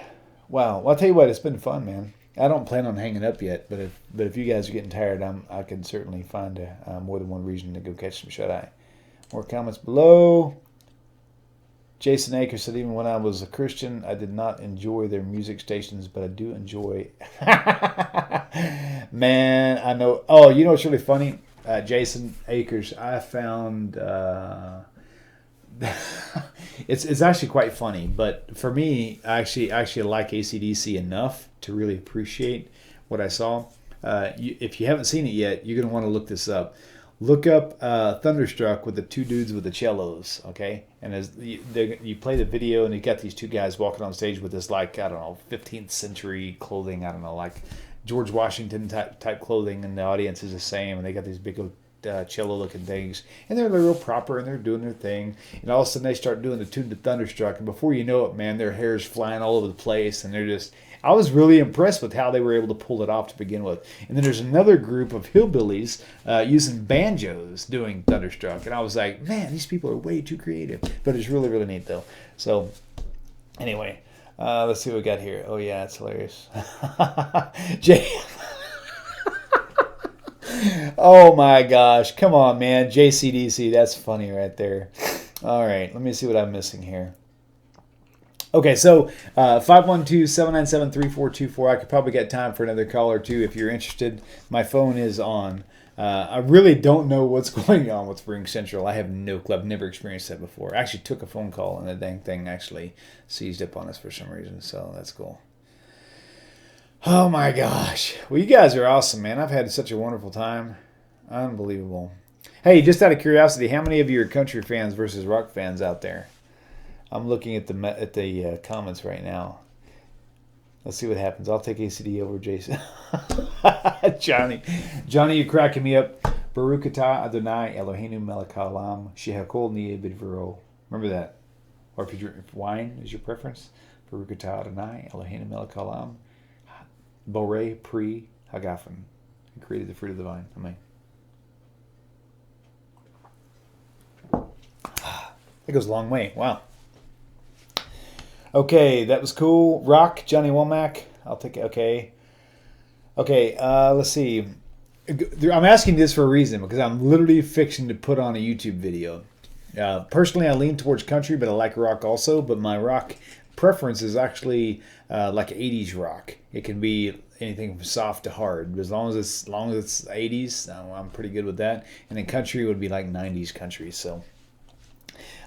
wow! Well, I'll tell you what, it's been fun, man. I don't plan on hanging up yet, but if you guys are getting tired, I can certainly find more than one reason to go catch some shut-eye. More comments below. Jason Aker said, even when I was a Christian, I did not enjoy their music stations, but I do enjoy... Man, I know... Oh, you know what's really funny? Jason Akers, I found... it's actually quite funny, but for me, I actually like AC/DC enough to really appreciate what I saw. If you haven't seen it yet, you're going to want to look this up. Look up Thunderstruck with the 2 dudes with the cellos, okay? And as you play the video, and you got these 2 guys walking on stage with this, like, I don't know, 15th century clothing, I don't know, like George Washington type clothing, and the audience is the same, and they got these big cello-looking things, and they're real proper, and they're doing their thing, and all of a sudden they start doing the tune to Thunderstruck, and before you know it, man, their hair's flying all over the place, and they're just... I was really impressed with how they were able to pull it off to begin with. And then there's another group of hillbillies using banjos doing Thunderstruck. And I was like, man, these people are way too creative. But it's really, really neat, though. So, anyway, let's see what we got here. Oh, yeah, it's hilarious. Jay. Oh, my gosh. Come on, man. JCDC, that's funny right there. All right, let me see what I'm missing here. Okay, so 512-797-3424. I could probably get time for another call or two if you're interested. My phone is on. I really don't know what's going on with Spring Central. I have no clue. I've never experienced that before. I actually took a phone call and the dang thing actually seized up on us for some reason. So that's cool. Oh my gosh. Well, you guys are awesome, man. I've had such a wonderful time. Unbelievable. Hey, just out of curiosity, how many of you are country fans versus rock fans out there? I'm looking at the comments right now. Let's see what happens. I'll take ACD over Jason. Johnny, you're cracking me up. Baruch atah Adonai Eloheinu melech haolam shehakol niyeh bidvaro. Remember that. Or if you drink wine is your preference. Baruch atah Adonai Eloheinu melech haolam borei pri hagafen. He created the fruit of the vine. Amen. That goes a long way. Wow. Okay, that was cool. Rock, Johnny Womack. I'll take it. Okay. Let's see. I'm asking this for a reason because I'm literally fixing to put on a YouTube video. Personally, I lean towards country, but I like rock also. But my rock preference is actually like 80s rock. It can be anything from soft to hard. As long as it's 80s, I'm pretty good with that. And then country would be like 90s country. So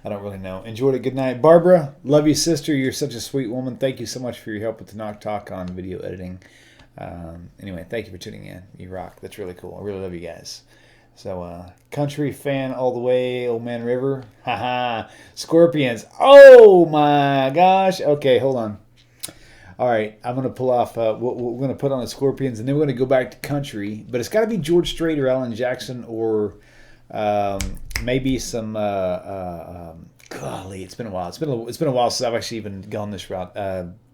I don't really know. Enjoyed it. Good night. Barbara, love you, sister. You're such a sweet woman. Thank you so much for your help with the Knock Talk on video editing. Anyway, thank you for tuning in. You rock. That's really cool. I really love you guys. So, country fan all the way. Old Man River. Haha. Scorpions. Oh my gosh. Okay, hold on. All right, I'm going to pull off. We're going to put on the Scorpions, and then we're going to go back to country. But it's got to be George Strait or Alan Jackson or maybe some. Golly, it's been a while. It's been a while since I've actually even gone this route.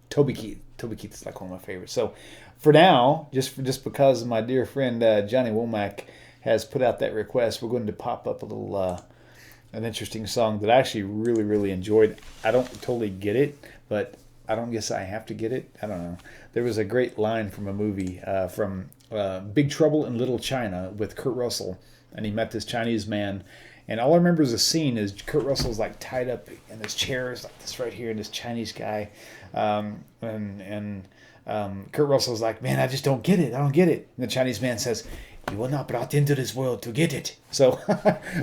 Toby Kieth. Toby Kieth is like one of my favorites. So for now, just because my dear friend Johnny Womack has put out that request, we're going to pop up a little an interesting song that I actually really, really enjoyed. I don't totally get it, but I don't guess I have to get it. I don't know. There was a great line from a movie from Big Trouble in Little China with Kurt Russell, and he met this Chinese man. And all I remember is the scene is Kurt Russell's like tied up in this chair, is like this right here, and this Chinese guy, and Kurt Russell's like, man, I just don't get it. I don't get it. And the Chinese man says, you were not brought into this world to get it. So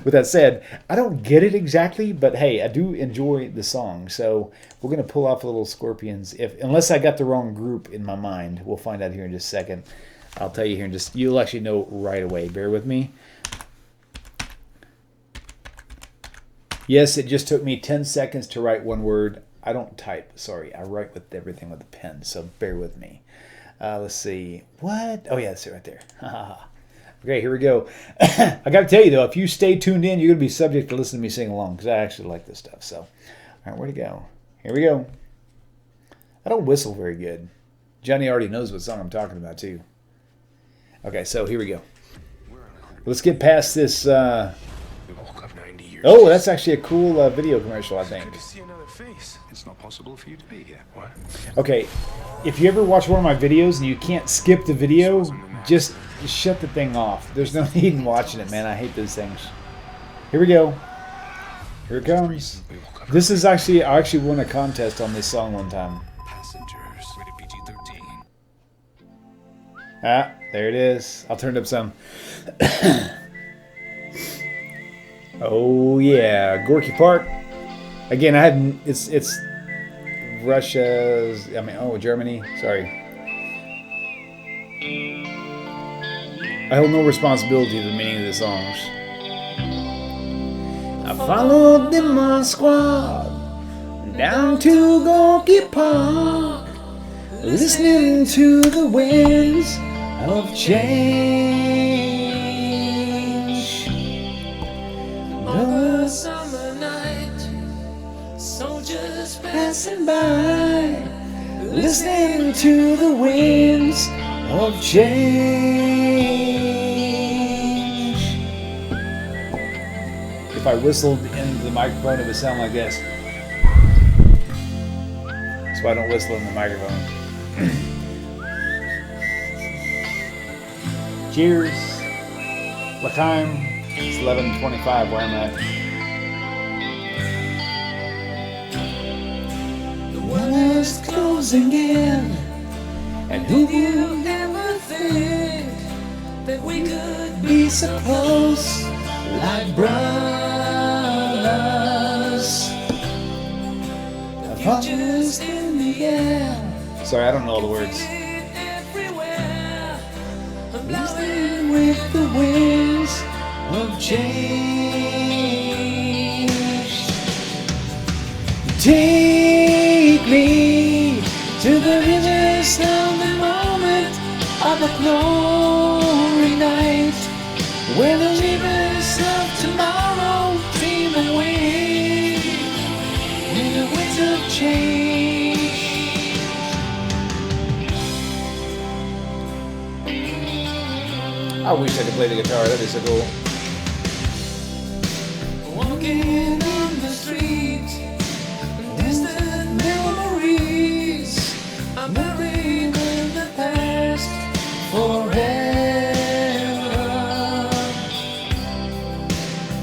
with that said, I don't get it exactly, but hey, I do enjoy the song. So we're going to pull off a little Scorpions. Unless I got the wrong group in my mind. We'll find out here in just a second. I'll tell you here in just, you'll actually know right away. Bear with me. Yes, it just took me 10 seconds to write one word. I don't type, sorry. I write with everything with a pen, so bear with me. Let's see. What? Oh, yeah, that's it right there. Okay, here we go. I got to tell you, though, if you stay tuned in, you're going to be subject to listening to me sing along because I actually like this stuff. So, all right, where'd it go? Here we go. I don't whistle very good. Johnny already knows what song I'm talking about, too. Okay, so here we go. Let's get past this. Oh, that's actually a cool video commercial, I think. It's not possible for you to be here. What? Okay, if you ever watch one of my videos and you can't skip the video, just shut the thing off. There's no need in watching it, man. I hate those things. Here we go. Here it comes. This is actually, I actually won a contest on this song one time. Passengers, rated PG-13. Ah, there it is. I'll turn it up some. Oh yeah, Gorky Park. Again, I had it's Russia's. Germany. Sorry. I hold no responsibility for the meaning of the songs. I followed the my squad down to Gorky Park, listening to the winds of change. A summer night, soldiers passing by, listening to the winds of change. If I whistled into the microphone, it would sound like this. That's why I don't whistle in the microphone. Cheers. L'chaim. It's 11:25 where I'm at. closing in. And who you ever think that we could be so close, like brothers? The future's in the air. Sorry, I don't know all the words. Everywhere, blowing with the winds of change. Take me to the rivers of the moment of the glory night, where the rivers of tomorrow dream away in the winds of change. I wish I could play the guitar. That'd be so cool. Walking on the street, distant memories are buried in the past forever.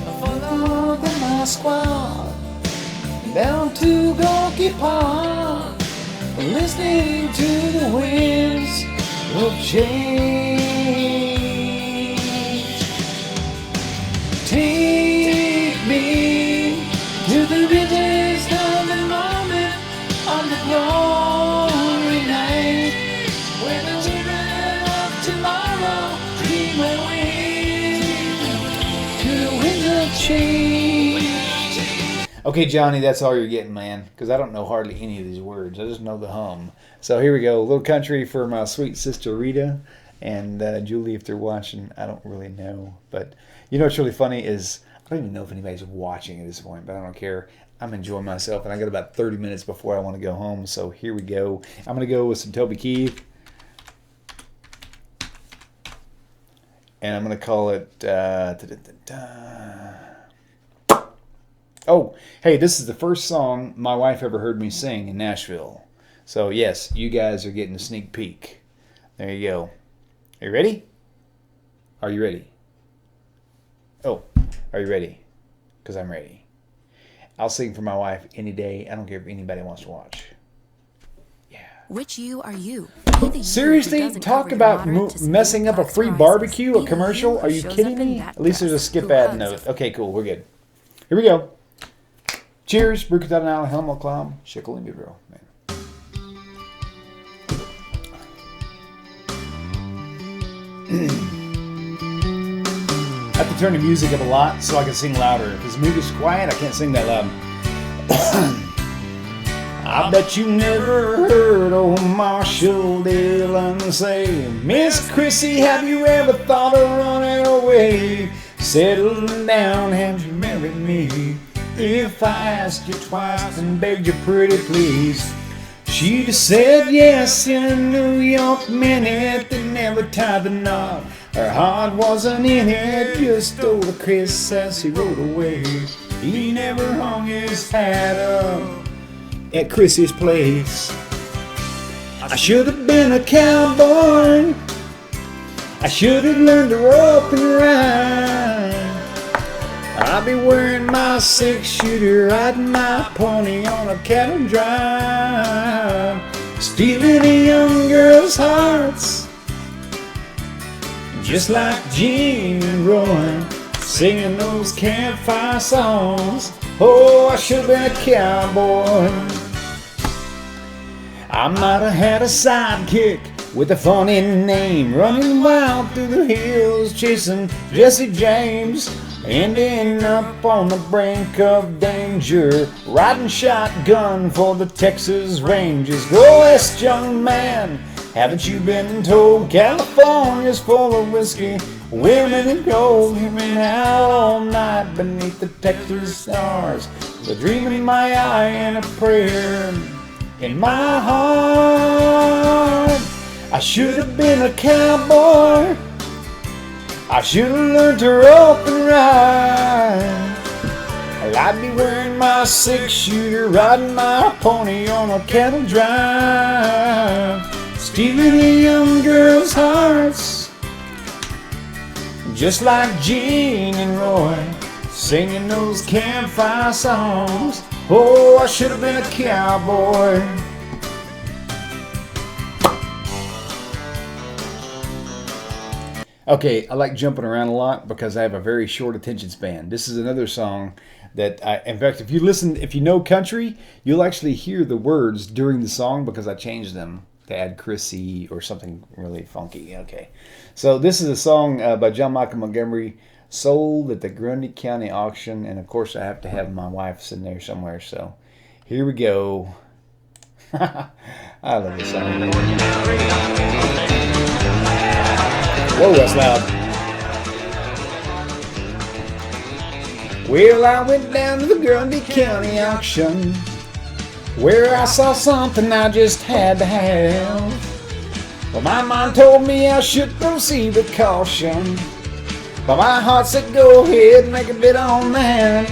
I follow the my squad down to Gorky Park, listening to the winds of change. Take me to the rivers of the moment on the glory night, where the children of tomorrow dream away to the winds of change. Okay, Johnny, that's all you're getting, man, because I don't know hardly any of these words. I just know the hum. So here we go. A little country for my sweet sister Rita and Julie, if they're watching. I don't really know. But you know what's really funny is I don't even know if anybody's watching at this point, but I don't care. I'm enjoying myself, and I got about 30 minutes before I want to go home. So here we go. I'm going to go with some Toby Kieth. And I'm going to call it... Oh, hey, this is the first song my wife ever heard me sing in Nashville. So, yes, you guys are getting a sneak peek. There you go. Are you ready? Are you ready? Oh, are you ready? Because I'm ready. I'll sing for my wife any day. I don't care if anybody wants to watch. Yeah. Which you are you? Seriously? Talk about messing up a free barbecue, a commercial? Are you kidding me? At least there's a skip ad note. Okay, cool. We're good. Here we go. Cheers. Brukatan al Helmut Klam. Shikkel and Gavriel. I have to turn the music up a lot so I can sing louder. If the music's quiet, I can't sing that loud. I bet you never heard old Marshall Dillon say, Miss Chrissy, have you ever thought of running away? Settling down, have you married me? If I asked you twice and begged you pretty please, she'd have said yes in a New York minute that never tied the knot. Her heart wasn't in it, just told her Chris as he rode away. He never hung his hat up at Chrissy's place. I should have been a cowboy. I should have learned to rope and ride. I'll be wearing my 6-shooter, riding my pony on a cattle drive, stealing a young girl's hearts, just like Gene and Roy, singing those campfire songs. Oh, I should have been a cowboy. I might have had a sidekick with a funny name, running wild through the hills, chasing Jesse James, ending up on the brink of danger, riding shotgun for the Texas Rangers. Go west, young man, haven't you been told California's full of whiskey, women and gold? Hearing out all night beneath the Texas stars, with a dream in my eye and a prayer in my heart. I should have been a cowboy. I should have learned to rope and ride. I'd be wearing my 6-shooter, riding my pony on a cattle drive, stealing a young girl's hearts, just like Gene and Roy, singing those campfire songs. Oh, I should have been a cowboy. Okay, I like jumping around a lot because I have a very short attention span. This is another song that in fact, if you know country, you'll actually hear the words during the song because I changed them to add Chrissy or something really funky. Okay, so this is a song by John Michael Montgomery, sold at the Grundy County auction, and of course I have to have my wife's in there somewhere. So here we go. I love this song. Whoa, that's loud. Well, I went down to the Grundy County auction, where I saw something I just had to have. Well, my mind told me I should proceed with caution, but my heart said go ahead and make a bid on that.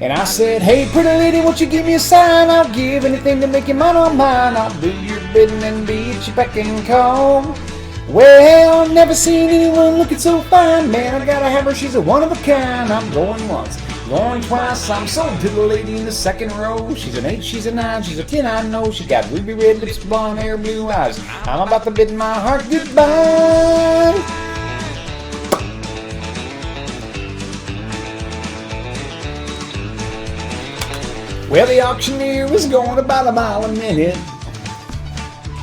And I said, hey pretty lady, won't you give me a sign? I'll give anything to make you mine on mine. I'll do your bidding and be at your beck and call. Well, I've never seen anyone looking so fine. Man, I gotta have her, she's a one of a kind. I'm going once, going twice. I'm sold to the lady in the second row. She's an 8, she's a 9, she's a 10, I know. She got ruby red lips, blonde hair, blue eyes. I'm about to bid my heart goodbye. Well, the auctioneer was going about a mile a minute.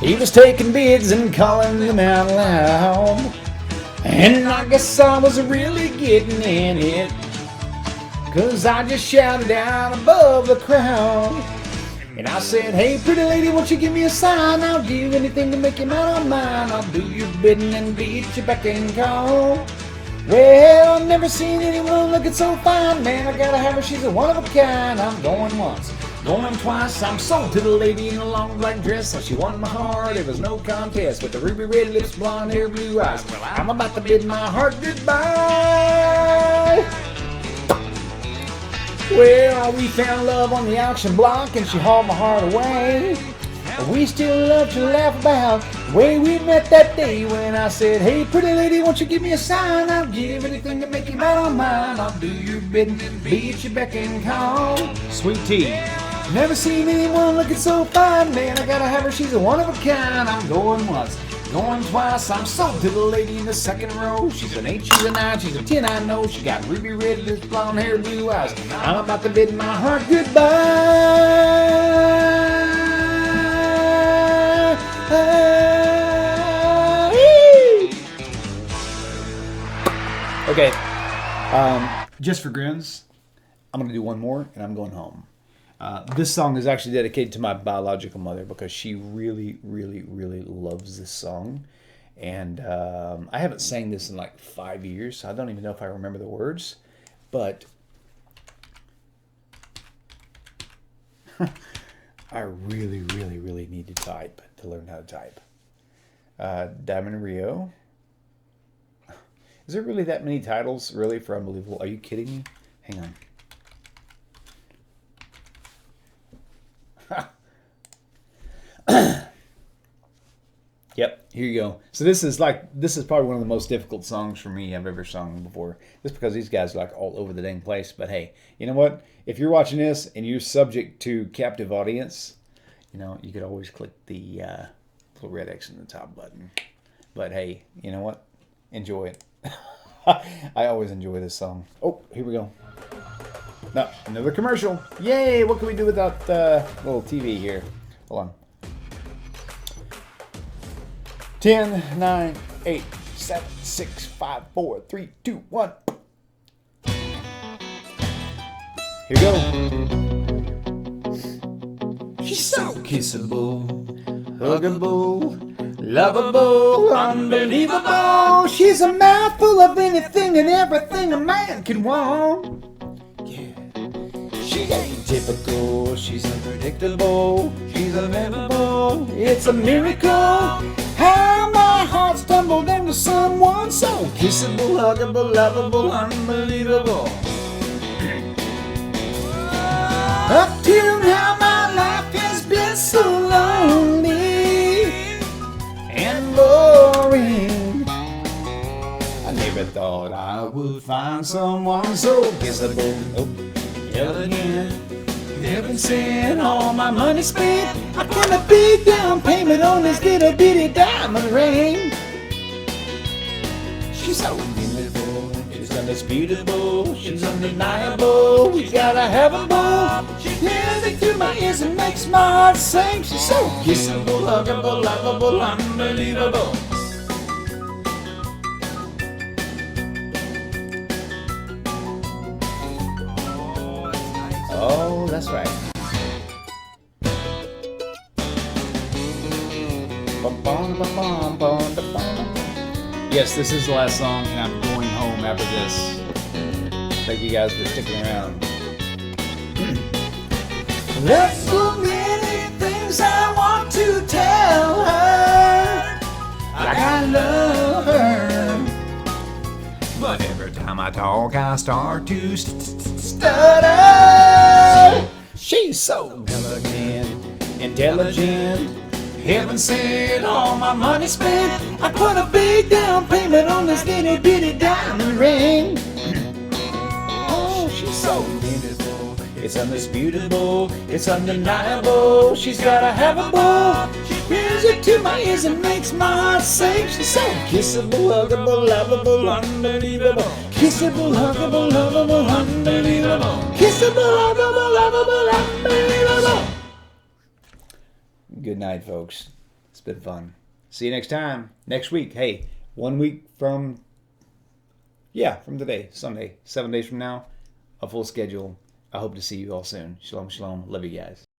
He was taking bids and calling them out loud. And I guess I was really getting in it, 'cause I just shouted out above the crowd. And I said, hey pretty lady, won't you give me a sign? I'll do anything to make you mine on mine. I'll do your bidding and be at your beck and call. Well, I've never seen anyone looking so fine. Man, I gotta have her, she's a one of a kind. I'm going once, going twice. I'm sold to the lady in a long black dress. So she won my heart, there was no contest. With the ruby red lips, blonde hair, blue eyes. Well, I'm about to bid my heart goodbye. Well, we found love on the auction block, and she hauled my heart away. We still love to laugh about the way we met that day when I said, hey pretty lady, won't you give me a sign? I'll give anything to make you mine on mine. I'll do your bidding, be at your beck and call. Sweet tea. Never seen anyone looking so fine. Man, I gotta have her, she's a one of a kind. I'm going once, going twice. I'm sold to the lady in the second row. She's an 8, she's a 9, she's a 10, I know. She got ruby red lips, blonde hair, blue eyes. I'm about to bid my heart goodbye. Okay, just for grins, I'm going to do one more and I'm going home. This song is actually dedicated to my biological mother because she really, really, really loves this song. And I haven't sang this in like 5 years, so I don't even know if I remember the words. But I really, really, really need to type, to learn how to type. Diamond Rio. Is there really that many titles, really, for Unbelievable? Are you kidding me? Hang on. Yep, here you go. So this is probably one of the most difficult songs for me I've ever sung before. Just because these guys are like all over the dang place. But hey, you know what? If you're watching this and you're subject to captive audience, you know, you could always click the little red X in the top button. But hey, you know what? Enjoy it. I always enjoy this song. Oh, here we go. No, another commercial. Yay! What can we do without little TV here? Hold on. 10, 9, 8, 7, 6, 5, 4, 3, 2, 1. Here we go. She's so kissable, huggable, lovable, unbelievable. She's a mouthful of anything and everything a man can want. Yeah. She ain't typical, she's unpredictable, she's unlovable. It's a miracle how my heart stumbled into someone so kissable, huggable, lovable, unbelievable. Up till now my life has been so lonely and boring. I never thought I would find someone so kissable. Oh, yell again. Heaven sent all my money spent. I got a big down payment on this little bitty diamond ring. She's so beautiful, it's undisputable, she's undeniable. We gotta have a ball. Music to my ears and makes my heart sing. She's so kissable, huggable, lovable, unbelievable. Oh, that's right. Yes, this is the last song, and I'm going home after this. Thank you guys for sticking around. There's so many things I want to tell her, like I love her, but every time I talk I start to stutter. She's so elegant, intelligent, heaven sent, all my money spent. I put a big down payment on this itty bitty diamond ring. Oh, she's so beautiful, it's undisputable, it's undeniable. She's gotta have a ball. Music to my ears and makes my heart sing. She's so kissable, huggable, lovable, unbelievable. Kissable, huggable, lovable, unbelievable. Kissable, huggable, lovable, unbelievable. Good night, folks. It's been fun. See you next time. Next week. Hey, 1 week from today, Sunday, 7 days from now, a full schedule. I hope to see you all soon. Shalom, shalom. Love you guys.